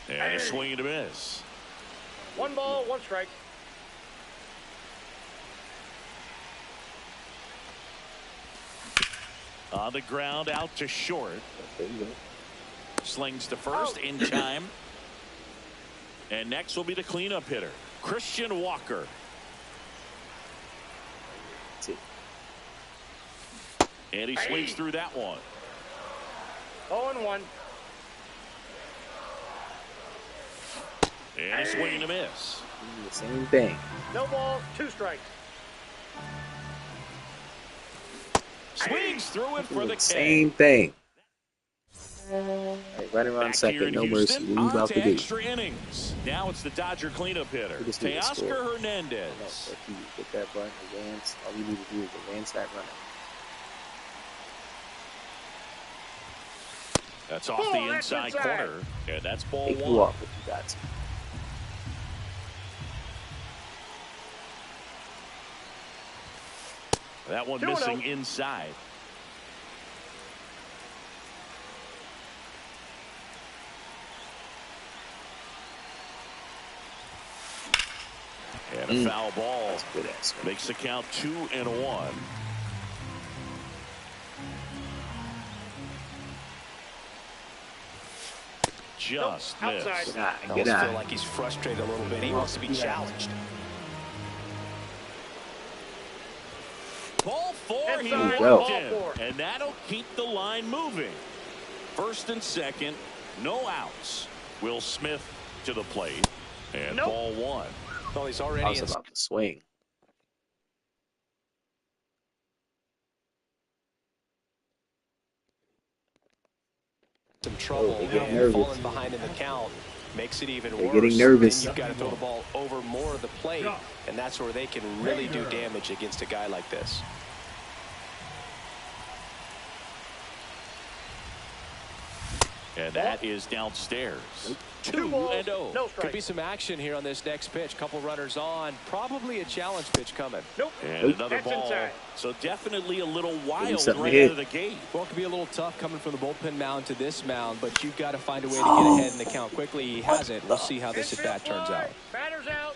And a swing and a miss. 1 ball, 1 strike. On the ground, out to short. There you go. Slings to first in time. And next will be the cleanup hitter, Christian Walker. That's it. And he swings through that one. 0-1. And a swing and a miss. The same thing. No balls, 2 strikes. Swings through it for the Same K. thing. Right, right around Back second. here in No mercy. Houston, Leave on out to the gate. extra innings. Now it's the Dodger cleanup hitter, We just need to score. Teoscar No, Hernandez. if you hit that button, advance. All you need to do is advance that runner. That's off the inside corner, and that's ball Take you 1. off if you got to. That one 2-0. missing inside. And a foul ball That's good ass. makes the count 2-1. Just missed. Outside. Get out. I Get almost feel out. like he's frustrated a little bit. He wants to be challenged. Ball 4, he Inside. Go. walked Ball in, 4. and that'll keep the line moving. First and second, no outs. Will Smith to the plate, and Nope. ball 1. Well, he's I already was in about to swing. some trouble. they're getting nervous. Falling behind in the count makes it even They're worse. getting nervous. Then you've got to throw the ball over more of the plate, and that's where they can really do damage against a guy like this. And that is downstairs. 2 balls, 2-0. no Could be strikes. some action here on this next pitch. Couple runners on. Probably a challenge pitch coming. Nope. And another That's ball. inside. So definitely a little wild something right to hit. out of the gate. Well, it could be a little tough coming from the bullpen mound to this mound, but you've got to find a way to get ahead in the count quickly. He hasn't. We'll see how this at bat turns out. Batter's out.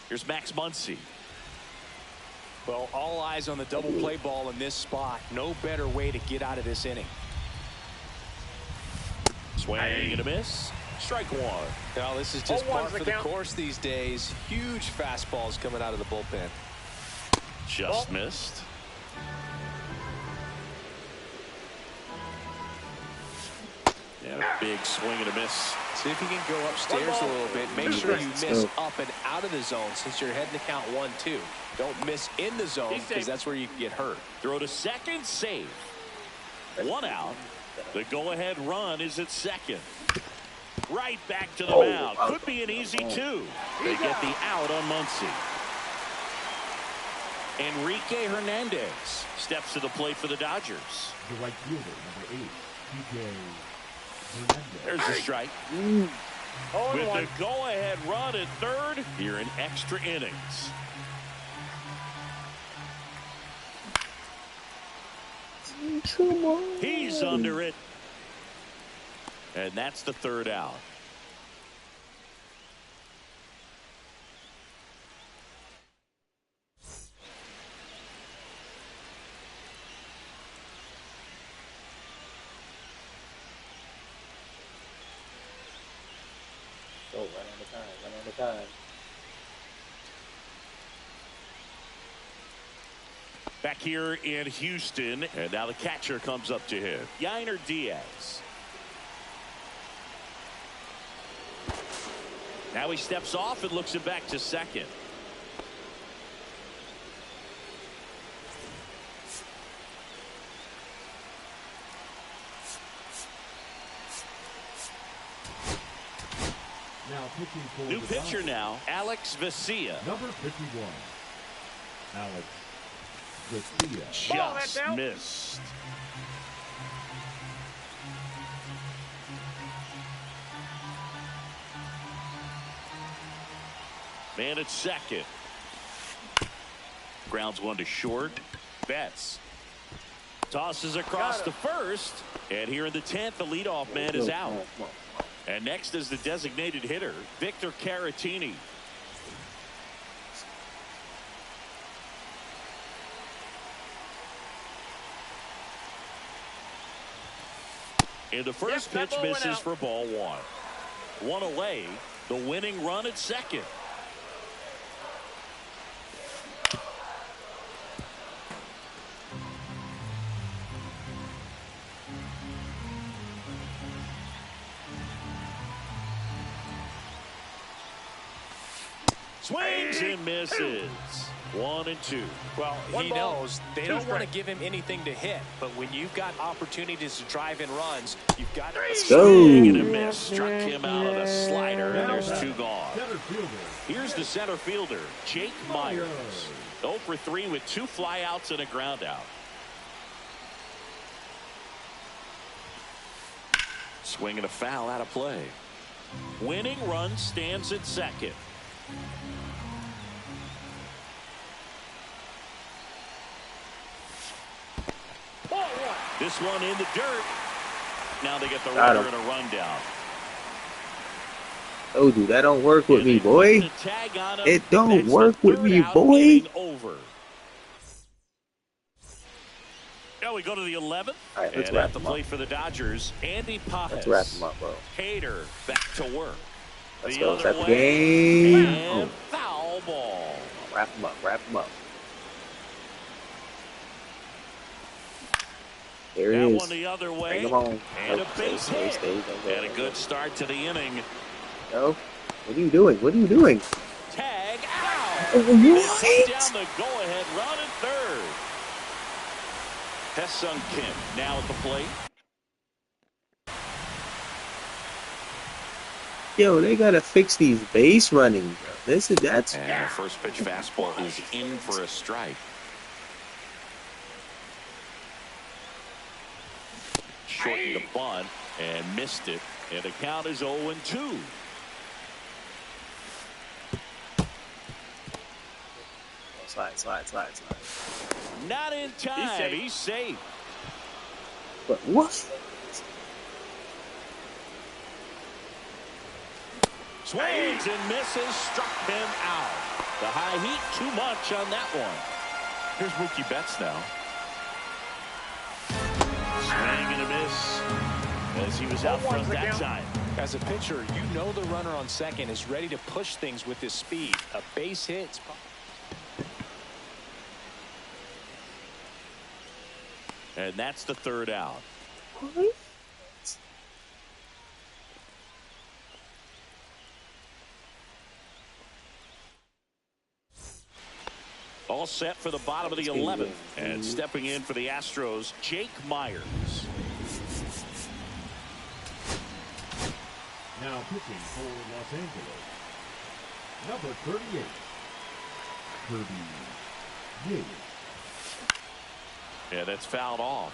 Here's Max Muncy. Well, all eyes on the double play ball in this spot. No better way to get out of this inning. Swing and a miss. Strike 1. Now, this is just 0-1's par the for the count. course these days. Huge fastballs coming out of the bullpen. Just missed. And a big swing and a miss. See if you can go upstairs a little bit. Make sure you miss up and out of the zone since you're heading to count 1-2. Don't miss in the zone because that's where you can get hurt. Throw to second, safe. 1 out. The go-ahead run is at second. Right back to the mound. Could be an easy 2. They get the out on Muncy. Enrique Hernandez steps to the plate for the Dodgers. The right fielder, number 8, TJ Hernandez. There's the strike. With the go-ahead run at third here in extra innings. Come on. He's under it. And that's the 3rd out. Go, run out of time. Run out of time. Back here in Houston, and now the catcher comes up to him. Yainer Diaz. Now he steps off and looks it back to second. Now pitching for New the pitcher Dodgers, now, Alex Vesia. number 51, Alex Garcia. Just missed. Man at second. Grounds one to short. Betts tosses across to first. And here in the 10th, the leadoff man is out. And next is the designated hitter, Victor Caratini. And the first pitch misses for ball one. One away, the winning run at second. Swings and misses. 1 and 2. Well, he knows they don't want to give him anything to hit, but when you've got opportunities to drive in runs, you've got to swing and a miss. Struck him out of the slider, and there's 2 gone. Here's the center fielder, Jake Myers. 0 for 3 with 2 flyouts and a ground out. Swing and a foul out of play. Winning run stands at second. This one in the dirt. Now they get the runner and a run down. Oh, dude, that don't work with me, boy. It don't work with me, boy. Over. Now we go to the 11th. All right, let's and wrap at the him plate up. for the Dodgers, Andy Pajes. Let's wrap him up, bro. Hader back to work. Let's the go. other That's the way, game. and foul ball. Wrap him up. Wrap him up. There That it is. one the other way. Bring him on. And a base hit. Stay. And a good start to the inning. No. What are you doing? What are you doing? Tag out. What? Down the go-ahead run at third. Hesung Kim now at the plate. Yo, they gotta fix these base running, bro. That's. And the first pitch fastball is in for a strike. Shortened the bunt and missed it. And the count is 0-2. Slide. Not in time. He's safe. But what? Swings and misses. Struck him out. The high heat too much on that one. Here's Mookie Betts now. Swing and a miss as he was out front that time. As a pitcher, you know the runner on second is ready to push things with his speed. A base hit. And that's the third out. What? All set for the bottom of the 11th. And stepping in for the Astros, Jake Myers. Now pitching for Los Angeles, number 38, Kirby Yates. Yeah, that's fouled off.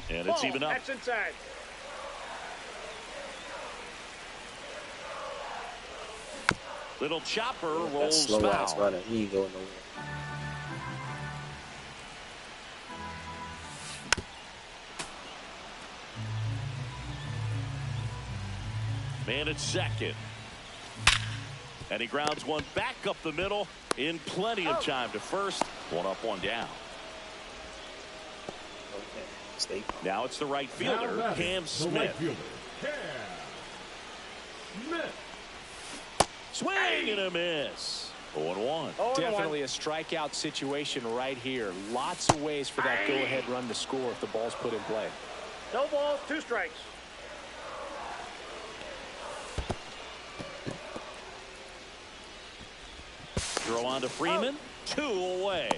And it's even up. That's inside. Little chopper That rolls slow ass foul. runner. He ain't going nowhere. Man at second. And he grounds one back up the middle in plenty of time to first. One up, one down. Okay. Stay calm. Now it's the right Now fielder, batting, Cam the Smith. right fielder, Cam Smith. Swing and a miss. 0-1. Definitely a strikeout situation right here. Lots of ways for that go-ahead run to score if the ball's put in play. No balls, 2 strikes. Throw on to Freeman. 2 away.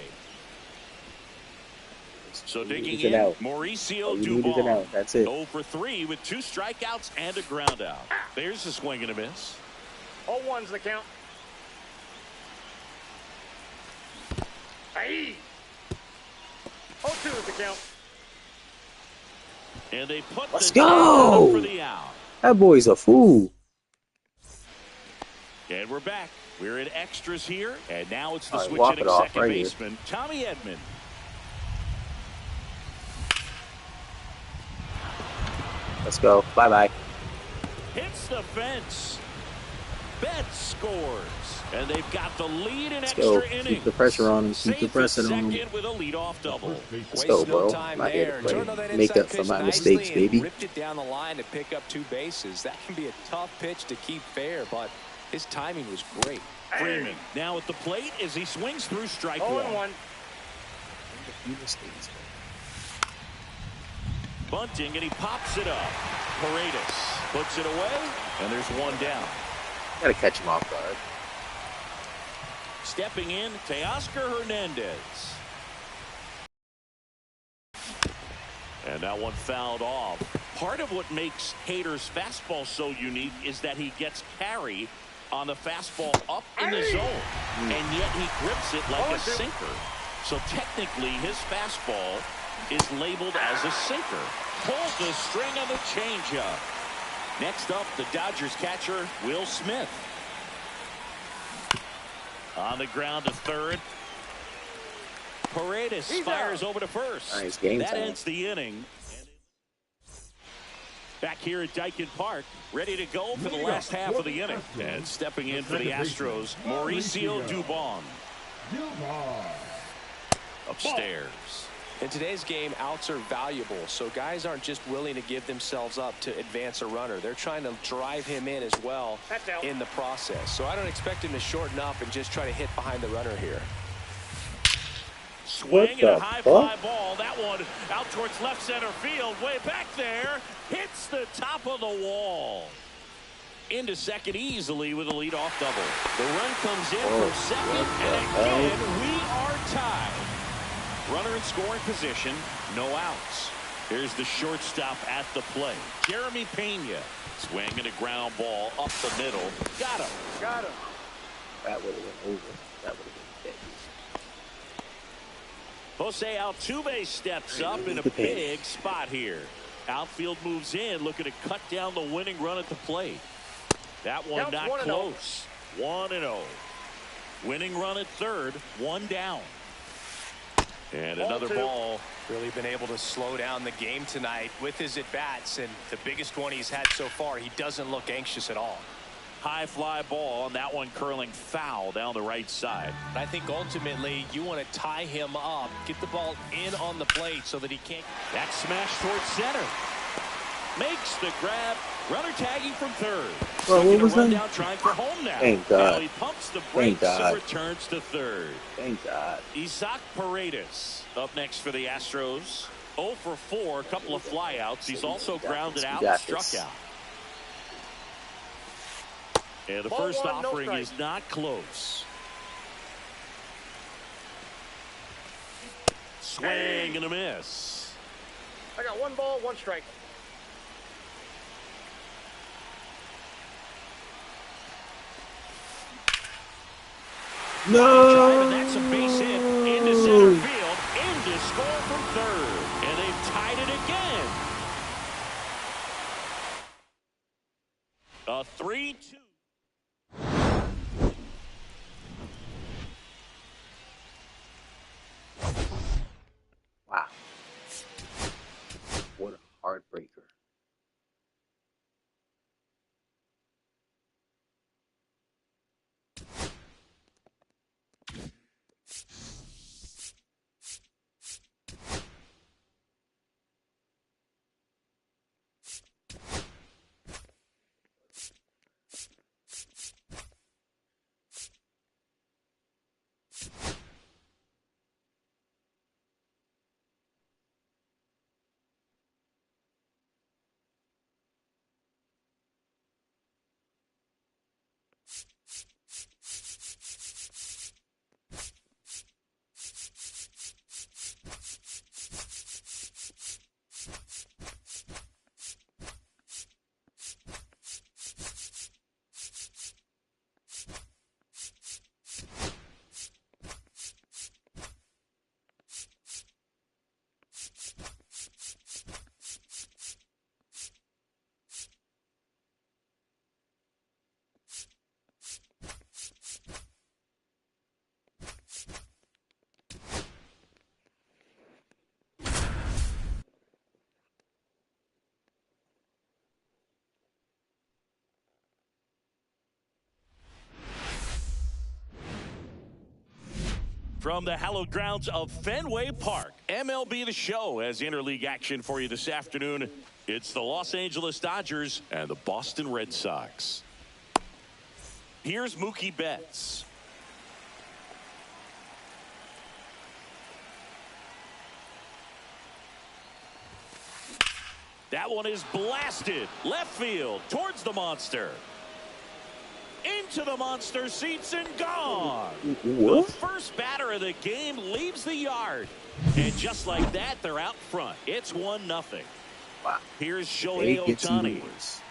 So digging It in, out. Mauricio All you need is an Dubon. out. That's it. 0 for 3 with 2 strikeouts and a ground out. There's a swing and a miss. 0-1's the count. Aye. 0-2 is the count. And they put Let's the tag on him for go. the out. That boy's a fool. And we're back. We're in extras here. And now it's the All right, switch walk hitting it off second right here. baseman, Tommy Edman. Let's go. Bye-bye. Hits the fence. Betts scores. And they've got the lead in Let's extra go. innings. Keep the pressure on him. Keep the Safe at pressure on second him. with a leadoff double. Let's go, bro. I'm not here to play. Make up for my mistakes, baby. Ripped it down the line to pick up 2 bases. That can be a tough pitch to keep fair, but his timing was great. Freeman now at the plate as he swings through strike 1. Bunting, and he pops it up. Paredes puts it away, and there's 1 down. Gotta catch him off guard. Stepping in, Teoscar Hernandez. And that one fouled off. Part of what makes Hader's fastball so unique is that he gets carry on the fastball up in the zone, and yet he grips it like a sinker. So technically, his fastball is labeled as a sinker. Pulls the string on the changeup. Next up, the Dodgers catcher, Will Smith. On the ground to third. Paredes fires over to first. Nice game that time. ends the inning. Back here at Dyken Park, ready to go for the last half of the inning. And stepping in for the Astros, Mauricio Dubon. Upstairs. In today's game, outs are valuable, so guys aren't just willing to give themselves up to advance a runner. They're trying to drive him in as well in the process. So I don't expect him to shorten up and just try to hit behind the runner here. Swing and a high fly ball. That one out towards left center field. Way back there. Hits the top of the wall. Into second easily with a leadoff double. The run comes in from second, and again we are tied. Runner in scoring position, no outs. Here's the shortstop at the plate. Jeremy Pena swinging a ground ball up the middle. Got him. Got him. That would have been over. That would have been dead. Jose Altuve steps up in a big spot here. Outfield moves in, looking to cut down the winning run at the plate. That one not close. 1-0. Winning run at third, 1 down. And another ball. Really been able to slow down the game tonight with his at-bats, and the biggest one he's had so far, he doesn't look anxious at all. High fly ball, and that one curling foul down the right side. I think ultimately you want to tie him up, get the ball in on the plate so that he can't. That smash towards center. Makes the grab. Runner tagging from third. Well, what was that? Down, trying for home now. Thank God. Now he pumps the brakes and returns to third. Thank God. Isaac Paredes up next for the Astros. 0 for 4, a couple of flyouts. He's also grounded out and struck out. And the first offering is not close. Swing and a miss. I got 1 ball, 1 strike. No. And that's a base hit into center field, into score from third. And they've tied it again. A 3-2. Wow. What a heartbreaker. From the hallowed grounds of Fenway Park, MLB The Show has interleague action for you this afternoon. It's the Los Angeles Dodgers and the Boston Red Sox. Here's Mookie Betts. That one is blasted left field towards the monster. Into the monster seats and gone. What? The first batter of the game leaves the yard. And just like that, they're out front. It's 1-0. Wow. Here's Shohei Ohtani. That's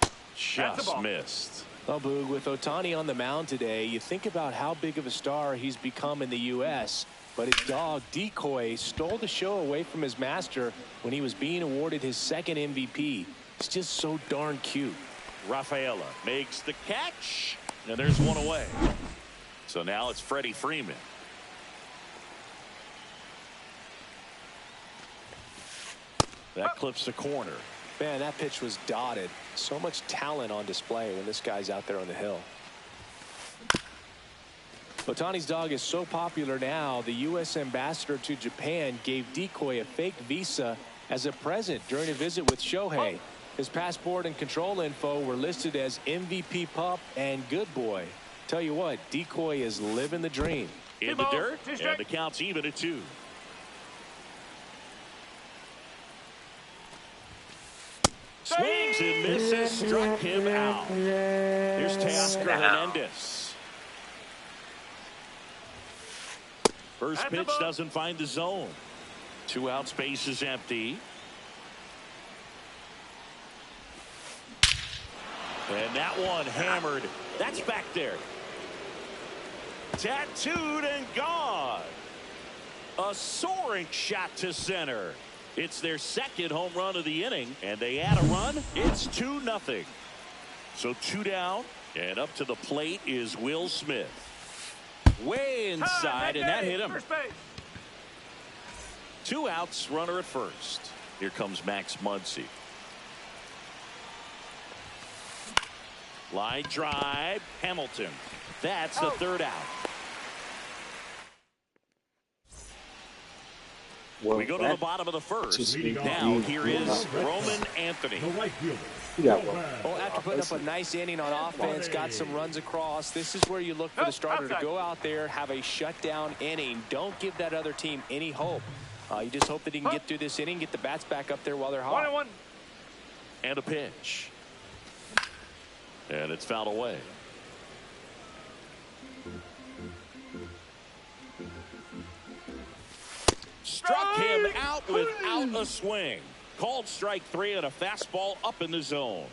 a Just ball. missed. Well, Boog, with Ohtani on the mound today, you think about how big of a star he's become in the U.S., but his dog, Decoy, stole the show away from his master when he was being awarded his second MVP. It's just so darn cute. Rafaela makes the catch, and there's one away. So now it's Freddie Freeman. That clips the corner. Man, that pitch was dotted. So much talent on display when this guy's out there on the hill. Ohtani's dog is so popular now, the U.S. ambassador to Japan gave Decoy a fake visa as a present during a visit with Shohei. His passport and control info were listed as MVP Pup and Good Boy. Tell you what, Decoy is living the dream. In the dirt, and the count's even at 2. Swings and misses, struck him out. Here's Teoscar Hernandez. First pitch doesn't find the zone. 2 outs, base is empty. And that one hammered. That's back there. Tattooed and gone. A soaring shot to center. It's their second home run of the inning, and they add a run. It's 2-0. So 2 down, and up to the plate is Will Smith. Way inside, and that hit him. 2 outs, runner at first. Here comes Max Muncy. Line drive, Hamilton. That's the 3rd out. Well, We go to the bottom of the first. Now here is Roman Anthony. The right fielder. You got one. Well, after putting up a nice inning on offense, got some runs across, this is where you look for the starter to go out there, have a shutdown inning. Don't give that other team any hope. You just hope that he can get through this inning, get the bats back up there while they're hot. 1-1. And a pitch. And it's fouled away. Struck him out without a swing. Called strike 3 and a fastball up in the zone.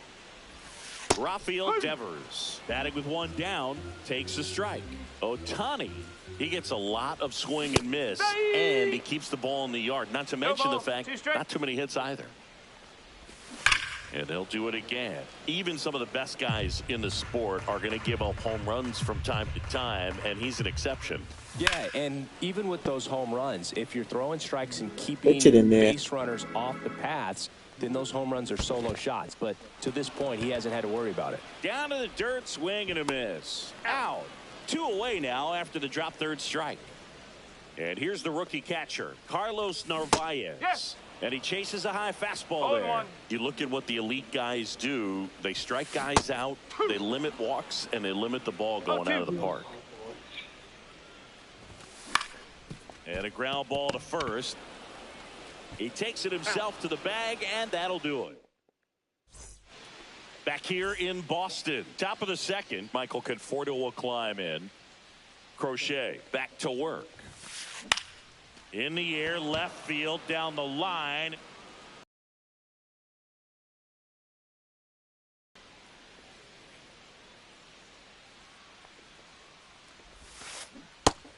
Rafael Devers, batting with 1 down, takes a strike. Ohtani, he gets a lot of swing and miss, and he keeps the ball in the yard. Not to mention the fact, not too many hits either. And they'll do it again. Even some of the best guys in the sport are going to give up home runs from time to time, and he's an exception. Yeah, and even with those home runs, if you're throwing strikes and keeping Pitch it in there. base runners off the paths, then those home runs are solo shots. But to this point, he hasn't had to worry about it. Down to the dirt, swing and a miss. Out. 2 away now after the drop 3rd strike. And here's the rookie catcher, Carlos Narvaez. Yes. And he chases a high fastball 0-1. there. You look at what the elite guys do. They strike guys out, they limit walks, and they limit the ball going out of the park. And a ground ball to first. He takes it himself to the bag, and that'll do it. Back here in Boston, top of the 2nd, Michael Conforto will climb in. Crochet back to work. In the air, left field, down the line.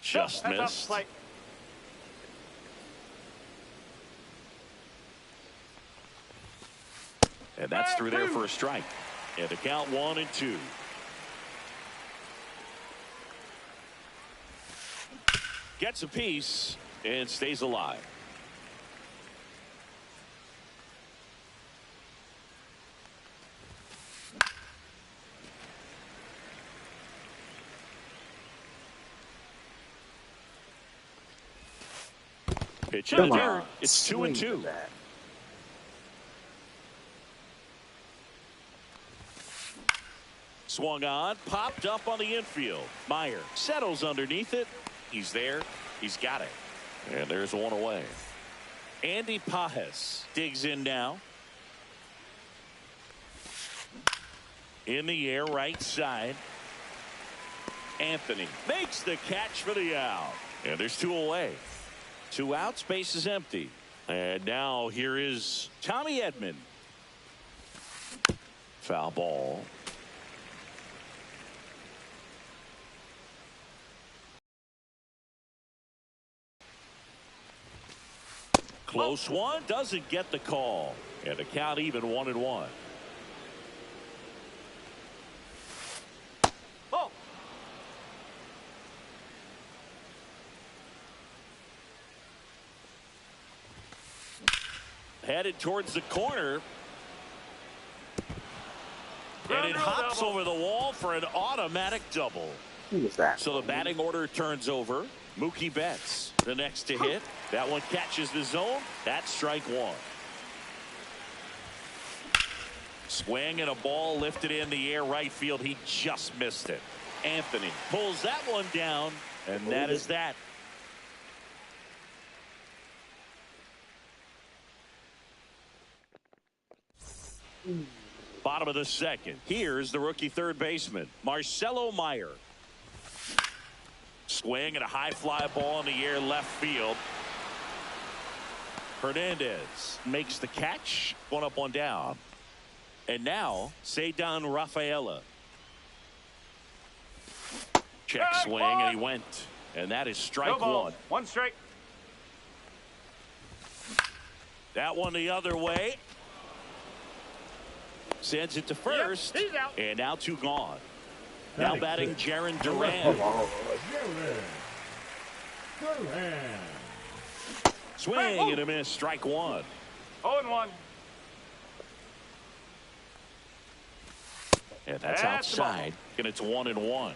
Just missed. And that's through there for a strike. And the count 1-2. Gets a piece and stays alive. Pitch in Come the dirt. on. It's Swing 2-2. the bat. Swung on, popped up on the infield. Meyer settles underneath it. He's there. He's got it. And there's one away. Andy Pajes digs in now. In the air, right side. Anthony makes the catch for the out. And there's two away. 2 outs, base is empty. And now here is Tommy Edman. Foul ball. Close one, doesn't get the call. And the count even 1-1. Oh. Headed towards the corner. And it hops over the wall for an automatic double. Who was that? So the batting order turns over. Mookie Betts, the next to hit. That one catches the zone. That's strike one. Swing and a ball lifted in the air right field. He just missed it. Anthony pulls that one down, and that is that. Bottom of the second. Here's the rookie third baseman, Marcelo Meyer. Swing and a high fly ball in the air left field. Hernandez makes the catch. 1 up, 1 down. And now Cedar Rafaela. Check swing and he went. And that is strike one. 1 strike. That one the other way. Sends it to first. He's out. And now 2 gone. Now batting Jaron Duran. Swing and a miss. Strike one. 0-1. And that's outside. And it's 1-1.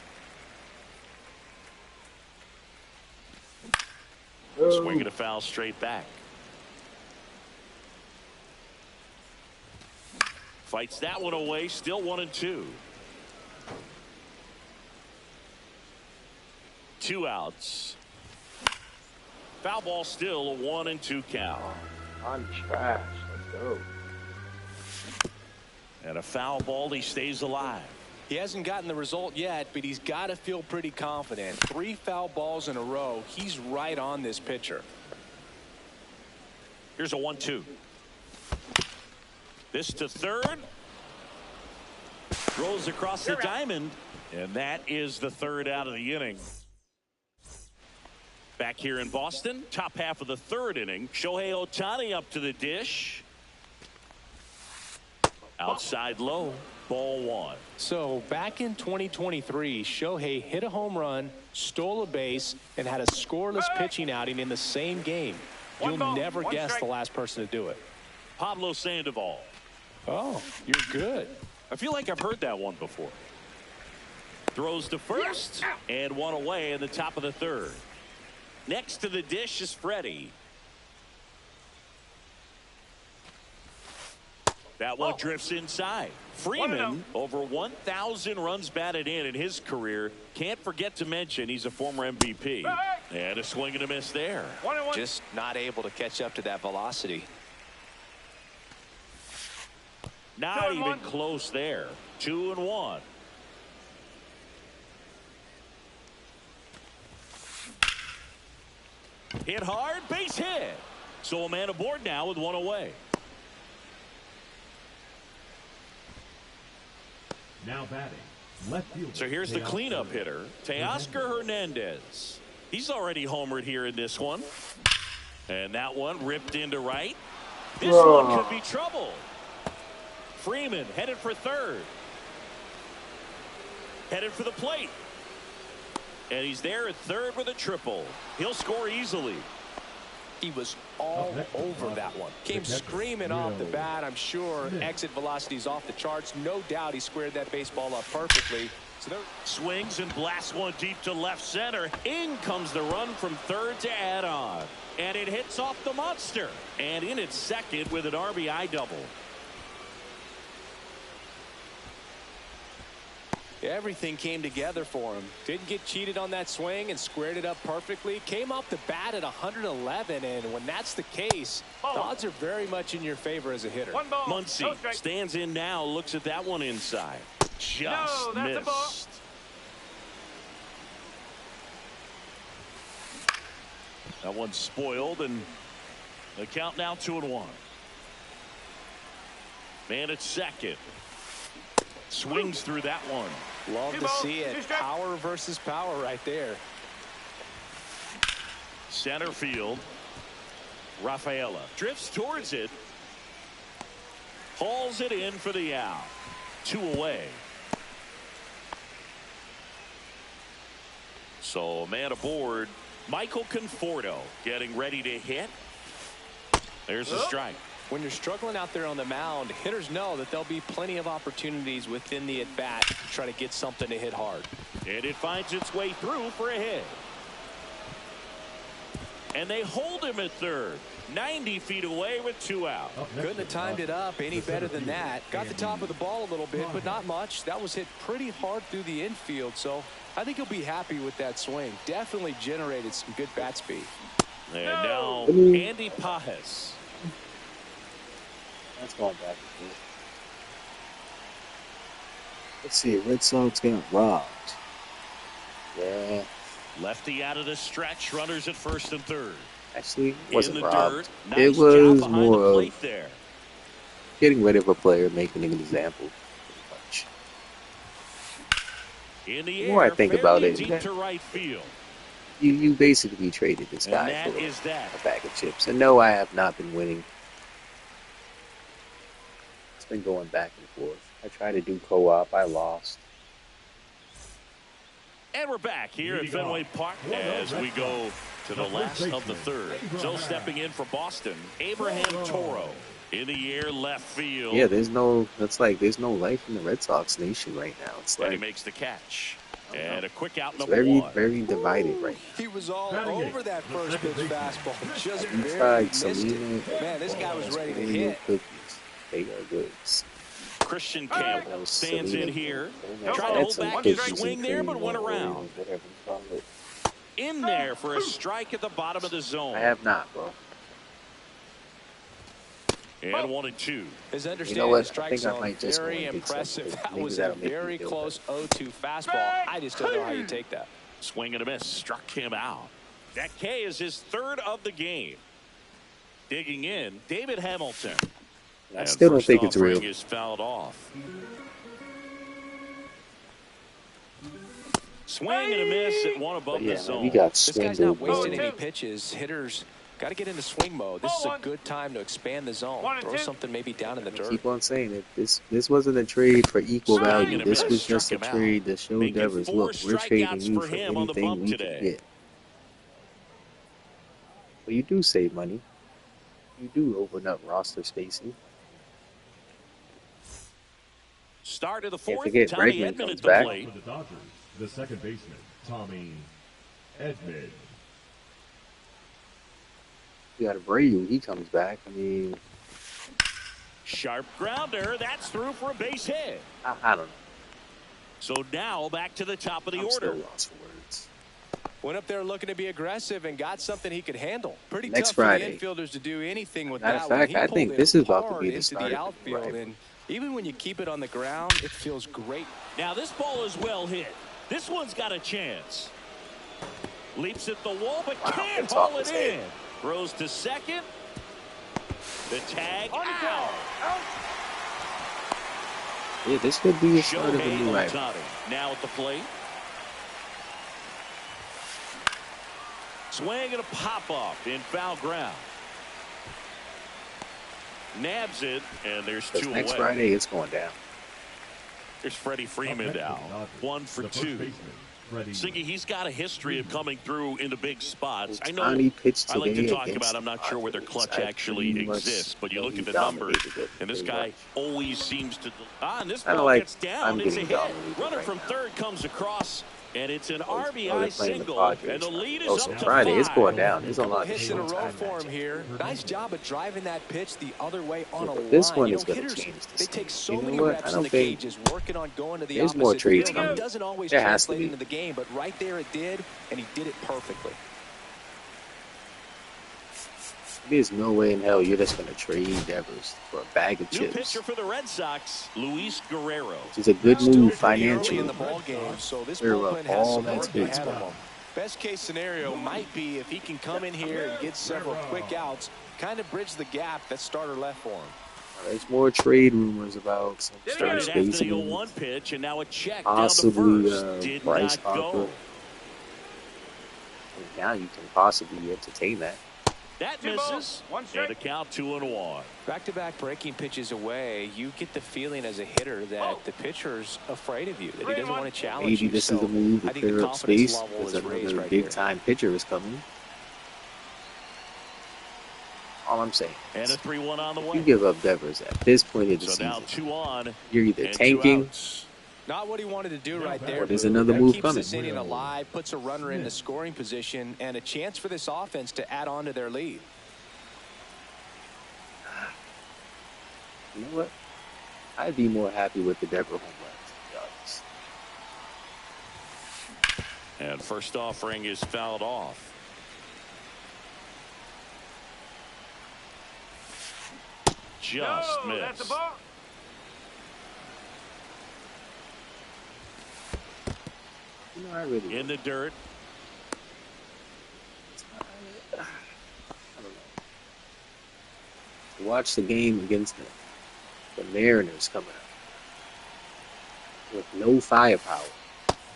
Swing and a foul straight back. Fights that one away. Still 1-2. 2 outs. Foul ball, still a 1-2 count. I'm trash. Let's go. And a foul ball. He stays alive. He hasn't gotten the result yet, but he's got to feel pretty confident. 3 foul balls in a row. He's right on this pitcher. Here's a 1-2. This to third. Rolls across the diamond. And that is the 3rd out of the inning. Back here in Boston, top half of the 3rd inning. Shohei Ohtani up to the dish. Outside low, ball 1. So back in 2023, Shohei hit a home run, stole a base, and had a scoreless pitching outing in the same game. You'll never guess the last person to do it. Pablo Sandoval. Oh, you're good. I feel like I've heard that one before. Throws to first, and 1 away in the top of the 3rd. Next to the dish is Freddie. That one drifts inside. Freeman, over 1,000 runs batted in his career. Can't forget to mention he's a former MVP. And a swing and a miss there. Just not able to catch up to that velocity. Not even close there. 2-1. Hit hard, base hit. So a man aboard now with 1 away. Now batting, left fielder. So here's the cleanup hitter, Teoscar Hernandez. He's already homered here in this one. And that one ripped into right. This one could be trouble. Freeman headed for third. Headed for the plate. And he's there at third with a triple. He'll score easily. He was all over that one. Came screaming off the bat. I'm sure exit velocity's off the charts. No doubt he squared that baseball up perfectly. So there. Swings and blasts one deep to left center. In comes the run from third to add on. And it hits off the monster. And in at second with an RBI double. Everything came together for him. Didn't get cheated on that swing and squared it up perfectly. Came off the bat at 111, and when that's the case, the odds are very much in your favor as a hitter. Muncy stands in now, looks at that one inside. Just missed. That one's spoiled, and the count now 2-1. Man at second. Swings through that one. Love to see it. Power versus power right there. Center field. Rafaela drifts towards it. Hauls it in for the out. 2 away. So man aboard. Michael Conforto getting ready to hit. There's a strike. When you're struggling out there on the mound, hitters know that there'll be plenty of opportunities within the at-bat to try to get something to hit hard. And it finds its way through for a hit. And they hold him at third. 90 feet away with 2 out. Couldn't have timed it up any better than that. Got the top of the ball a little bit, but not much. That was hit pretty hard through the infield, so I think he'll be happy with that swing. Definitely generated some good bat speed. And now Andy Pajes. That's going back and forth. Let's see. Red Sox got robbed. Yeah. Lefty out of the stretch. Runners at first and third. Actually, it In wasn't the robbed. dirt. Nice It job was behind more the of plate there. getting rid of a player, making an example. Pretty much. In the The more I air, think about fairly it, deep to right field. You basically traded this And guy that for is that. a bag of chips. And no, I have not been winning. It's been going back and forth. I tried to do co-op. I lost. And we're back here at Fenway Park as we go to the last of the third. So stepping in for Boston, Abraham Toro in the air left field. Yeah, there's no life in the Red Sox nation right now. It's And he like makes the catch. And a quick out it's number very, one. very divided right now. He was all over that first pitch fastball. Just You barely tried missed Selena. it. Man, this guy was ready to Selena hit. cookies. They are good. Christian Campbell That was stands Selena. in here. That's Tried to hold some back his cookies swing and there, cream but went or around. Oreos, whatever you call it. In there for a strike at the bottom of the zone. I have not, bro. And 1-2. His You understanding know of what? the strike I think I zone, might just go very and get impressive. some That niggas was a that'll make me very feel close 0-2 fastball. I just don't know how you take that. Swing and a miss. Struck him out. That K is his third of the game. Digging in, David Hamilton. I And still don't first think it's offering real. is fouled off. Swing and a miss at one above But yeah, the zone. man, we got This guy's not swindled. wasting bro. any pitches. Hitters got to get into swing mode. This is a good time to expand the zone. Throw something maybe down in the dirt. Keep on saying it. This wasn't a trade for equal Swing value. and a This miss. was just a Struck him out. trade to show Making Devers, 4 look, we're trading strikeouts you for for him on the anything bump we today. can get. Well, you do save money. You do open up roster spacing. Start of the Can't fourth. forget Tommy Bregman Edman comes at the back. plate. For the Dodgers, the second baseman, Tommy Edman. You got Abreu. He comes back. I mean, Sharp grounder. That's through for a base hit. I don't know. So now back to the top of the I'm order. still lost for words. Went up there looking to be aggressive and got something he could handle. Pretty Next tough Friday. for the infielders to do anything with Matter that of one. fact, He I pulled think it this is about to hard be the into start of the the outfield, rivalry. and even when you keep it on the ground, it feels great. Now this ball is well hit. This one's got a chance. Leaps at the wall, but Wow, can't it's off haul it his head. in. Throws to second. The tag out. Yeah, this could be the start of a Shohei new rivalry. Ohtani now at the plate. Swing and a pop-off in foul ground. Nabs it, and there's 2 Next away. Friday, it's going down. There's Freddie Up Freeman next for now. the Dodgers, 1 for the first 2. baseman, Siggy, he's got a history of coming through into big spots. I know Tiny pitch I like to today talk against about I'm not the sure whether Padres. clutch I actually pretty much exists, but you know look he at the numbers, dominated it and this pretty guy much. always seems to. And this Kind of ball like gets down. I'm It's a getting hit. dominated Runner right from now. third comes across, and it's an Oh, they're RBI playing the single, and Padres. the lead Oh, is so up to Friday it's going 5. down. There's a Couple lot of hits in a row showtime for him matchups. here. Nice job of driving that pitch the other way on Yeah, a but this line. one You is know, going to hitters, change they this take game. so You know many what? I reps in don't the think cages working on going to the there's more opposite trades field. It coming. doesn't always There has to translate be. into the game, but right there it did, and he did it perfectly. There's no way in hell you're just going to trade Devers for a bag of New chips. pitcher for the Red Sox, Luis Guerrero. Which is a good Still move pretty early in financially. the ball game, so this Clear up bullpen has all some that work space ahead of back. him. Best case scenario might be if he can come in here and get several quick outs, kind of bridge the gap that starter left for him. There's more trade rumors about some Started first after the baseman, 0-1 pitch, and now a check possibly down to first. Did Bryce not go. Harper. And now you can possibly entertain that. That 2 balls, misses. 1 And strike. a count 2-1. Back-to-back breaking pitches away, you get the feeling as a hitter that the pitcher's afraid of you, that he doesn't want to challenge Maybe you. this So is the move to I think the clear up confidence space level because is raised another right here. big-time pitcher is coming. All I'm saying And a is, 3-1 on the if way. you give up Devers at this point in the So now season, 2 on you're either and 2 tanking outs. Not what he wanted to do right there. or there's but another that move keeps coming. this inning alive, puts a runner in the scoring position, and a chance for this offense to add on to their lead. You know what? I'd be more happy with the Devers home run, to be honest. And first offering is fouled off. Just No, that's a missed. ball. You know, I really In the dirt. I don't know. To watch the game against the Mariners coming up with no firepower.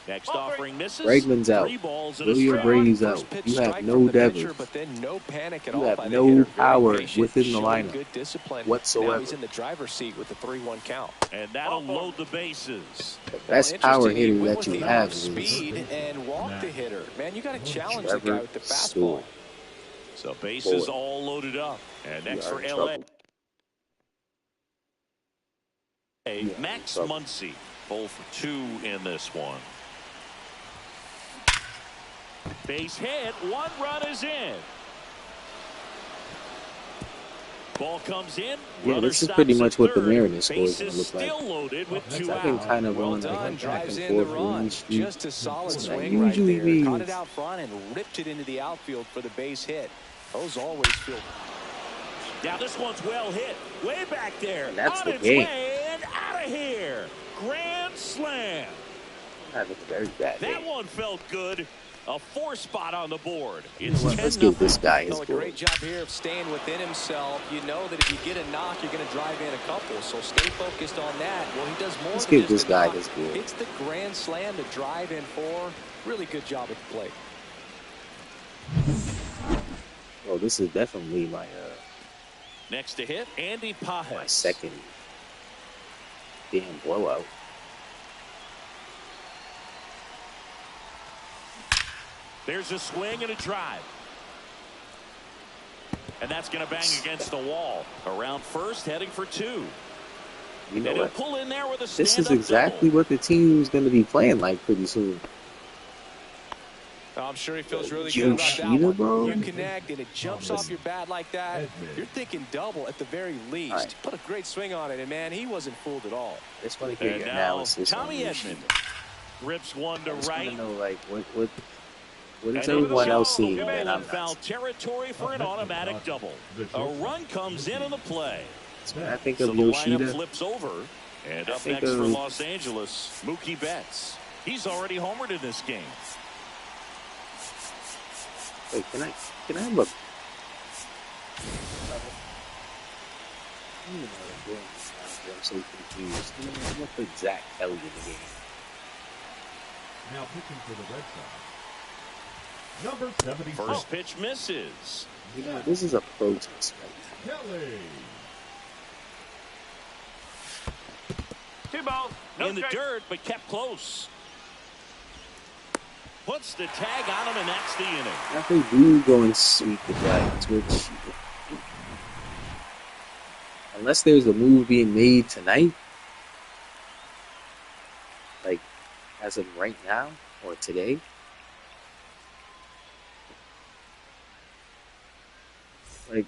Next offering misses. Bregman's out. 3 balls and a William strike. Brady's out. First pitch You have strike no from the pitcher, Devers. but then no panic at You all have by the no hitter. Very power patient, within the showing lineup good discipline. whatsoever. Now he's in the driver's seat with the 3-1 count. And that'll load the bases. The best power hitter Interesting, he went that with you the have speed is and walked the hitter. Man, you got to challenge the guy Trevor with the fastball. Story. So bases Boy. all loaded up. And You next are for in LA. trouble. You are in Max trouble. Muncy. 0 for 2 in this one. Base hit. 1 run is in. Ball comes in. Yeah, Runner this is pretty stops much at what the third. Mariners score is going to Bases look like. still loaded with 2 I've been outs. kind of Well going done, like back drives and in the forth run. with each Just a solid That swing right usually there. Caught means- it out front and ripped it into the outfield for the base hit. Those always feel. Now this one's well hit. Way back there. And that's on the its game. way and out of here. Grand slam. having a very bad That day. one felt good. A 4 spot on the board. It's Well, 10 let's give this guy his A board. great job here of staying within himself. You know that if you get a knock, you're going to drive in a couple. So stay focused on that. Well, he does more Let's than give just this a guy knock. his board. Hits the grand slam to drive in 4. Really good job at the plate. Well, this is definitely my Next to hit, Andy Pajes. my second damn blowout. There's a swing and a drive. And that's going to bang against the wall. Around first, heading for 2. You know And he'll what? pull in there with a This stand-up is exactly double. what the team's going to be playing like pretty soon. I'm sure he feels really good about that Yoshida, one. bro? You connect and it jumps off your bat like that. You're thinking double at the very least. Right. Put a great swing on it, and man, he wasn't fooled at all. Just want to hear And your now analysis on Tommy Yoshida. Edman rips one to I just want right. to know, like, what is And everyone else seeing ball that I'm in foul not? territory for an automatic double. A run comes in on the play. When I think So of the lineup Yoshida, flips over. And I up think next for of- Los Angeles, Mookie Betts. He's already homered in this game. wait, can I have a? I'm so confused. I'm gonna put Zach Kelly in the game. Now pitching for the Red Sox. Number 74. First pitch misses. You know, this is a protest right Kelly. 2 balls. No In the strikes. dirt, but kept close. puts the tag on him, and that's the inning. Now if they do go and sweep the Giants, which, unless there's a move being made tonight, like as of right now or today, like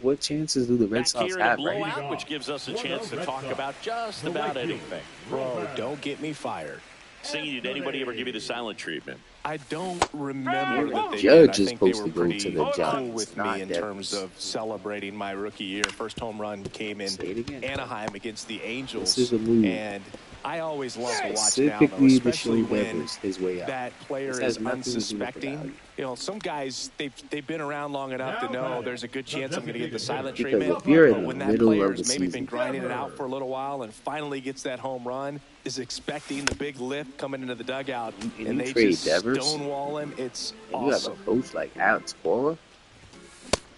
what chances do the Red Back Sox here in a have right now? blowout, which gives us a chance to talk about just about anything. Bro, don't get me fired. Singing, did anybody ever give you the silent treatment? I don't remember that they did. Judge I is think they supposed were to go pretty to the cool Giants, with not me in Devers. terms of celebrating my rookie year. First home run came in Say it again. Anaheim against the Angels. This is a move. And I always love to watch now, though, Specifically to especially show when Devers his way out. that player This is has nothing to do with the unsuspecting. value. You know, some guys, they've been around long enough to know there's a good chance I'm going to get the silent Because treatment. if you're in But the when that middle player of the has maybe season, been grinding it out for a little while and finally gets that home run, is expecting the big lift coming into the dugout, and they trade just Devers, stonewall him, it's and you have a awesome. coach like Alex Cora.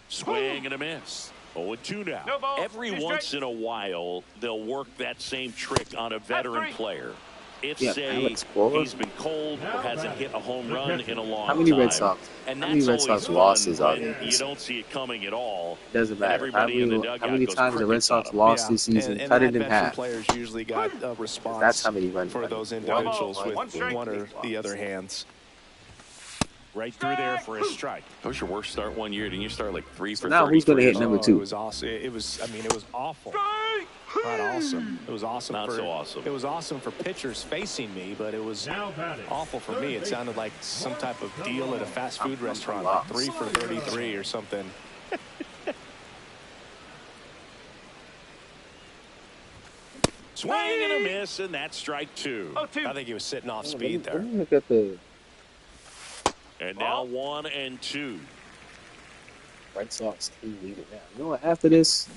Swing and a miss. 0-2 now. No ball. Every Two once strikes. in a while, they'll work that same trick on a veteran three. player. If, Yeah, say, Alex Cora. he's been cold or hasn't hit a home run in a long How many time. Red Sox? And How many that's Red always Sox fun losses are when there? you don't see it coming at all. It doesn't And matter. everybody in the dugout how many goes times the Red crickets on Sox them. lost this season? And Cut that it in veteran half. players usually got a response That's how many runs for those individuals with one or the other hands. Right through there for a strike. That was your worst start one year. Didn't you start like 3 for now who's going to 33 hit or number It two? was awesome. It was awful. Not awesome. It was awesome. Not for, so awesome. It was awesome for pitchers facing me, but it was awful for me. It sounded like some type of deal at a fast food restaurant, like 3 for 33 or something. Swing and a miss, and that's strike 2. I think he was sitting off speed Let there. me look at the And now 1 and 2. Red Sox team leader now. You know what? After this,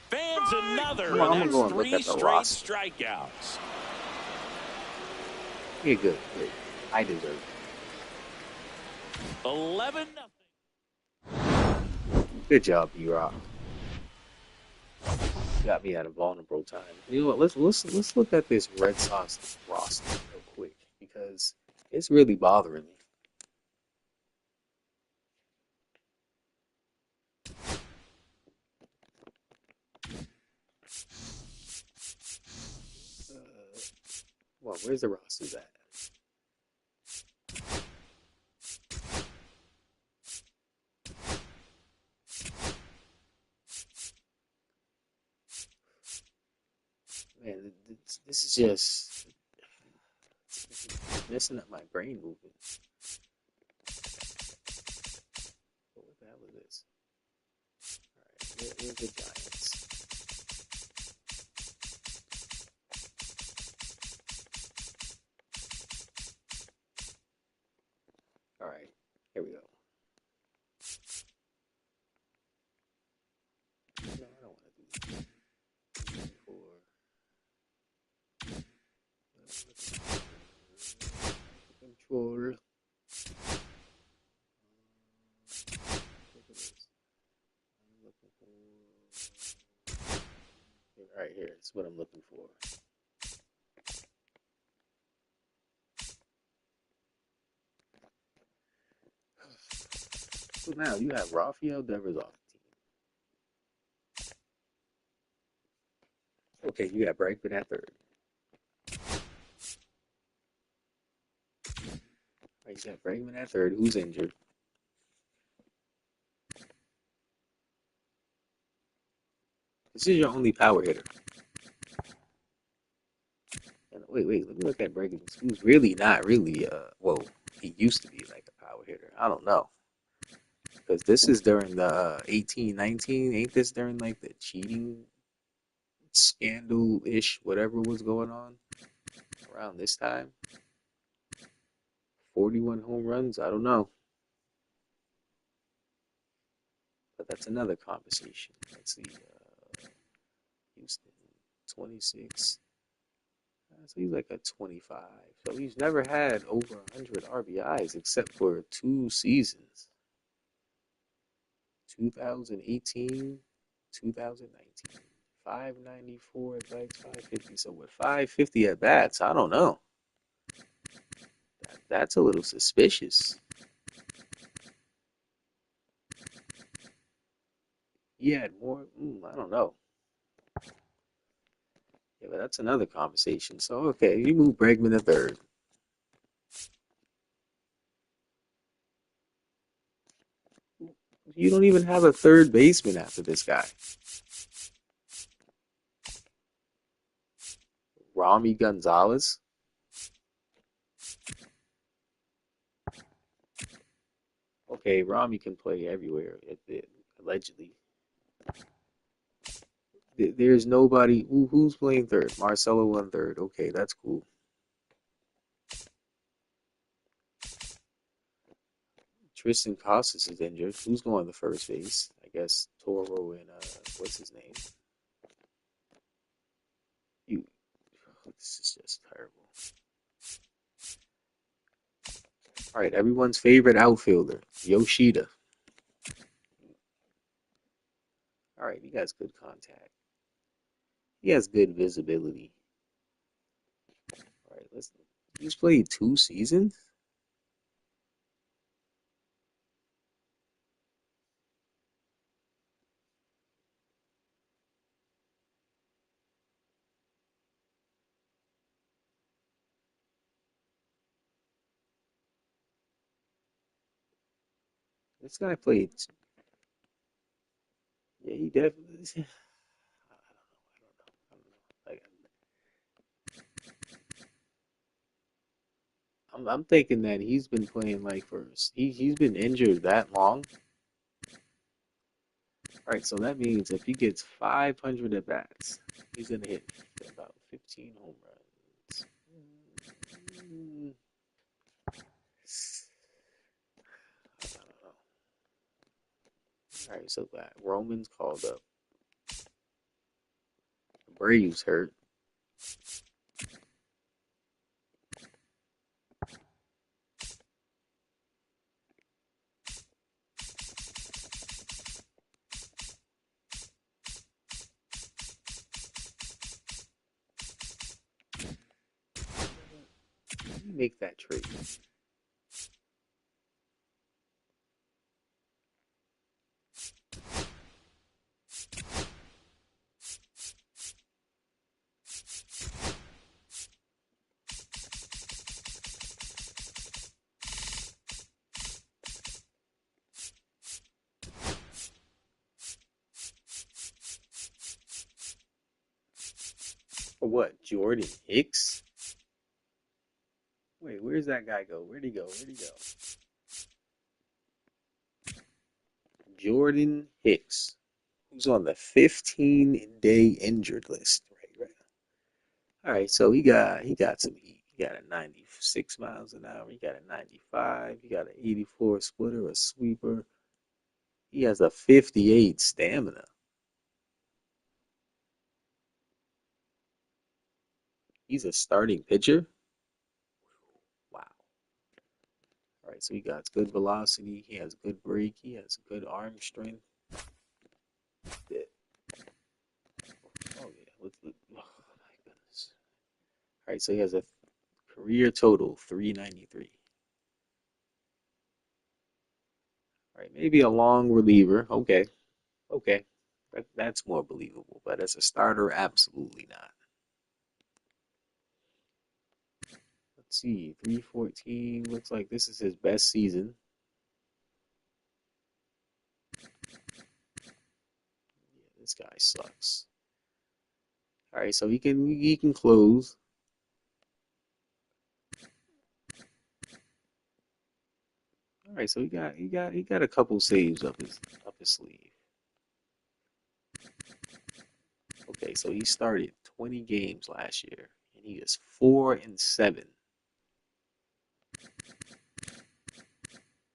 Fans another, I'm and gonna that's look 3 at the straight roster. strikeouts. you're good. Good. I deserve it. 11-0. Good job, B-Rock. Got me at a vulnerable time. You know what? Let's look at this Red Sox roster real quick because it's really bothering me. Well, where's the rosters at? Man, this is just messing up my brain movement. What the hell is this? Alright, here's the Giants. Alright, here we go. No, I don't want to do that. Control. Look at this. I'm looking for. Right here. It's what I'm looking for. So now you have Rafael Devers off the team. Okay, you got Bregman at third. Right, you got Bregman at third. Who's injured? This is your only power hitter. And wait, let me look at Bregman. Who's really not really, well, he used to be like a power hitter. I don't know. Because this is during the 18-19. Ain't this during like the cheating scandal-ish, whatever was going on around this time? 41 home runs? I don't know. But that's another conversation. Let's see. Houston, 26. So he's like a 25. So he's never had over 100 RBIs except for 2 seasons. 2018, 2019. 594 at bats, 550. So with 550 at bats, I don't know. That's a little suspicious. He had more. I don't know. Yeah, but that's another conversation. So okay, you move Bregman to third. You don't even have a third baseman after this guy. Rami Gonzalez. Okay, Rami can play everywhere, allegedly. There's nobody who's playing third. Marcelo on third. Okay, that's cool. Tristan Casas is injured. Who's going to first base? I guess Toro and what's his name? You. This is just terrible. All right, everyone's favorite outfielder, Yoshida. All right, he has good contact. He has good visibility. All right, let's. He's played 2 seasons. This guy played. Yeah, he definitely. I don't know. Like, I'm thinking that he's been playing like he's been injured that long. All right, so that means if he gets 500 at bats, he's gonna hit about 15 home runs. Mm, I don't know. All right, so that Roman's called up. Braves hurt. Make that trade. For what? Jordan Hicks? Wait, where's that guy go? Where'd he go? Where'd he go? Jordan Hicks, who's on the 15-day injured list right now. All right, so he got some heat. He got a 96 miles an hour. He got a 95. He got an 84 splitter, a sweeper. He has a 58 stamina. He's a starting pitcher. Wow. All right, so he got good velocity. He has good break. He has good arm strength. Yeah. Oh yeah. Oh my goodness. All right, so he has a career total 393. All right, maybe a long reliever. Okay, okay, that's more believable. But as a starter, absolutely not. Let's see, 314. Looks like this is his best season. Yeah, this guy sucks. All right, so he can close. All right, so he got a couple saves up his sleeve. Okay, so he started 20 games last year, and he is 4-7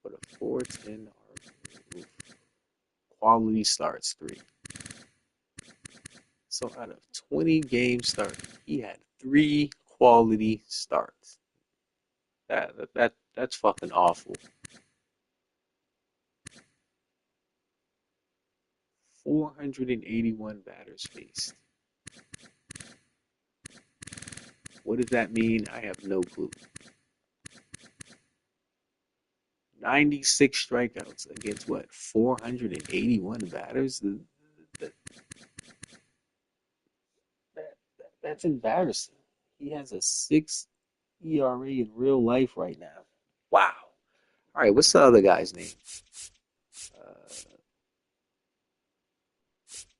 with a 4.10 quality starts 3. So out of 20 games started, he had 3 quality starts. That's fucking awful. 481 batters faced. What does that mean? I have no clue. 96 strikeouts against what, 481 batters? The, that's embarrassing. He has a 6 ERA in real life right now. Wow. All right, what's the other guy's name?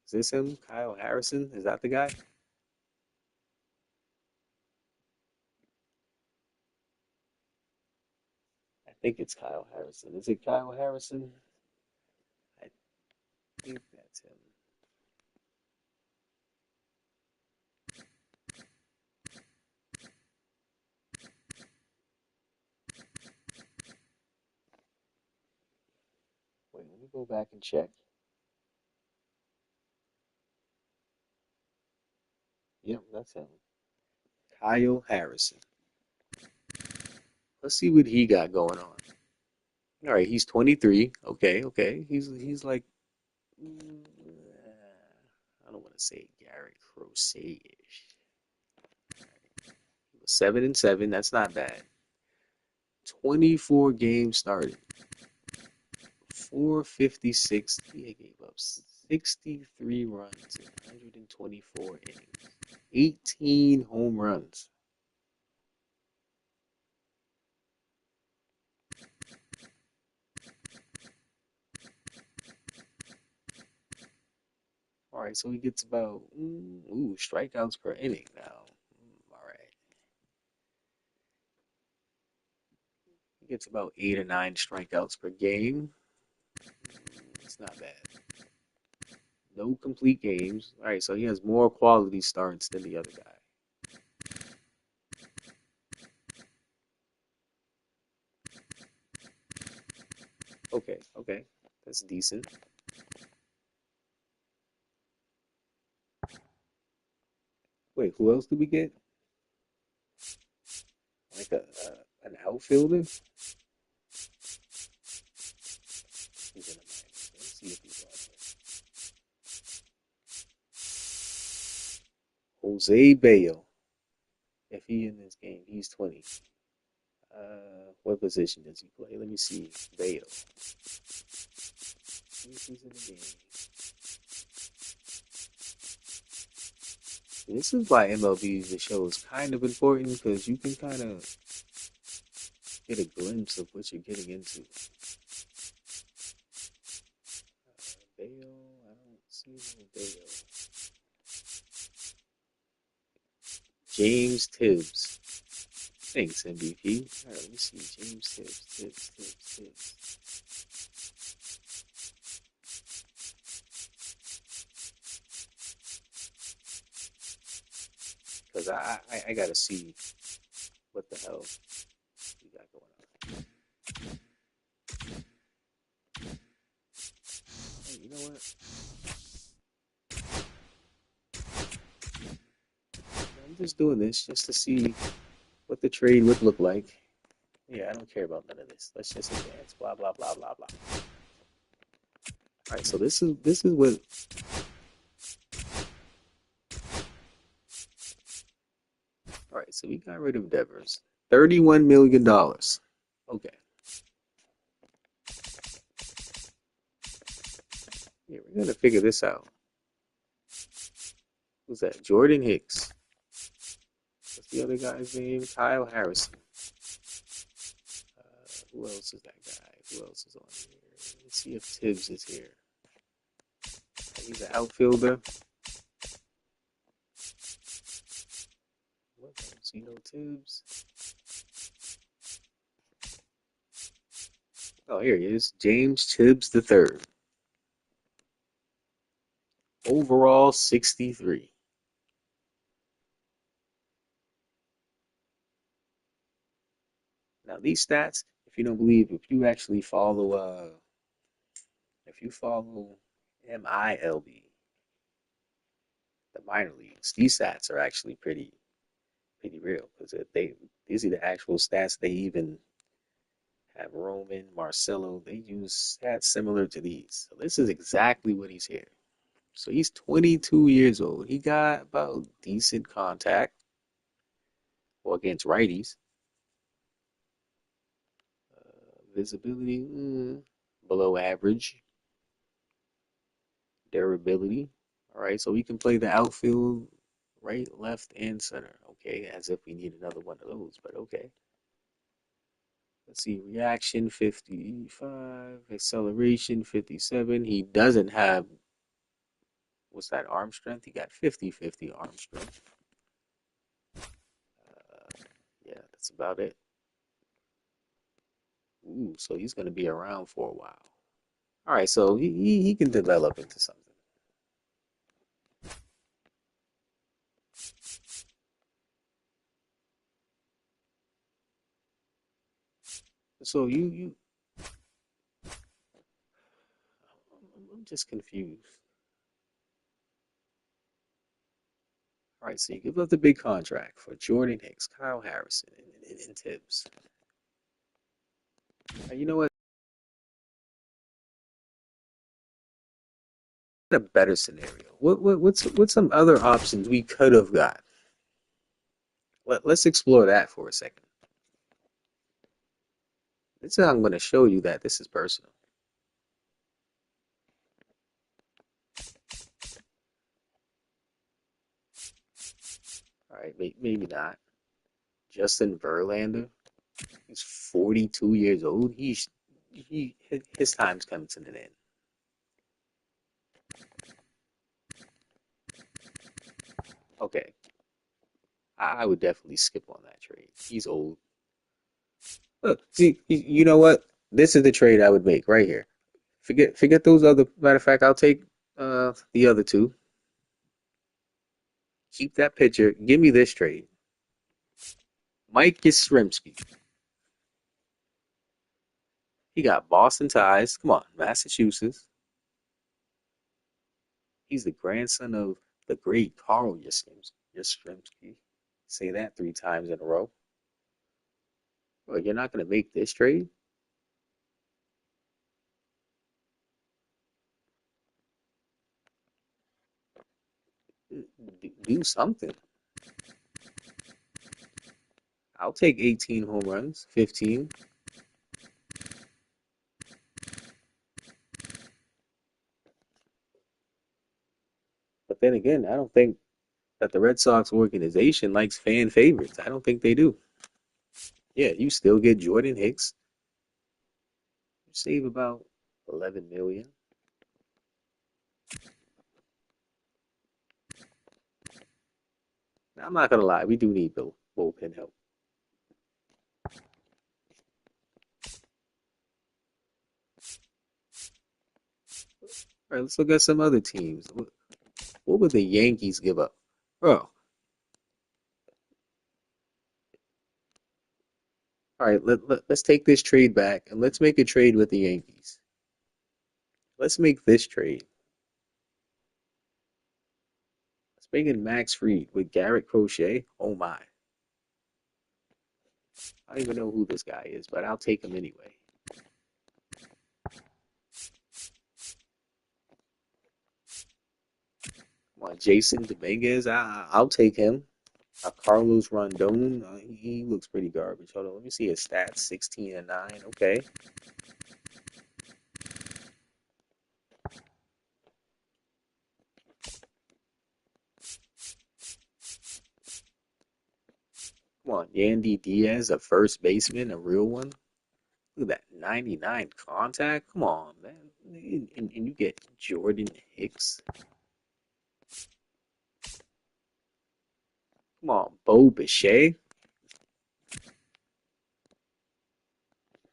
Is this him? Kyle Harrison? Is that the guy? I think it's Kyle Harrison. Is it Kyle Harrison? I think that's him. Wait, let me go back and check. Yep, that's him. Kyle Harrison. Let's see what he got going on. All right, he's 23. Okay. He's like I don't want to say Garrett Crochet-ish. He was 7-7. That's not bad. 24 games started. 456. He gave up 63 runs in 124 innings. 18 home runs. All right, so he gets about strikeouts per inning now. All right, he gets about 8 or 9 strikeouts per game. It's not bad. No complete games. All right, so he has more quality starts than the other guy. Okay, that's decent. Wait, who else did we get? Like an outfielder? He's in the minors. Let's see if he's on here. Jose Bayo. If he in this game, he's 20. What position does he play? Let me see. Bayo. See if he's in the game. This is why MLB the show is kind of important because you can kind of get a glimpse of what you're getting into. Bayo, I don't see no Bayo. James Tibbs. Thanks, MVP. All right, let me see. James Tibbs. Because I gotta see what the hell we got going on. Hey, you know what? I'm just doing this just to see what the trade would look like. Yeah, I don't care about none of this. Let's just advance. Blah blah blah blah blah. All right, so this is what. All right, so we got rid of Devers. $31 million. Okay. Yeah, we're gonna figure this out. Who's that? Jordan Hicks. What's the other guy's name? Kyle Harrison. Who else is that guy? Who else is on here? Let's see if Tibbs is here. He's an outfielder. What? I don't see no Tibbs. Oh, here he is. James Tibbs III. Overall, 63. Now these stats, if you don't believe, if you actually follow, if you follow MILB, the minor leagues, these stats are actually pretty real because these are the actual stats. They even have Roman, Marcelo. They use stats similar to these. So this is exactly what he's here. So he's 22 years old. He got about decent contact, or against righties. Visibility, below average. Durability. All right, so we can play the outfield right, left, and center. Okay, as if we need another one of those, but okay. Let's see, reaction 55, acceleration 57. He doesn't have, what's that, arm strength? He got 50-50 arm strength. Yeah, that's about it. Ooh, so he's going to be around for a while. All right, so he can develop into something. So I'm just confused. All right, so you give up the big contract for Jordan Hicks, Kyle Harrison, and Tibbs. You know what? A better scenario. What's some other options we could have got? Let's explore that for a second. This is how I'm going to show you that this is personal. All right, maybe not. Justin Verlander. He's 42 years old. His time's coming to an end. Okay, I would definitely skip on that trade. He's old. Look, see, you know what? This is the trade I would make right here. Forget those other. Matter of fact, I'll take the other two. Keep that pitcher. Give me this trade. Mike Yastrzemski. He got Boston ties. Come on, Massachusetts. He's the grandson of the great Carl Yastrzemski. Say that 3 times in a row. Well, you're not going to make this trade? Do something. I'll take 18 home runs, 15. But then again, I don't think that the Red Sox organization likes fan favorites. I don't think they do. Yeah, you still get Jordan Hicks. You save about 11 million. Now, I'm not gonna lie, we do need bullpen help. All right, let's look at some other teams. What would the Yankees give up? Oh, all right. Let's take this trade back and let's make a trade with the Yankees. Let's make this trade. Let's bring in Max Fried with Garrett Crochet. Oh my. I don't even know who this guy is, but I'll take him anyway. Come on, Jason Dominguez. I'll take him. Carlos Rondon. He looks pretty garbage. Hold on, let me see his stats. 16-9. Okay. Come on, Yandy Diaz, a first baseman, a real one. Look at that, 99 contact. Come on, man. And you get Jordan Hicks. Come on, Bo Bichette.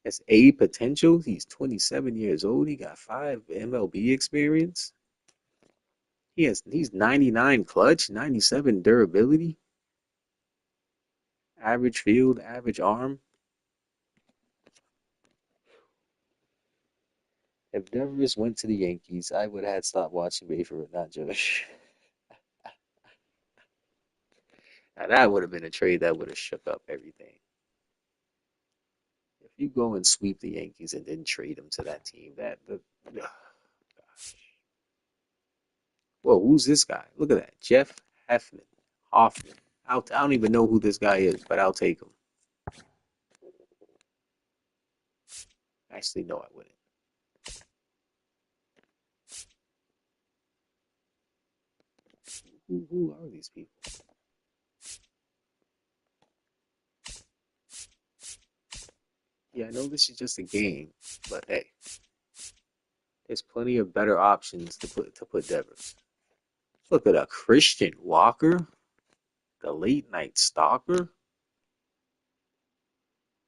Has A potential. He's 27 years old. He got 5 MLB experience. He's 99 clutch, 97 durability, average field, average arm. If Devers went to the Yankees, I would have had stopped watching Baker, not Josh. Now that would have been a trade that would have shook up everything. If you go and sweep the Yankees and then trade them to that team, gosh. Whoa, who's this guy? Look at that, Jeff Hoffman. I don't even know who this guy is, but I'll take him. Actually, no, I wouldn't. Who are these people? Yeah, I know this is just a game, but hey, there's plenty of better options to put Devers. Look at a Christian Walker, the late night stalker.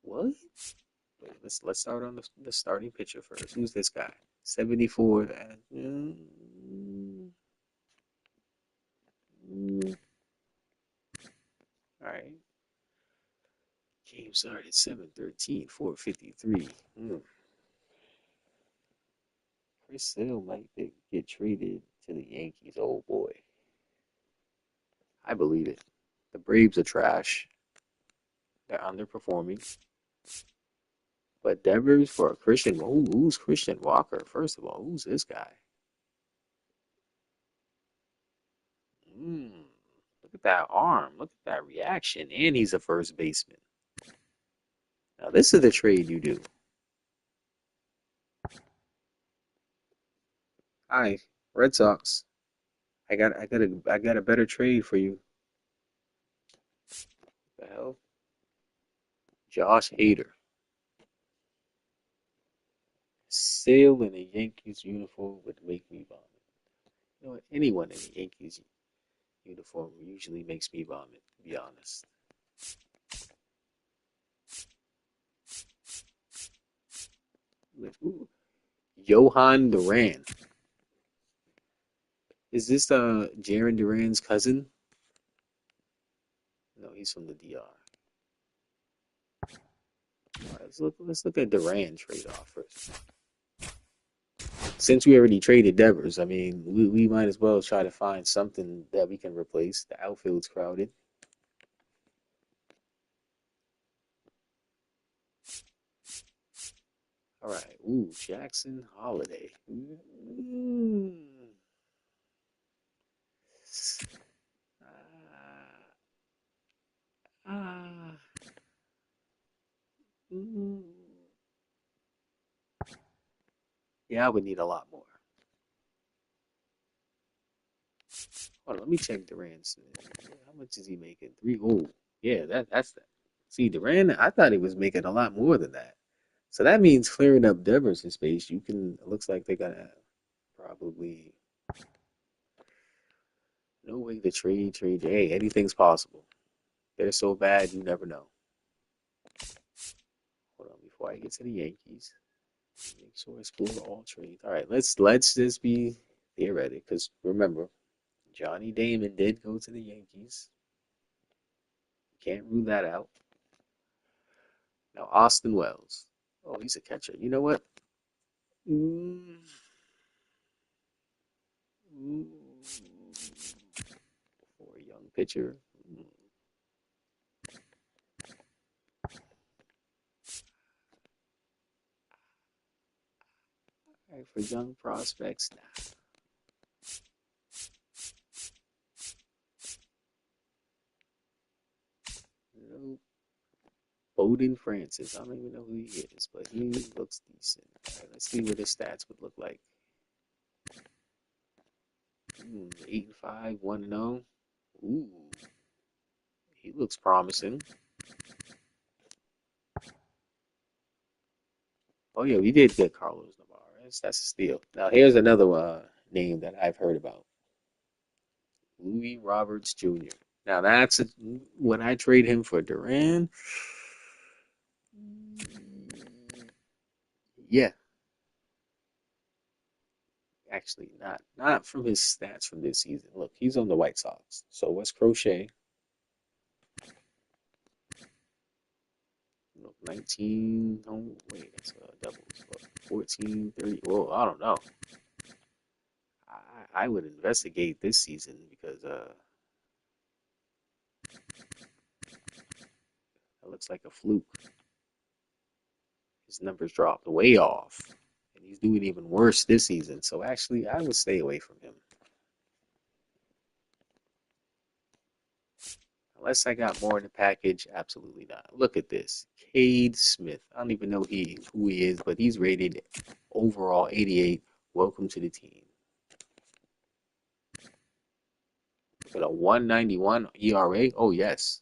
What? Wait, let's start on the starting pitcher first. Who's this guy? 74. All right. Game started 7:13, 4:53. Chris Sale might get traded to the Yankees. Oh boy, I believe it. The Braves are trash. They're underperforming. But Devers for a Christian. Who's Christian Walker? First of all, who's this guy? Mm, Look at that arm. Look at that reaction. And he's a first baseman. Now this is the trade you do. Hi, Red Sox. I got a better trade for you. The hell? Josh Hader. Sale in a Yankees uniform would make me vomit. You know what? Anyone in a Yankees uniform usually makes me vomit, to be honest. Ooh. Johan Duran. Is this Jaron Duran's cousin? No, he's from the DR. All right, let's look at Duran trade offers. Since we already traded Devers, I mean, we might as well try to find something that we can replace. The outfield's crowded. All right. Ooh, Jackson Holiday. Ah, ah, mm. Yeah, I would need a lot more. Hold on, let me check Duran's. How much is he making? Three. Oh, yeah, that's that. See, Duran, I thought he was making a lot more than that. So that means clearing up Devers' space. You can. It looks like they're gonna probably no way to trade. Hey, anything's possible. They're so bad, you never know. Hold on, before I get to the Yankees, make sure I explore all trades. All right, let's just be theoretic, because remember, Johnny Damon did go to the Yankees. Can't rule that out. Now Austin Wells. Oh, he's a catcher. You know what? Mm, mm, for a young pitcher. All right, for young prospects, nah. Nope. Bowden Francis. I don't even know who he is, but he looks decent. All right, let's see what his stats would look like. 8-5, 1-0. Ooh, he looks promising. Oh yeah, we did get Carlos Navarro. That's a steal. Now here's another name that I've heard about. Louis Roberts Jr. Now when I trade him for Duran. Yeah, actually not from his stats from this season. Look, he's on the White Sox. So what's Crochet? Look, 19. Oh wait, that's doubles. 14, 30. Well, I don't know. I would investigate this season because it looks like a fluke. His numbers dropped way off, and he's doing even worse this season. So actually, I would stay away from him. Unless I got more in the package, absolutely not. Look at this. Cade Smith. I don't even know who he is, but he's rated overall 88. Welcome to the team. Look at a 191 ERA. Oh, yes.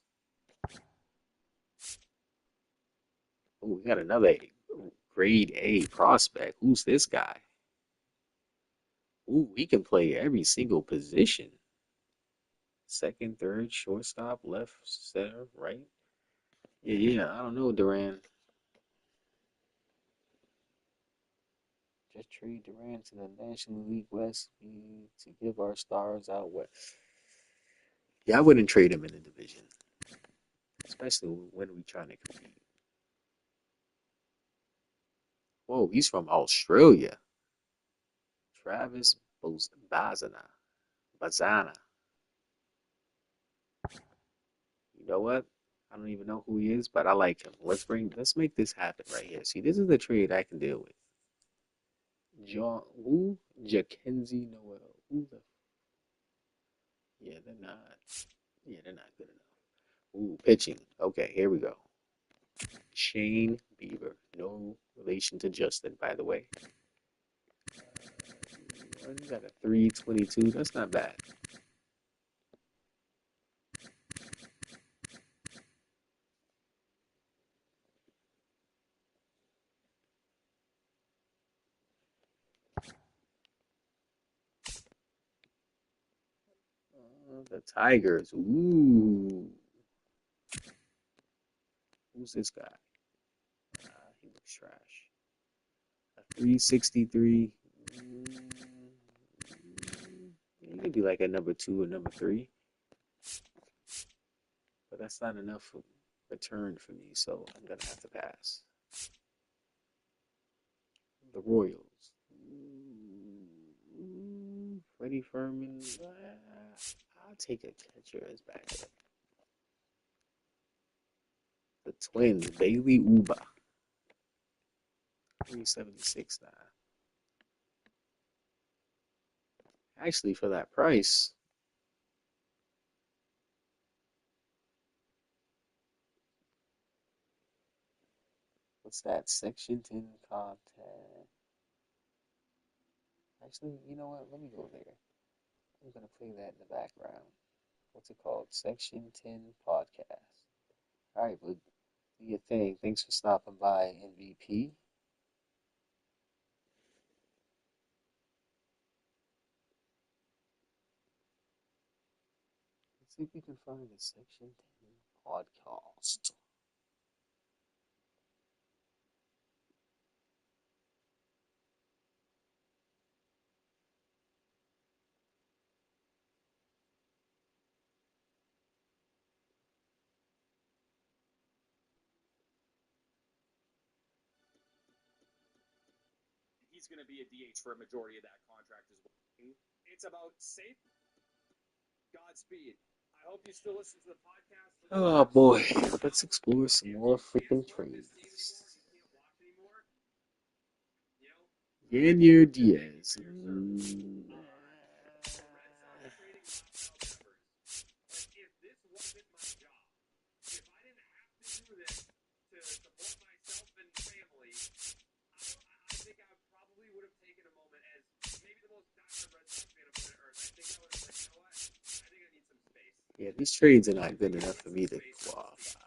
Oh, we got another grade A prospect. Who's this guy? Ooh, he can play every single position. Second, third, shortstop, left, center, right. Yeah, I don't know, Duran. Just trade Durant to the National League West to give our stars out west. Yeah, I wouldn't trade him in the division, especially when we trying to compete. Whoa, he's from Australia. Travis Bazana. Bazana. You know what? I don't even know who he is, but I like him. Let's make this happen right here. See, this is the trade I can deal with. Jackenzie Noel. Yeah, they're not. Yeah, they're not good enough. Ooh, pitching. Okay, here we go. Shane Bieber. No relation to Justin, by the way. You got a 322. That's not bad. The Tigers. Ooh. Who's this guy? He looks trash. A 363. Maybe like a number 2 or number 3. But that's not enough return for me, so I'm going to have to pass. The Royals. Freddie Furman. I'll take a catcher as backup. The Twins. Bailey Uba. 376 now. Actually, for that price, what's that? Section 10 content. Actually, you know what? Let me go there. I'm going to play that in the background. What's it called? Section 10 podcast. All right, but do your thing. Thanks for stopping by, MVP. Let's see if we can find a Section 10 podcast. He's going to be a DH for a majority of that contract as well. It's about safe. Godspeed. I hope you still listen to the podcast. Oh boy, let's explore some more freaking trades. Yanier Diaz. Yeah, these trades are not good enough for me to qualify.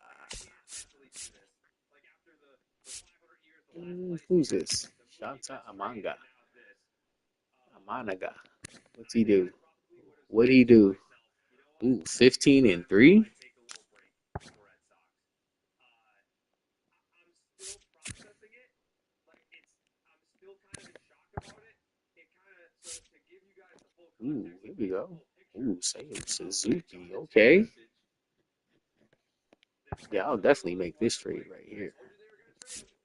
Who's this? Shanta Amanga. Amanaga. What's he do? What'd he do? Ooh, 15 and 3? Ooh, here we go. Ooh, Seiya Suzuki. Okay. Yeah, I'll definitely make this trade right here.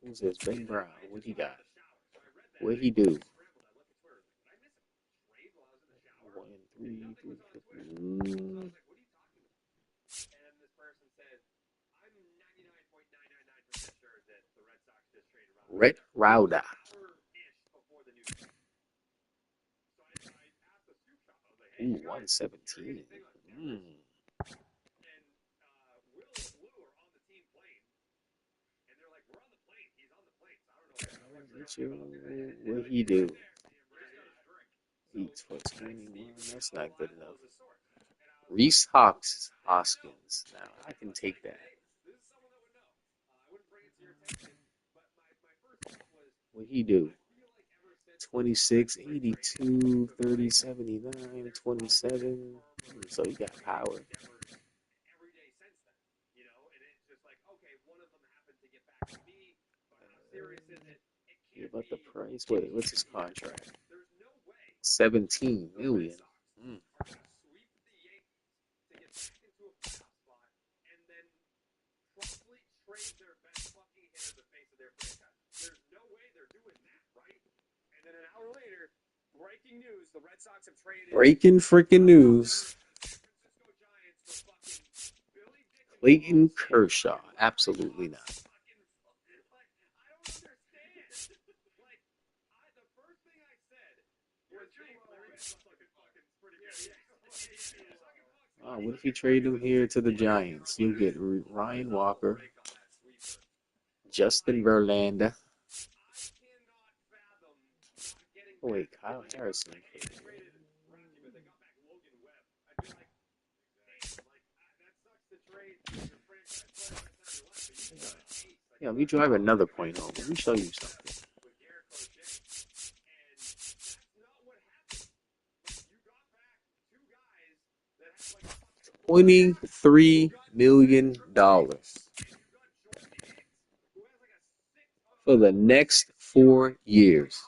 Who's this? Ben Brown. What he got? What he do? 1, 3, 3. Red Rauda. Ooh, 117. What he do? Eats for 21. That's not good enough. Reese Hoskins. Now I can take that. What he do? 26, 82, 30, 79, 27. So he got power. Yeah, but the price. Wait, what's his contract? 17 million. Mm. Breaking freaking news. Clayton Kershaw. Absolutely not. Oh, what if you trade him here to the Giants? You'll get Ryan Walker, Justin Verlander. Oh, wait, Kyle Harrison. Yeah, let me drive another point home. Let me show you something. $23 million for the next 4 years.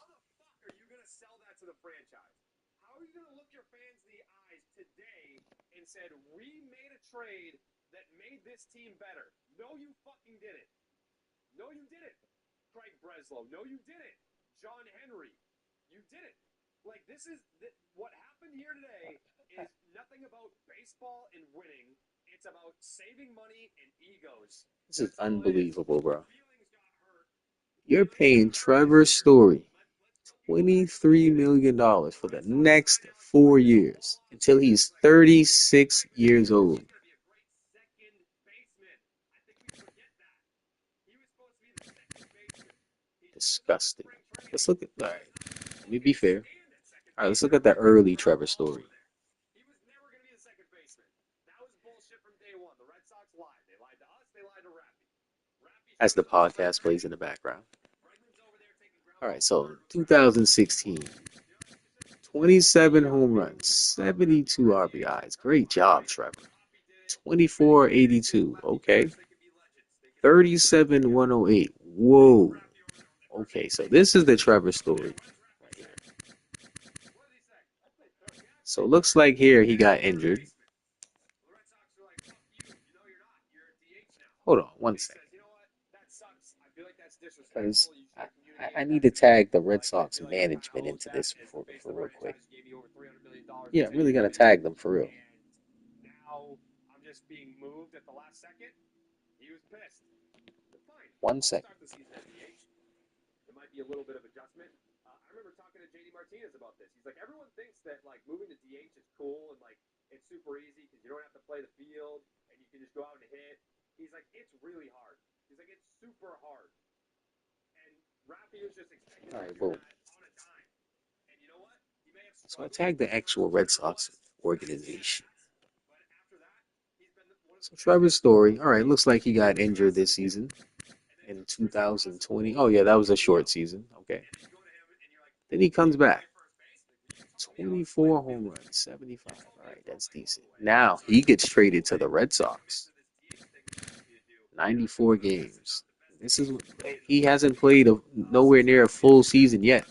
No, you didn't. Craig Breslow. No, you didn't. John Henry. You didn't. Like, this is what happened here today is nothing about baseball and winning. It's about saving money and egos. This is unbelievable, bro. You're paying Trevor Story $23 million for the next 4 years until he's 36 years old. Disgusting. Let's look at. All right, let me be fair. All right, let's look at the early Trevor Story. He was never going to be the second baseman. That was bullshit from day one. The Red Sox lied. They lied to us. They lied to Raffy. As the podcast plays in the background. All right, so 2016. 27 home runs, 72 RBIs. Great job, Trevor. 2482. Okay. 37,108. Whoa. Okay, so this is the Trevor Story. So it looks like here he got injured. Hold on one second. Because I need to tag the Red Sox management into this for real quick. Yeah, I'm really going to tag them for real. Now I'm just being moved at the last second. He was pissed. Fine. 1 second. It might be a little bit of adjustment. I remember talking to JD Martinez about this. He's like, everyone thinks that like moving to DH is cool and like it's super easy because you don't have to play the field and you can just go out and hit. He's like, it's really hard. He's like, it's super hard. And Rafi was just expecting All right, to do boom. that on a dime. And you know what? He may have So I tagged the actual Red Sox organization. So Trevor Story, all right, looks like he got injured this season in 2020. Oh, yeah, that was a short season. Okay. Then he comes back. 24 home runs, 75. All right, that's decent. Now he gets traded to the Red Sox. 94 games. This is he hasn't played nowhere near a full season yet.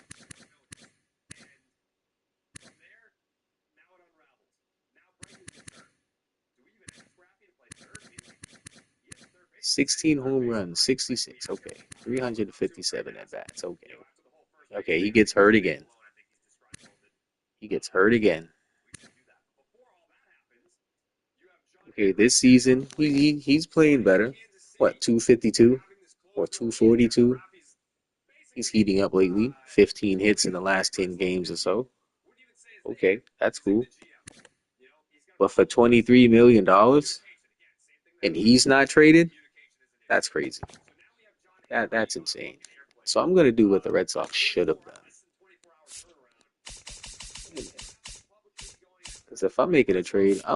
16 home runs, 66. Okay. 357 at bats. Okay. Okay, he gets hurt again. He gets hurt again. Okay, this season he's playing better. What, 252 or 242? He's heating up lately. 15 hits in the last 10 games or so. Okay, that's cool. But for $23 million and he's not traded, that's crazy. That's insane. So I'm gonna do what the Red Sox should have done. Because if I'm making a trade, I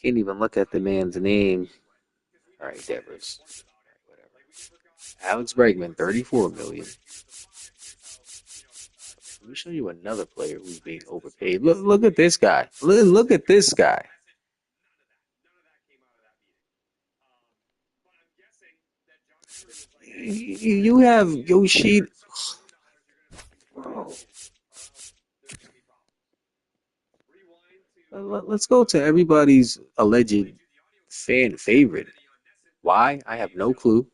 can't even look at the man's name. All right, Devers. Whatever. Alex Bregman, 34 million. Let me show you another player who's being overpaid. Look at this guy. Look at this guy. You have Yoshida. Let's go to everybody's alleged fan favorite. Why? I have no clue.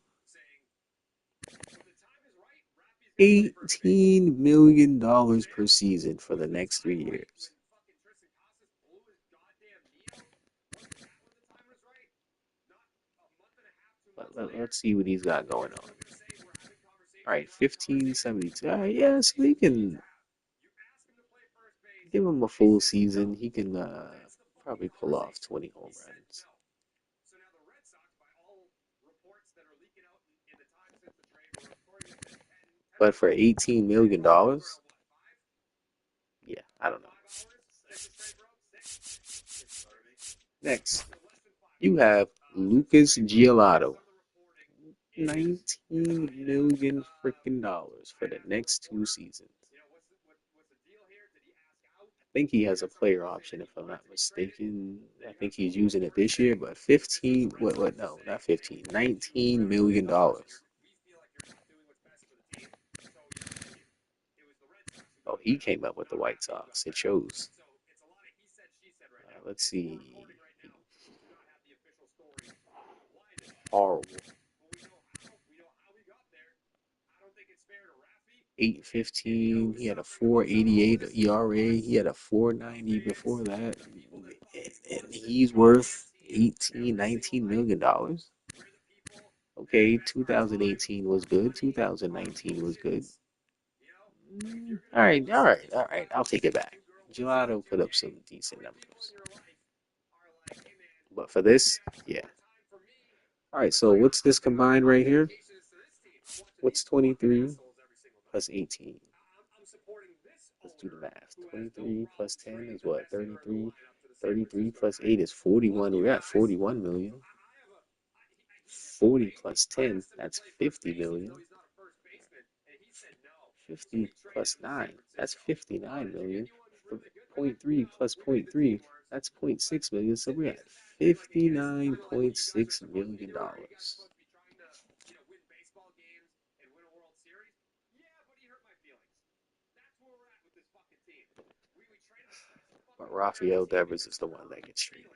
$18 million per season for the next 3 years. Let's see what he's got going on. All right, 1572. All right, yeah, so he can give him a full season. He can probably pull off 20 home runs. But for $18 million, yeah, I don't know. Next, you have Lucas Giolito. $19 million freaking dollars for the next 2 seasons. I think he has a player option, if I'm not mistaken. I think he's using it this year, but 15, no, not 15, $19 million. Oh, he came up with the White Sox. It shows. Let's see. Horrible. 8.15. He had a 4.88 ERA. He had a 4.90 before that, and he's worth 18, $19 million. Okay, 2018 was good. 2019 was good. All right. I'll take it back. Gelato put up some decent numbers, but for this, yeah. All right. So what's this combined right here? What's 23 plus 18? Let's do the math. 23 plus 10 is what? 33. 33 plus 8 is 41. We're at 41 million. 40 plus 10, that's 50 million. 50 plus 9, that's 59 million. 0.3 plus 0.3, that's 0.6 million. So we're at $59.6 million. But Rafael Devers is the one that gets traded.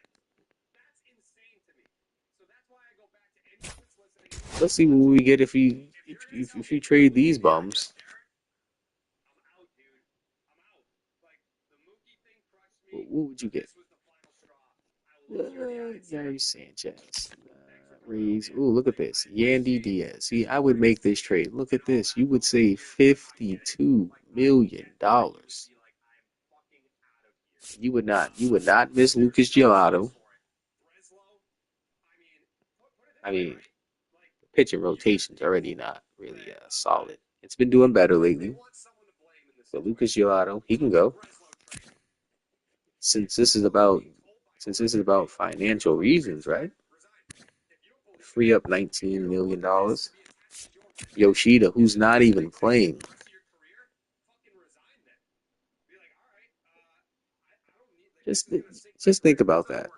Let's see what we get if you trade these bums. What would you get? Gary Sanchez. Rays. Ooh, look at this. Yandy Diaz. See, I would make this trade. Look at this. You would save $52 million. You would not miss Lucas Giolito. I mean, pitching rotation's already not really solid. It's been doing better lately. So Lucas Giolito, he can go. Since this is about financial reasons, right? Free up $19 million. Yoshida, who's not even playing. Just just think about that.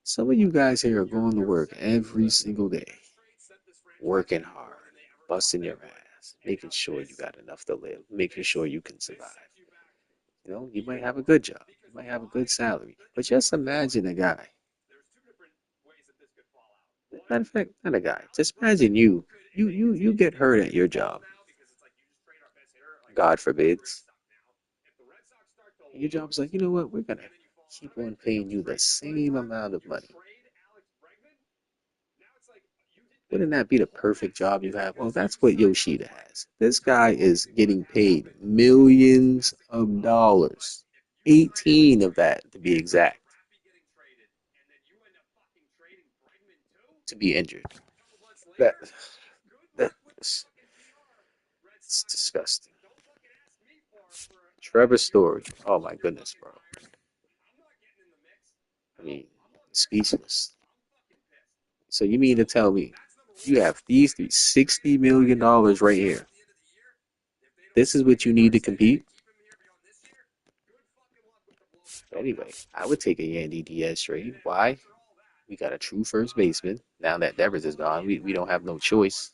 Some of you guys here are going to work every single day, working hard, busting your ass, making sure you got enough to live, making sure you can survive. You know, you might have a good job, you might have a good salary, but just imagine a guy. Matter of fact, not a guy. Just imagine you get hurt at your job. God forbids. Your job's like, you know what? We're gonna keep on paying you the same amount of money. Wouldn't that be the perfect job you have? Well, that's what Yoshida has. This guy is getting paid millions of dollars. 18 of that, to be exact, to be injured. That that's it's disgusting. Trevor Story. Oh my goodness, bro. I mean, speechless. So you mean to tell me you have these three $60 million right here? This is what you need to compete? Anyway, I would take a Yandy Diaz trade. Why? We got a true first baseman. Now that Devers is gone, we don't have no choice.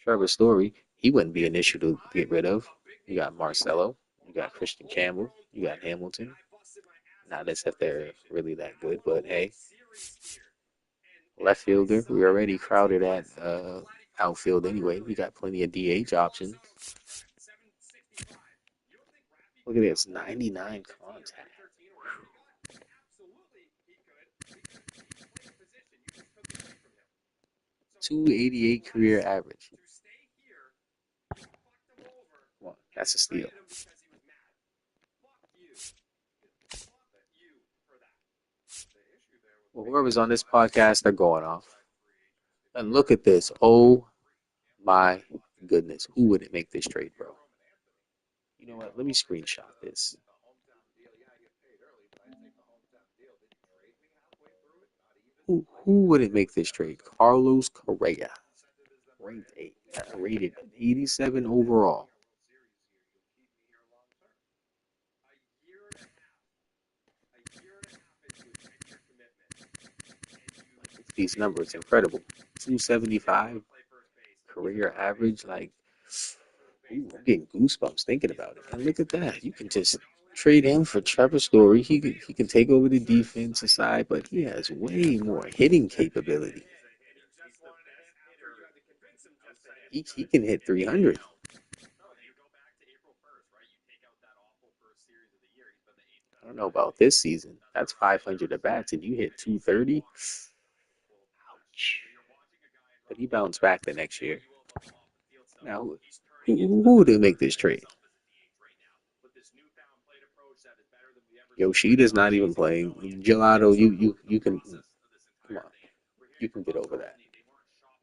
Trevor Story, he wouldn't be an issue to get rid of. You got Marcelo, you got Christian Campbell, you got Hamilton. Not as if they're really that good, but hey, left fielder, we already crowded at outfield anyway. We got plenty of DH options. Look at this, 99 contact. 288 career average. Well, that's a steal. Well, whoever's on this podcast, they're going off. And look at this. Oh my goodness. Who wouldn't make this trade, bro? You know what? Let me screenshot this. Who wouldn't make this trade? Carlos Correa. Rated 87 overall. These numbers incredible. 275 career average. Like, ooh, I'm getting goosebumps thinking about it. And look at that. You can just trade him for Trevor Story. He can take over the defensive side, but he has way more hitting capability. He can hit 300. I don't know about this season. That's 500 at bats, and you hit 230. Ouch. But he bounced back the next year. Now, who would make this trade? Yoshida's not even playing. Gelato, you can come on. You can get over that.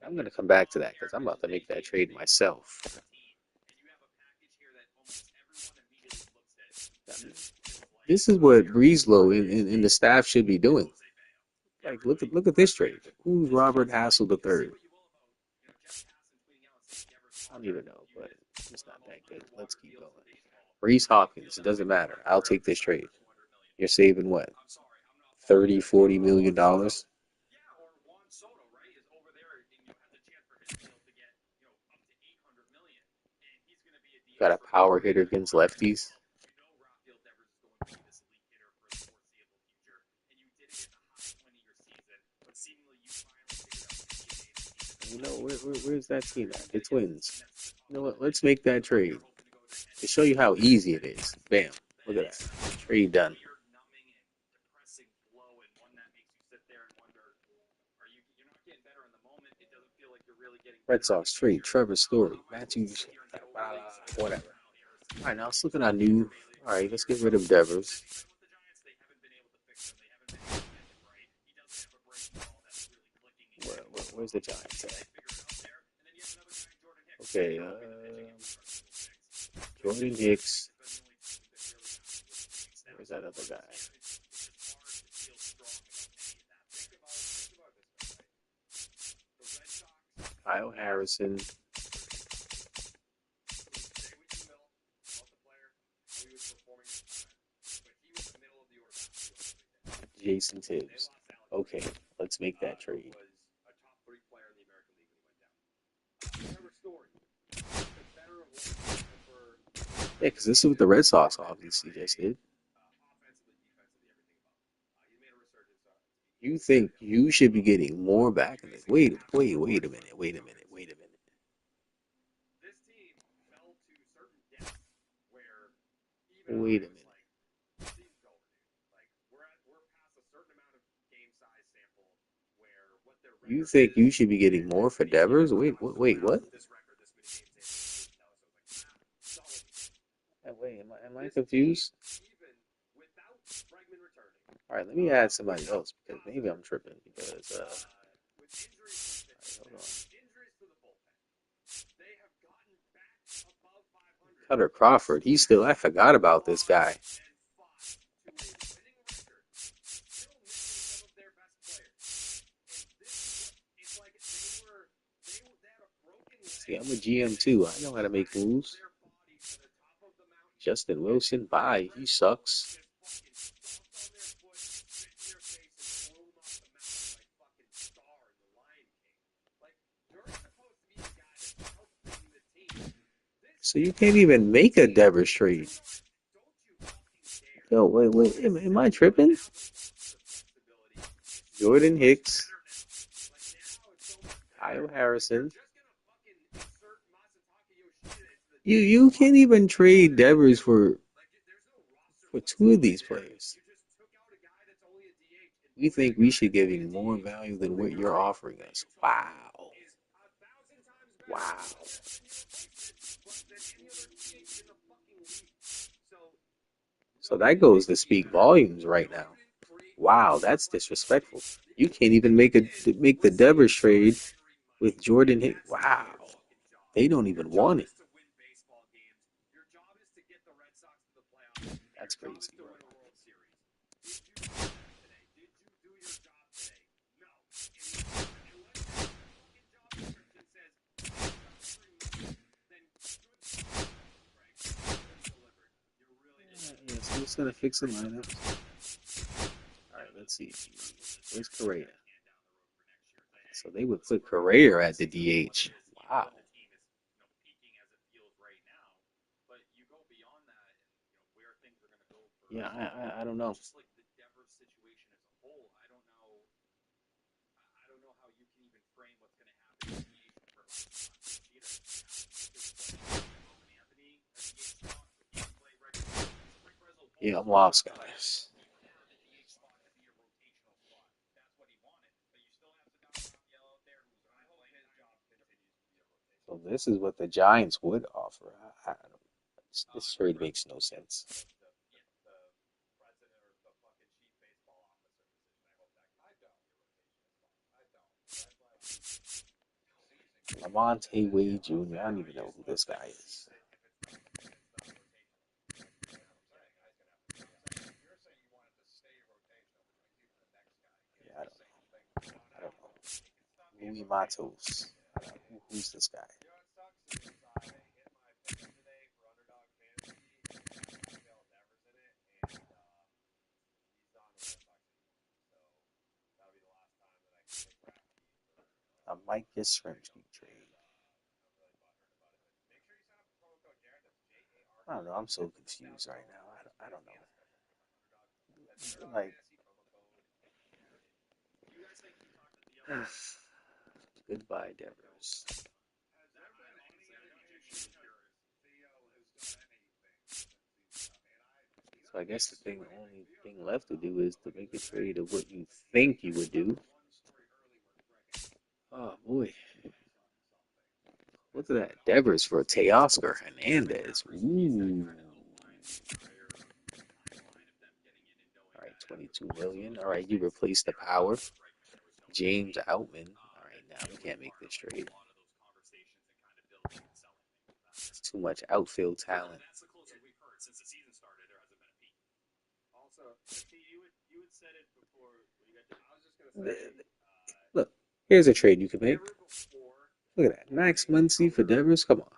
I'm gonna come back to that because I'm about to make that trade myself. This is what Breezlow and the staff should be doing. Like, look at this trade. Who's Robert Hassel III? I don't even know, but it's not that good. Let's keep going. Reese Hopkins, it doesn't matter. I'll take this trade. You're saving what? 30, $40 million? Got a power hitter against lefties. You know, where's that team at? The Twins. You know what? Let's make that trade. To show you how easy it is. Bam. Look at that. Trade done. Red Sox trade. Trevor Story. Matthews. Whatever. All right, now let's look at our new. All right, let's get rid of Devers. Where's the Giants at? Okay, Jordan Hicks. Where's that other guy? Kyle Harrison. Jason Tibbs. Okay, let's make that trade. Yeah, because this is what the Red Sox obviously just did. You think you should be getting more back in this? Wait a minute. Wait a minute. You think you should be getting more for Devers? Wait, what? Wait, am I confused? All right, let me add somebody else because maybe I'm tripping because hold on. Cutter Crawford. I forgot about this guy. See, I'm a GM too. I know how to make moves. Justin Wilson, bye. He sucks. So you can't even make a Devers trade. Yo, wait, am I tripping? Jordan Hicks, Kyle Harrison. You can't even trade Devers for two of these players. We think we should give you more value than what you're offering us. Wow. Wow. So that goes to speak volumes right now. Wow, that's disrespectful. You can't even make the Devers trade with Jordan Hicks. Wow. They don't even want it. That's crazy. Yeah, so it's gonna fix the lineup. All right, let's see. Where's Correa? So they would put Correa at the DH. Wow. Yeah, I don't know. Yeah, I'm lost, guys. So this is what the Giants would offer. This trade makes no sense. Lamonte Wade Jr. I don't even know who this guy is. Yeah, I don't know. Louis Matos. Who's this guy? A Mike Yastrzemski trade. I don't know. I'm so confused right now. I don't know. Like, goodbye, Devers. So I guess the only thing left to do is to make a trade of what you think you would do. Oh boy. Look at that. Devers for Teoscar Hernandez. Ooh. All right, 22 million. All right, you replace the power. James Outman. All right, now we can't make this trade. It's too much outfield talent. Look, here's a trade you can make. Look at that. Max Muncy for Devers. Come on.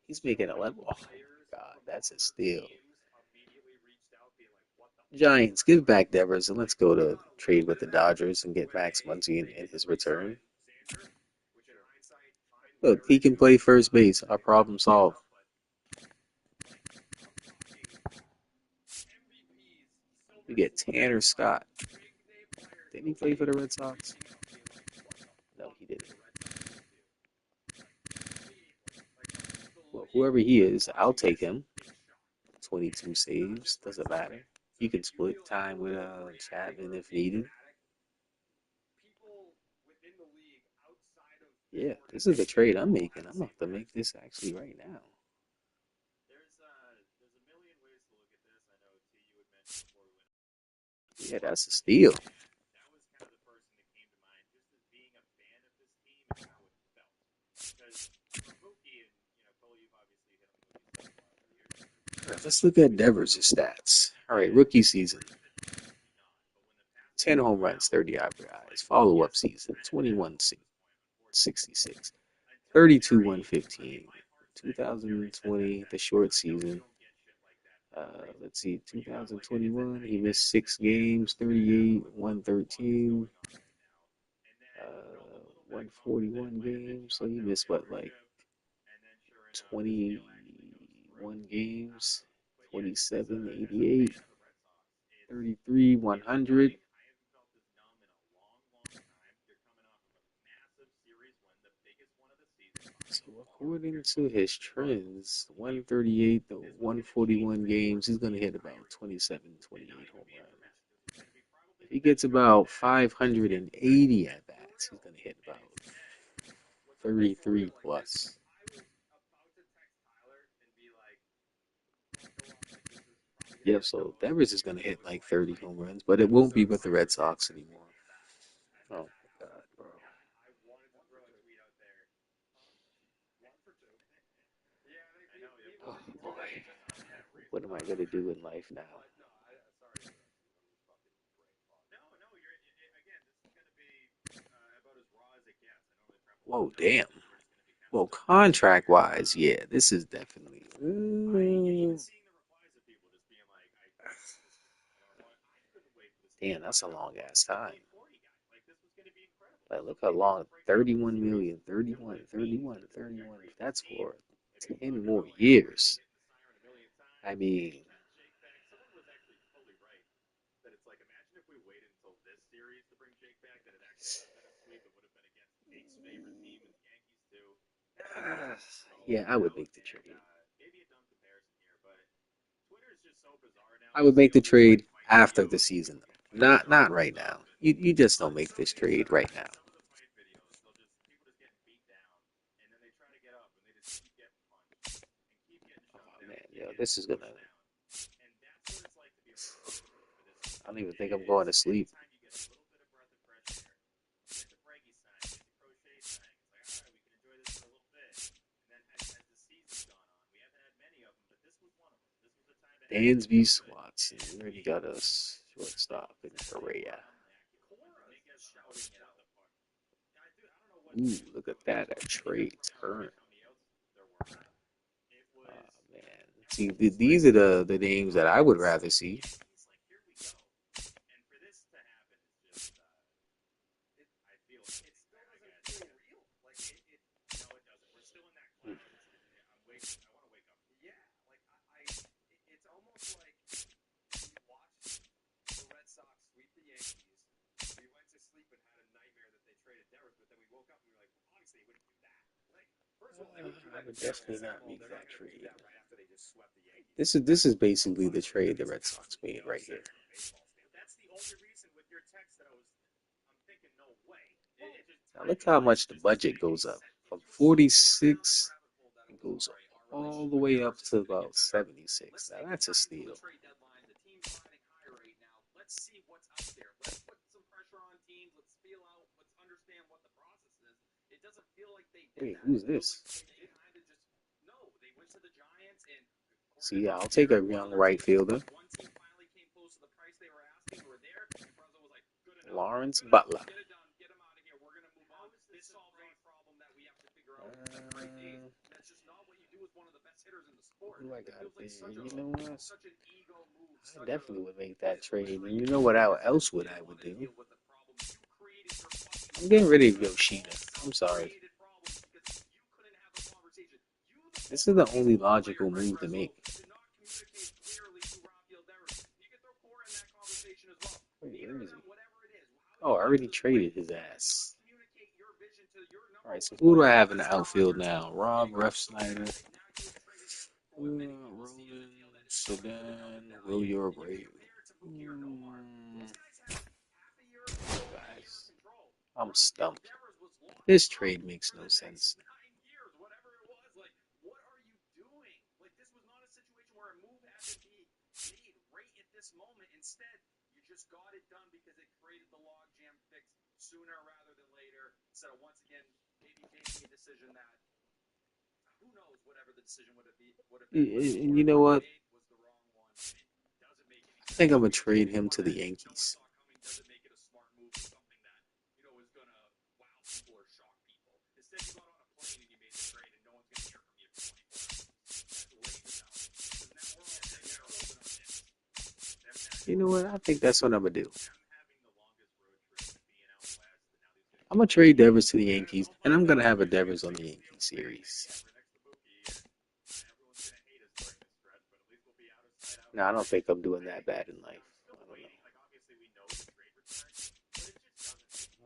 He's making 11. Oh, God, that's a steal. Giants, give back Devers and let's go to trade with the Dodgers and get Max Muncy in his return. Look, he can play first base. Our problem solved. We get Tanner Scott. Didn't he play for the Red Sox? No, he didn't. Well, whoever he is, I'll take him. 22 saves, doesn't matter. You can split time with Chapman if needed. Yeah, this is the trade I'm making. I'm about to make this actually right now. Yeah, that's a steal. Let's look at Devers' stats. All right, rookie season. 10 home runs, 30 RBIs. Follow-up season, 21 66. 32 115. 2020, the short season. Let's see, 2021, he missed 6 games, 38, 113, 141 games. So he missed what, like 21 games, 27, 88, 33, 100. So according to his trends, 138 to 141 games, he's going to hit about 27, 28 home runs. If he gets about 580 at bats, he's going to hit about 33 plus. Yeah, so Devers is going to hit like 30 home runs, but it won't be with the Red Sox anymore. Oh, my God, bro. Oh, boy. What am I going to do in life now? Whoa, damn. Well, contract wise, yeah, this is definitely. Damn, that's a long ass time. Like, look how long. 31 million, 31, 31, 31. That's for 10 more years. I mean, yeah, I would make the trade. I would make the trade after the season, though. Not right now. You just don't make this trade right now. Oh man, yo, this is gonna. I don't even think I'm going to sleep. Dansby Swanson. We already got us shortstop in Correa. Ooh, look at that. A trade turn. Oh, man. See, these are the names that I would rather see. I would definitely not make that trade. This is basically the trade the Red Sox made right here. Now look how much the budget goes up. From 46, it goes all the way up to about 76. Now that's a steal. Wait, who's this? See, I'll take a young right fielder. Lawrence Butler. Who do I got there? You know what? I definitely would make that trade. And you know what else would I would do? I'm getting rid of Yoshida. I'm sorry. This is the only logical move to make. Wait, where is he? Oh, I already traded his ass. Alright, so who do I have in the outfield now? Rob Refsnyder, Roland, Sedan, Will Your Brave. Guys, I'm stumped. This trade makes no sense. And you know what? I think I'm gonna trade him to the Yankees. You know what? I think that's what I'm gonna do. I'm gonna trade Devers to the Yankees, and I'm gonna have a Devers on the Yankees series. No, I don't think I'm doing that bad in life. I don't know.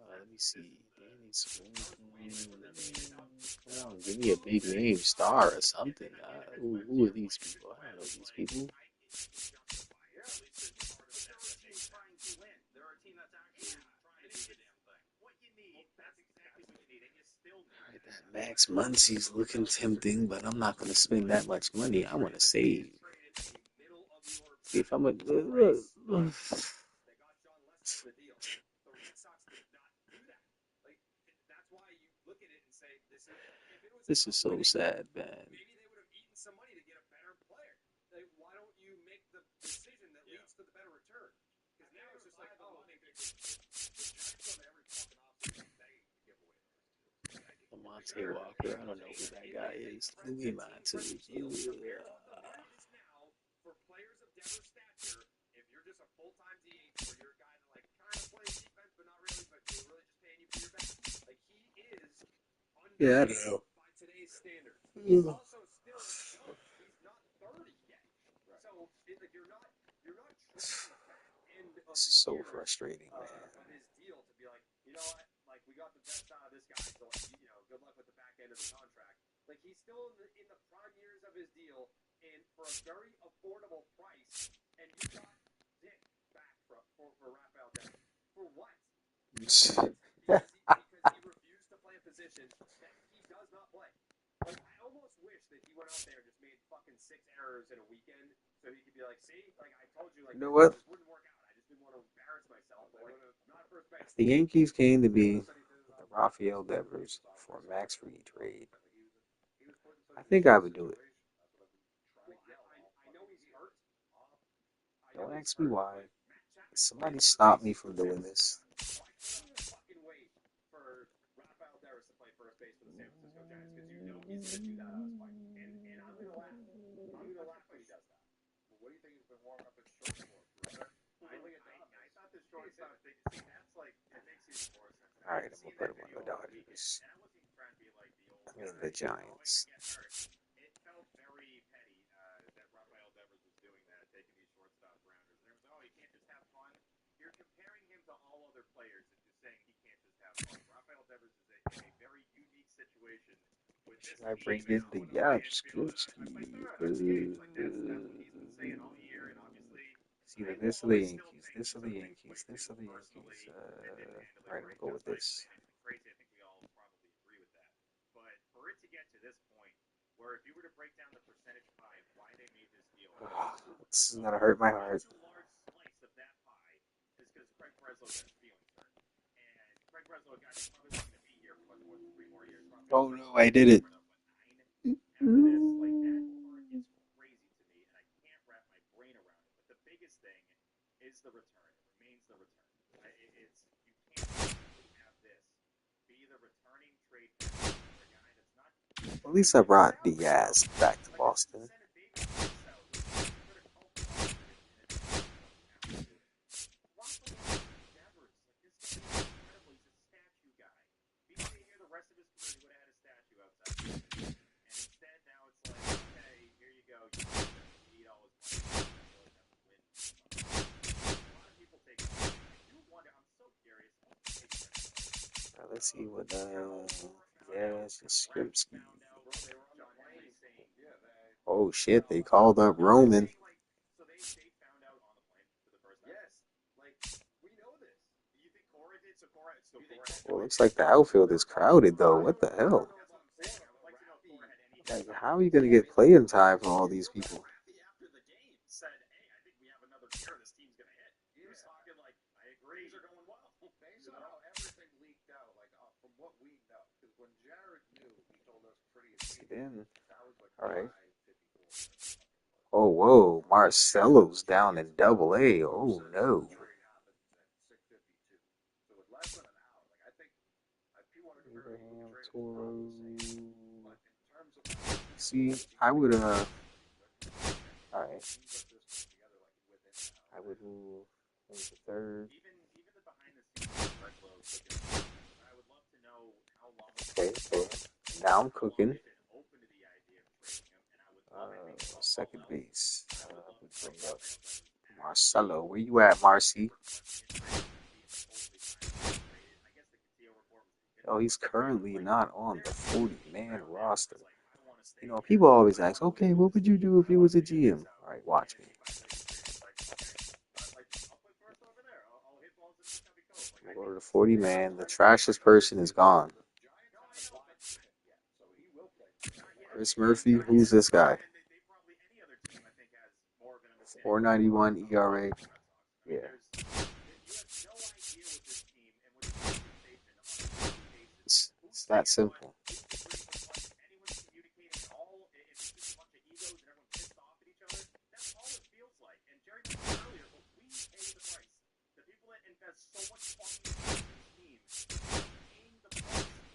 Let me see. Come on, give me a big name star or something. Who are these people? I don't know these people. Alright, that Max Muncy's looking tempting, but I'm not gonna spend that much money. I want to save. See if I'm a. This is so sad, man. Lamonte Walker, I don't know who that guy is. Give me mine too. Yeah, I don't know. This is so frustrating, man. He's still in the prime years of his deal, and for a very affordable price, and you got Dick back for Rafael Devers. For what? Because he refused to play a position that he does not play. Like, I almost wish that he went out there and just made fucking 6 errors in a weekend, so he could be like, see, like I told you, like, You know what? this wouldn't work out. I just didn't want to embarrass myself. But like, I'm not first base. The Yankees came to be the Rafael Devers for a max free trade. I think I would do it. Don't ask me why. Somebody stop me from doing this. All right, I'm gonna put him on the Dodgers. I mean the Giants. Should I bring in the Yaps? It's either this or the Yankees. This or the Yankees. This or the Yankees. All right, I'm gonna go with this. This is gonna hurt my heart. Oh no, I did it. At least I brought Diaz back to Boston. Let's see what yes, Skripsky. Oh shit, they called up Roman. Well, looks like the outfield is crowded though. What the hell? Like, how are you gonna get playing time for all these people? See then. All right. Oh, whoa. Marcelo's down in double A. Oh, no. Abraham, Toro. See, I would, alright. I would move into third. Okay, okay. Now I'm cooking. Second base. We bring up Marcelo. Where you at, Marcy? Oh, he's currently not on the 40-man roster. You know, people always ask, okay, what would you do if you was a GM? All right, watch me. We'll go to the 40-man. The trashiest person is gone. Chris Murphy, who's this guy? 4.91 ERA. Yeah. It's that simple.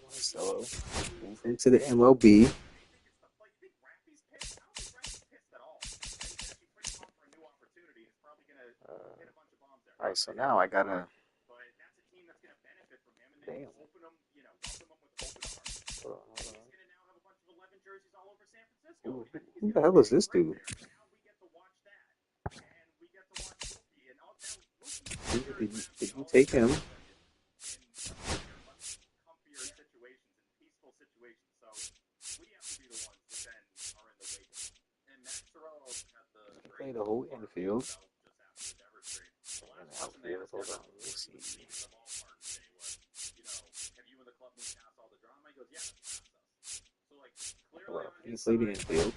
So, move him to the MLB. Alright, so now I gotta. Damn. Who the hell is this dude? Did you take him? Play the whole infield. And outfield. Hold on. Let me see. Well, he played the infield.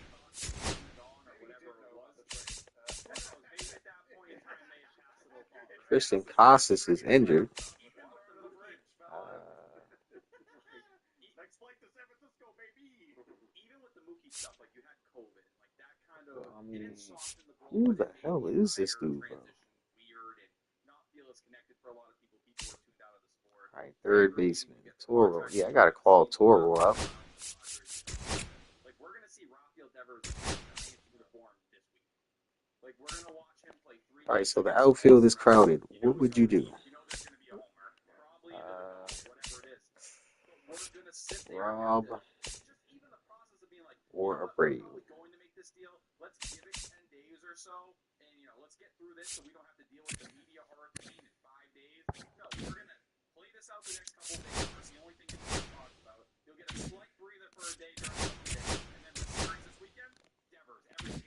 Christian Casas is injured. I mean, who the hell is this dude, bro? Alright, third baseman, Toro. Yeah, I gotta call Toro up. Alright, so the outfield is crowded. What would you do? Rob or Abreu?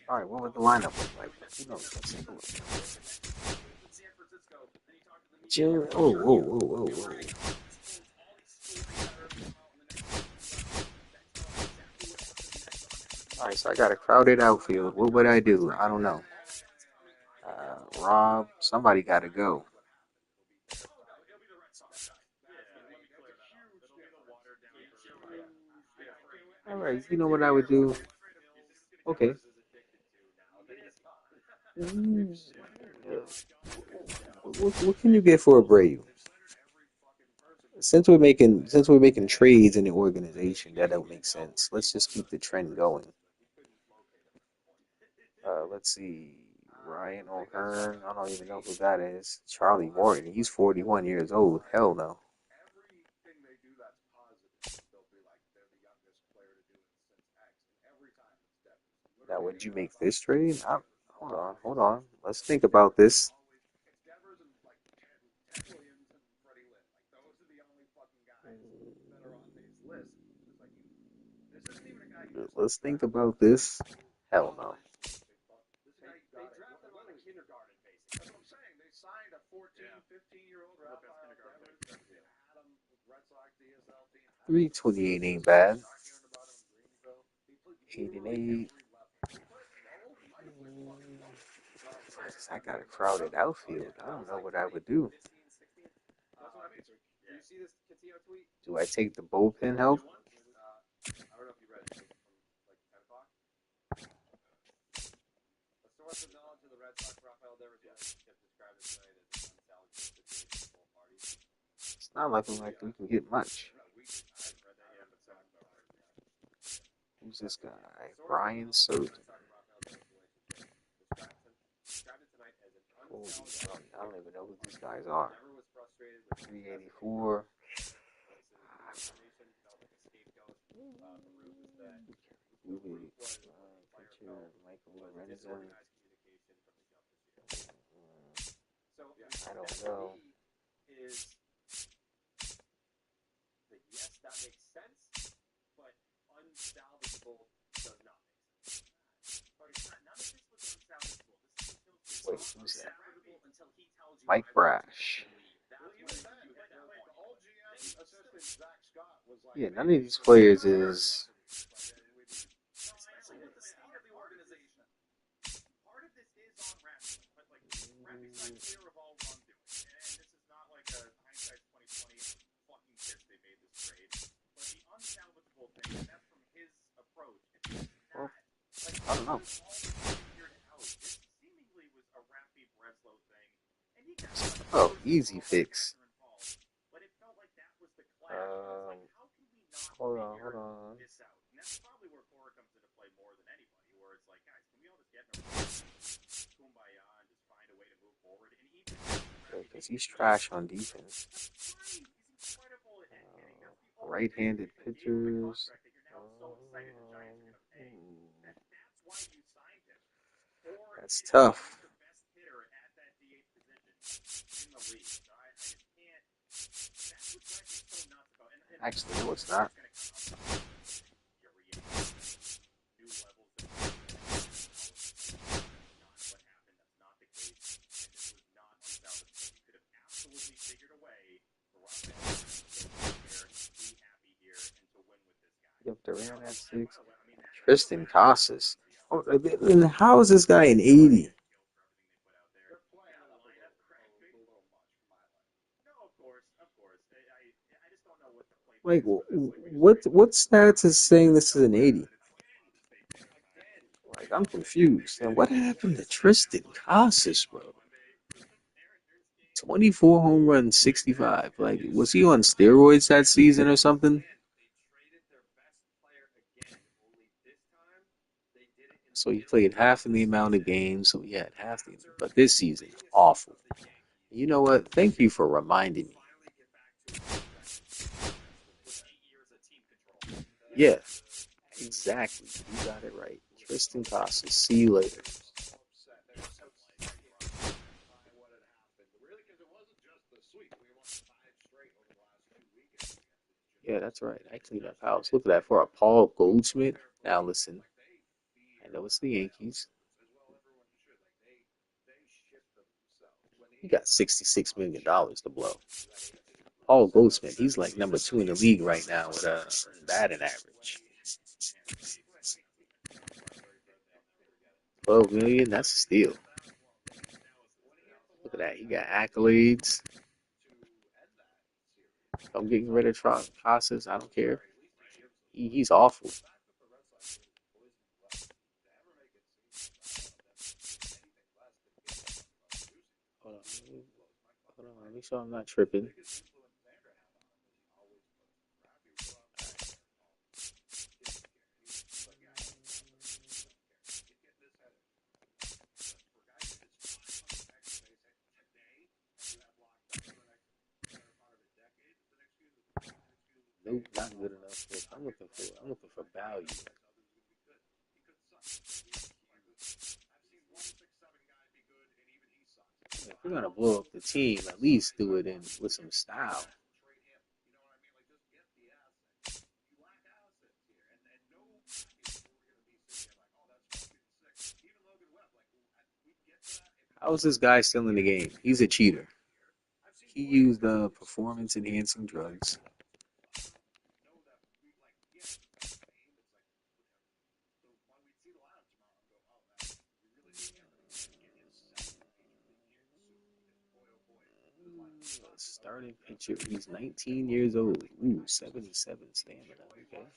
Alright, what would the lineup look like? Who knows? Let's take a look. Jerry. Oh, whoa, whoa, whoa, whoa. Alright, so I got a crowded outfield. What would I do? I don't know. Rob, somebody gotta go. Alright, you know what I would do? Okay. What can you get for Abreu? Since we're making trades in the organization, that don't make sense. Let's just keep the trend going. Let's see. Ryan O'Hearn. I don't even know who that is. Charlie Morton. He's 41 years old. Hell no. Now, would you make this trade? Hold on. Let's think about this. Let's think about this. Hell no. $328 ain't bad. 8 and 8. I got a crowded outfield. I don't know what I would do. Do I take the bullpen help? the Red Sox, Rafael Devers relationship described tonight as an unsalvageable situation for both parties. It's not looking like we can get much. Who's this guy? Brian Surgeon. Oh, I don't even know who these guys are. 384. I don't know. Yes, that makes sense, but unsalvageable does not make sense. But it's not, none of this was unsalvageable. Wait, who's that? Mike Brash. Yeah, none of these players is. Part of this is on Raptors, but like Raptors not clear of all wrongdoing, and this is not like a hindsight 2020 fucking kiss they made this trade. But the unsalvageable thing, and that's from his approach. Well, I don't know. This seemingly was a Rafi Breslow thing, and he got Oh, easy fix. but it felt like that was the clash. Like, how can we not Hold on. this out? And that's probably where Cora comes into play more than anybody, where it's like, guys, can we all just get in a kumbaya and just find a way to move forward? And even Because he's trash on defense. Right-handed pitchers. That's tough. Actually, no, it's not. Yep, Durant at 6. Tristan Casas. Oh, and how is this guy an 80? Like, what stats is saying this is an 80? Like, I'm confused. And what happened to Tristan Casas, bro? 24 home runs, 65. Like, was he on steroids that season or something? So he played half of the amount of games, so he had half the. But this season, awful. You know what? Thank you for reminding me. Yeah, exactly. You got it right. Tristan Casas. See you later. Yeah, that's right. I cleaned up house. Look at that for a Paul Goldschmidt. Now listen, I know it's the Yankees. He got $66 million to blow. Paul Goldschmidt, he's like number 2 in the league right now with a batting average. 12 million, that's a steal. Look at that, he got accolades. I'm getting rid of Casas. I don't care. He's awful. Hold on. Let me show I'm not tripping. Nope, not good enough. I'm looking for value. If we're gonna blow up the team, at least do it in with some style. How is this guy still in the game? He's a cheater. He used performance enhancing drugs. Starting pitcher. He's 19 years old. Ooh, 77 stamina. Okay.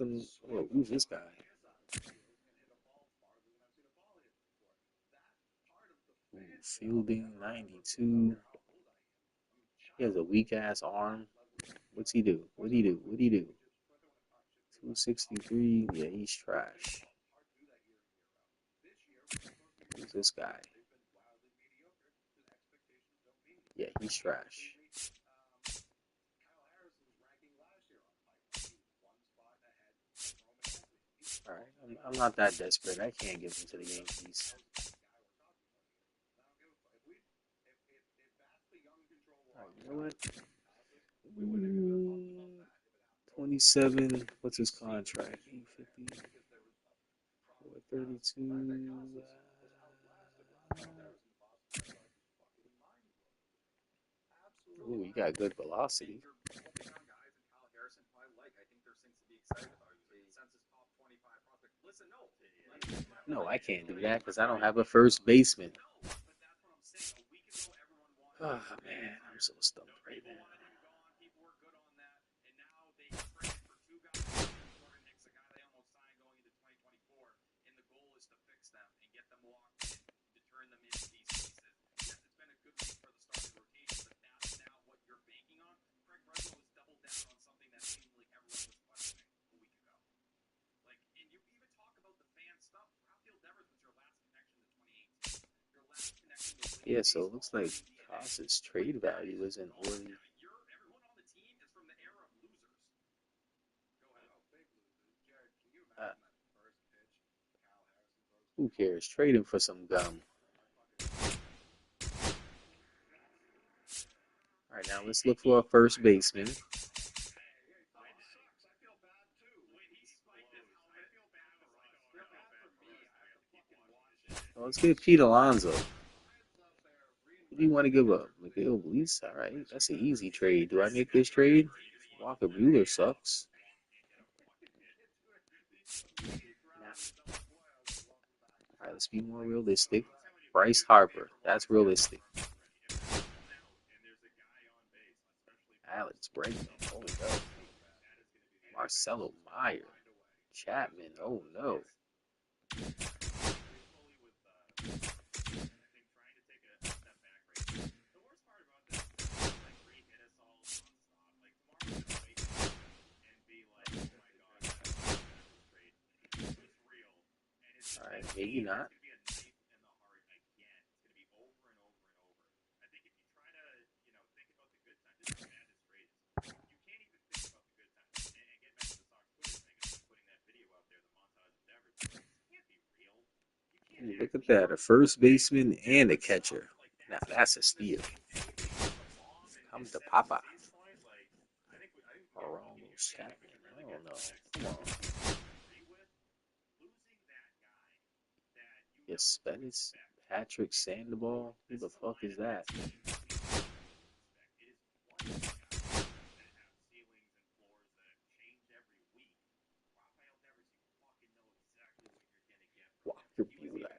nothing. Whoa, who's this guy? Ooh, fielding 92. He has a weak ass arm. What's he do? What'd he do? What'd he do? 263. Yeah, he's trash. Who's this guy? Yeah, he's trash. All right, I'm not that desperate. I can't give him to the Yankees. All right, you know what? 27. What's his contract? 850. 432. Ooh, you got good velocity. No, I can't do that because I don't have a first baseman. Oh, man, I'm so stumped right now. Yeah, so it looks like Coss's trade value isn't really. Who cares? Trade him for some gum. All right, now let's look for a first baseman. Well, let's get Pete Alonso. Who do you want to give up? Miguel Bleece? All right, that's an easy trade. Do I make this trade? Walker Buehler sucks. All right, let's be more realistic. Bryce Harper, that's realistic. Alex Bregman, oh no. Marcelo Meyer, Chapman, oh no. All right, maybe not. Ooh, look at that, a first baseman and a catcher. Now that's a steal. Come to Papa. Ronald Chapman. I don't know. Come on. Yes, Spence, Patrick Sandoval. Who the fuck is that? Walker Buehler.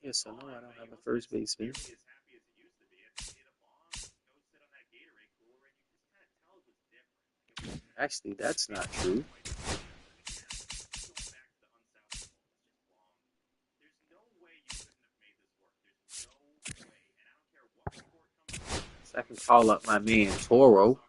Yes, I know I don't have a first baseman. Actually, that's not true. So I can call up my man Toro.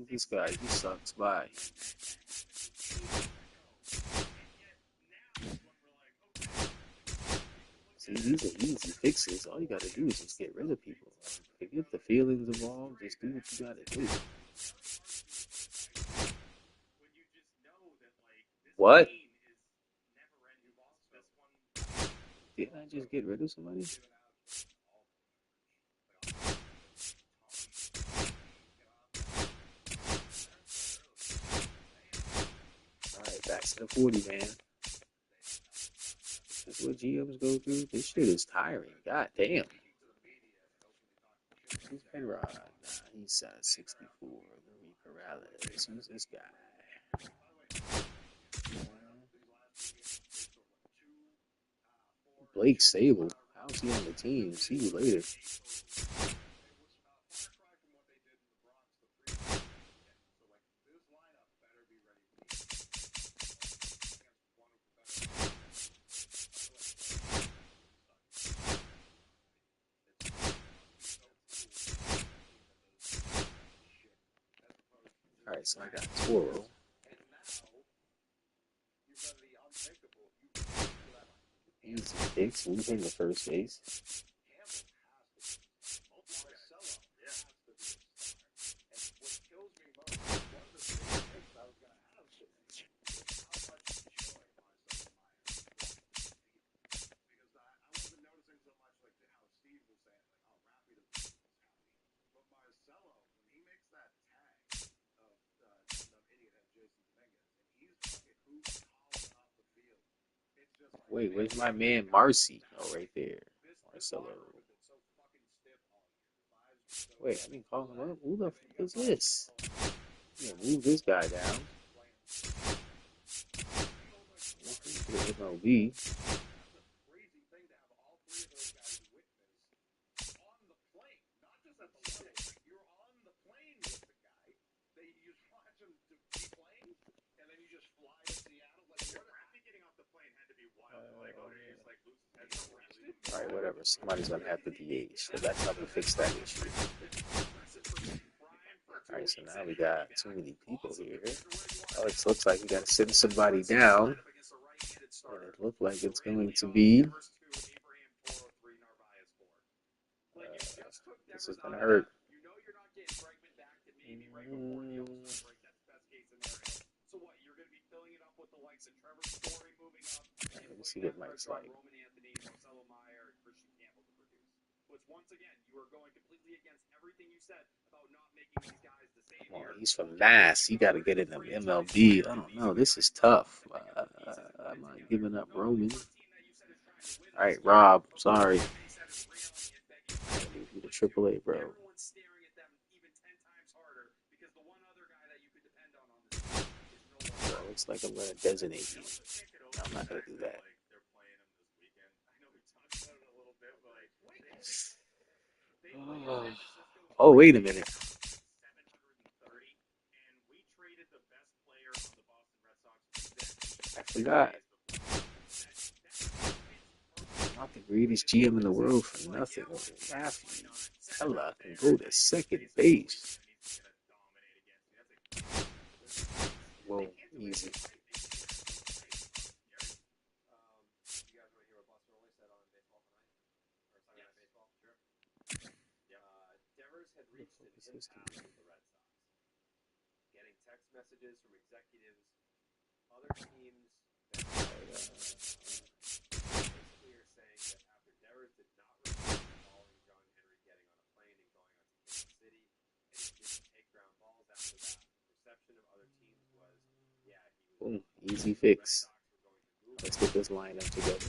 This guy, he sucks. Bye. See, these are easy fixes. All you gotta do is just get rid of people. Forget the feelings involved. Just do what you gotta do. What? Didn't I just get rid of somebody? Alright, back to the 40, man. That's what GMs go through. This shit is tiring. God damn. Who's Penrod? Nah, he's 64. Louis Perales. Who's this guy? Blake Sable. How's he on the team? See you later. Alright, so I got Toro. Easy picks. Moving to first base. Wait, where's my man Marcy? Oh, right there. Marcelo. Wait, I didn't call him up. Who the fuck is this? Yeah, move this guy down. The MLB. Alright, whatever. Somebody's gonna have to DH. So that's how we fix that issue. Alright, so now we got too many people here. Alex looks like we gotta send somebody down. And it looked like it's going to be. This is gonna hurt. Let me see what Mike's like. Come on, he's from Mass. You got to get in the MLB. I don't know. This is tough. I'm not giving up Roman. All right, Rob. Sorry. I need you to AAA, bro. Well, looks like I'm going to designate you. No, I'm not going to do that. Oh, wait a minute. I forgot. Not the greatest GM in the world for nothing. Rafael Devers can go to second base. Whoa, easy. Devers had reached an impasse with the Red Sox, getting text messages from executives, other teams that basically are saying that after Devers did not respond following John Henry getting on a plane and going on to Kansas City, and he didn't take ground balls after that, the perception of other teams was, yeah, he was. Boom, easy fix. Let's get this lineup together.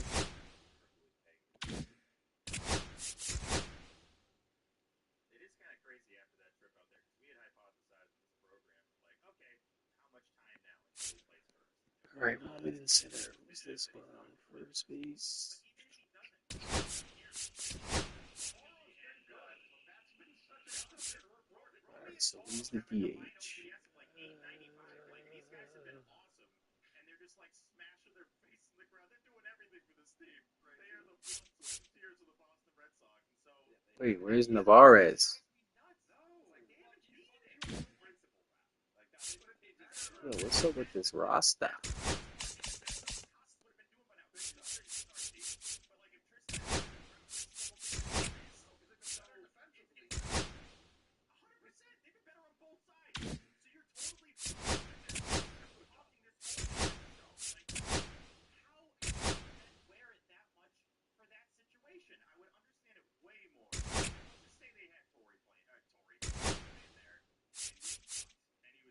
All right, Roman in center. Who's this one on first base? All right, so who's the DH? Wait, where's Navarez? Yo, what's up with this roster?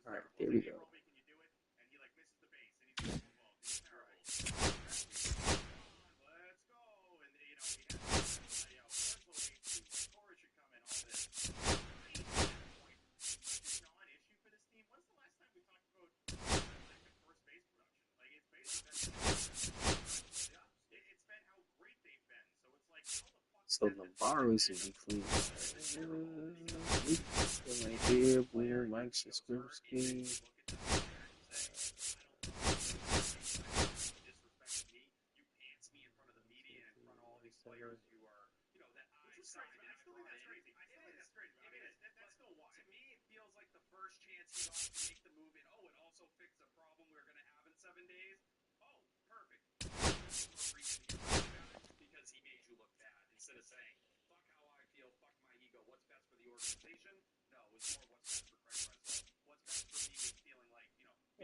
All right, there we go. So Navarro's in between. Right here, boom, Mike Siskerski.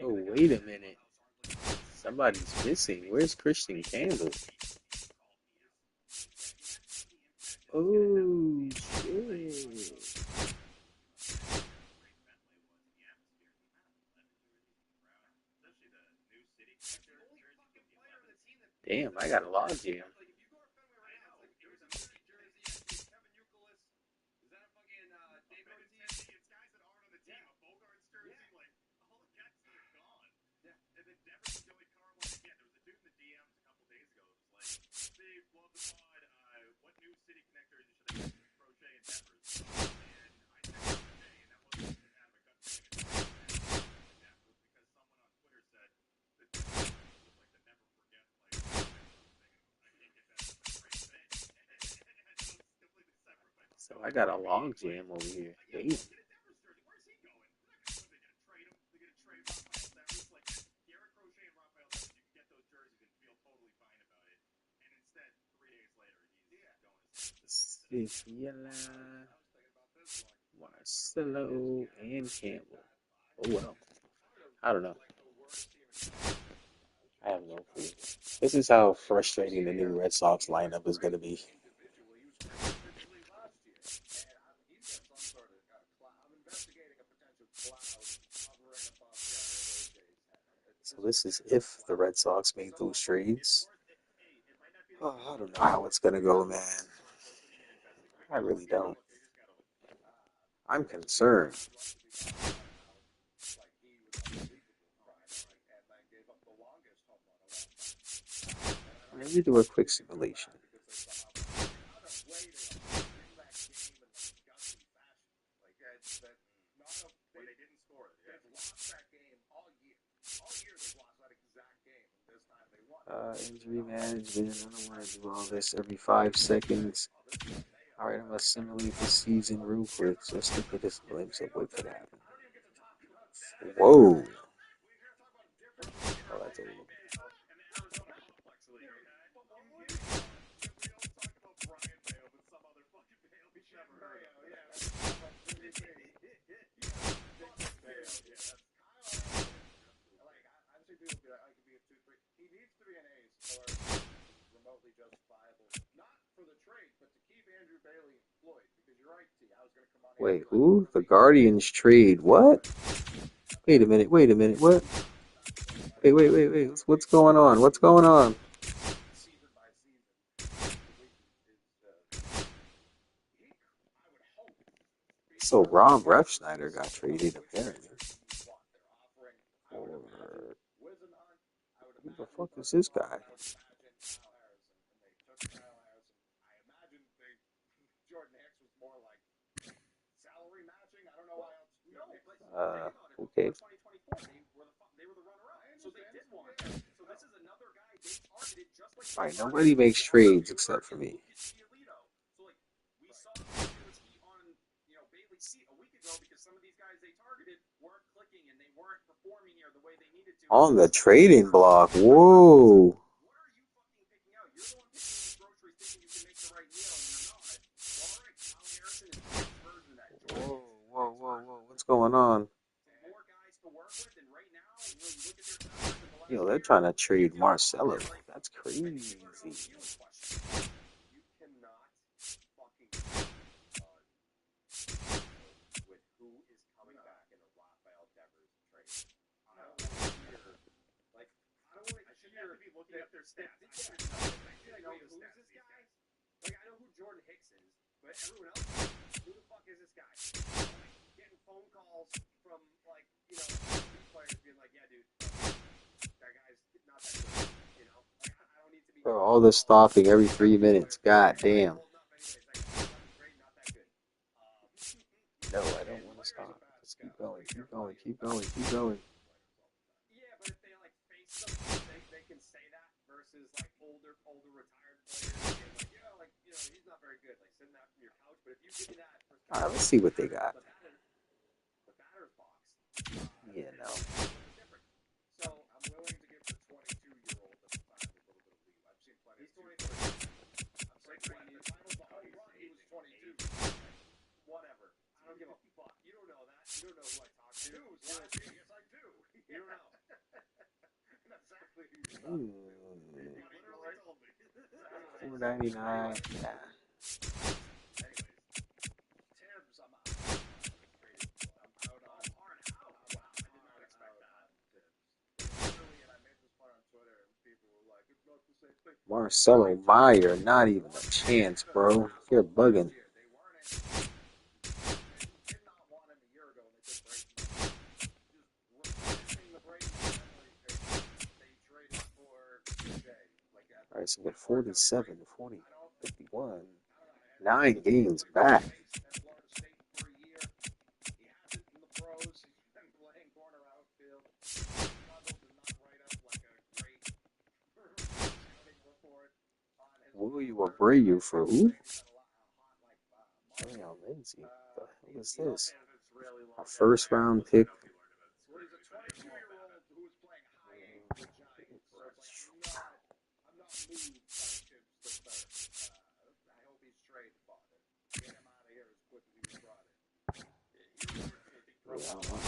Oh, wait a minute. Somebody's missing. Where's Christian Candle? Oh, shit. Damn, I got a log jam. So I got a log jam over here. Damn. Marcelo and Campbell. Oh well. I don't know. I have no clue. This is how frustrating the new Red Sox lineup is going to be. So this is if the Red Sox make those trades. Oh, I don't know how it's going to go, man. I really don't. I'm concerned. Let me do a quick simulation. Injury management. I don't want to do all this every 5 seconds. All right, I'm gonna simulate the season real quick just to get a glimpse of what could happen. Whoa! Oh, that's a little. Wait, who? The Guardians trade what? Wait a minute, wait a minute, what? Wait. What's going on? What's going on? So Rob Refsnyder got traded apparently. Or who the fuck is this guy? Okay. Alright, nobody makes trades except for me. On the trading block, whoa. Whoa. What's going on? Yo, they're trying to trade Marcelo. That's crazy. Bro, all the stopping every 3 minutes. God damn. No, I don't want to stop. Just keep going, keep going, keep going, keep going. Yeah, but if they like face them, they can say that versus like older retired players being like, yeah, like he's not very good, like sitting out from your couch. But if you give me that, Alright, let's see what they got. the batter's box, Yeah, no. it's a little bit different. So I'm willing to give the 22-year-old at the time a little bit of leeway. I've seen plenty. He's 22. I'm saying the title home run, he was 22. Whatever. I don't give a fuck. You don't know that. You don't know who I talked to. Yes, I do. You don't know. Exactly who you talked to. Literally told me. $4.99. Nah. Anyways, Tibbs, I'm out. I'm out on hard out. Wow, I did not expect that. Literally, and I made this point on Twitter, and people were like, "It's not the same thing." Marcelo Meyer, not even a chance, bro. You're bugging. They weren't. They did not want him a year ago, and they did Brady. Just replacing the Brady memory pick they traded for Jay. Like at Alright, so we're 47, 40, 51. 9 games back. At Florida State for a year. He has it in the pros. He's been playing corner outfield. Struggled to not write up like a great scouting report on his William Abreu for who? Damn, Lindsay. What the hell is this? A first round pick. Well, he's a 22-year-old who is playing high A for the Giants. So it's like I'm not moved by Tibbs the third. I hope he's trade fodder. Get him out of here as quick as he was brought in. Yeah, I don't know.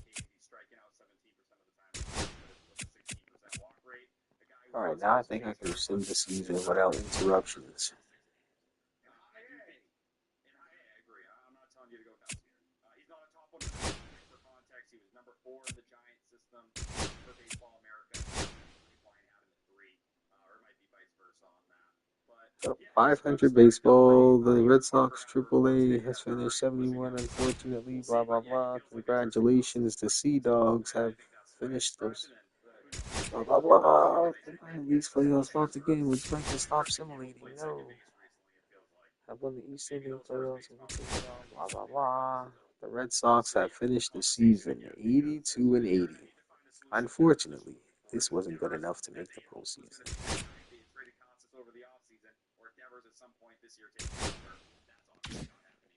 He's striking out 17% of the time, with a 16% walk rate. The guy who Alright, now I think I can rescind the season without interruptions. in high A, I agree. I'm not telling you to go nuts here. He's not a top 100 prospect for context. He was number 4 in the Giant system for Baseball America. Pipeline had him at 3, or it might be vice versa on that. But 500 baseball. The Red Sox AAA has finished 71. Unfortunately, blah blah blah. Congratulations, the Sea Dogs have finished those. Blah blah blah. These playoffs once again would like to stop simulating. No. Have won the East Indian playoffs and taken on blah blah blah. The Red Sox have finished the season 82 and 80. Unfortunately, this wasn't good enough to make the postseason. they traded Costas over the offseason, or Devers at some point this year taking over. That's obviously not happening.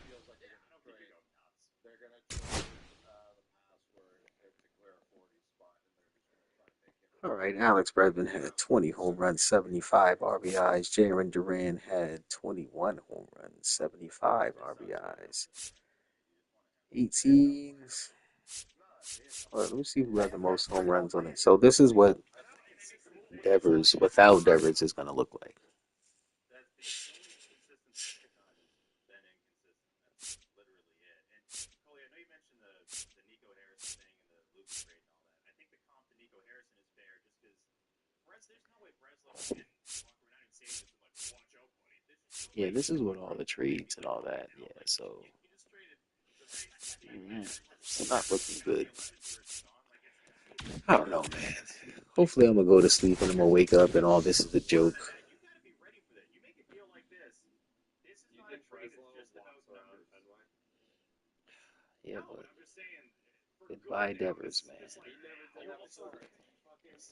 Feels like I don't think you go nuts. They're going to trade the password to clear a 40 spot, and they're just going to try and make him. All right, Alex Bregman had 20 home runs, 75 RBIs. Jaron Duran had 21 home runs, 75 RBIs. 18. All right, let me see who had the most home runs on it. So this is what Devers, without Devers, is going to look like. Yeah, this is what all the trades and all that. Yeah, so it's not looking good. I don't know, man. Hopefully, I'm gonna go to sleep and I'm gonna wake up and all this is a joke. Yeah, but goodbye, Devers, man.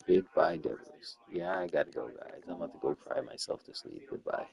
Goodbye, Devers. Yeah, I gotta go, guys. I'm about to go cry myself to sleep. Goodbye.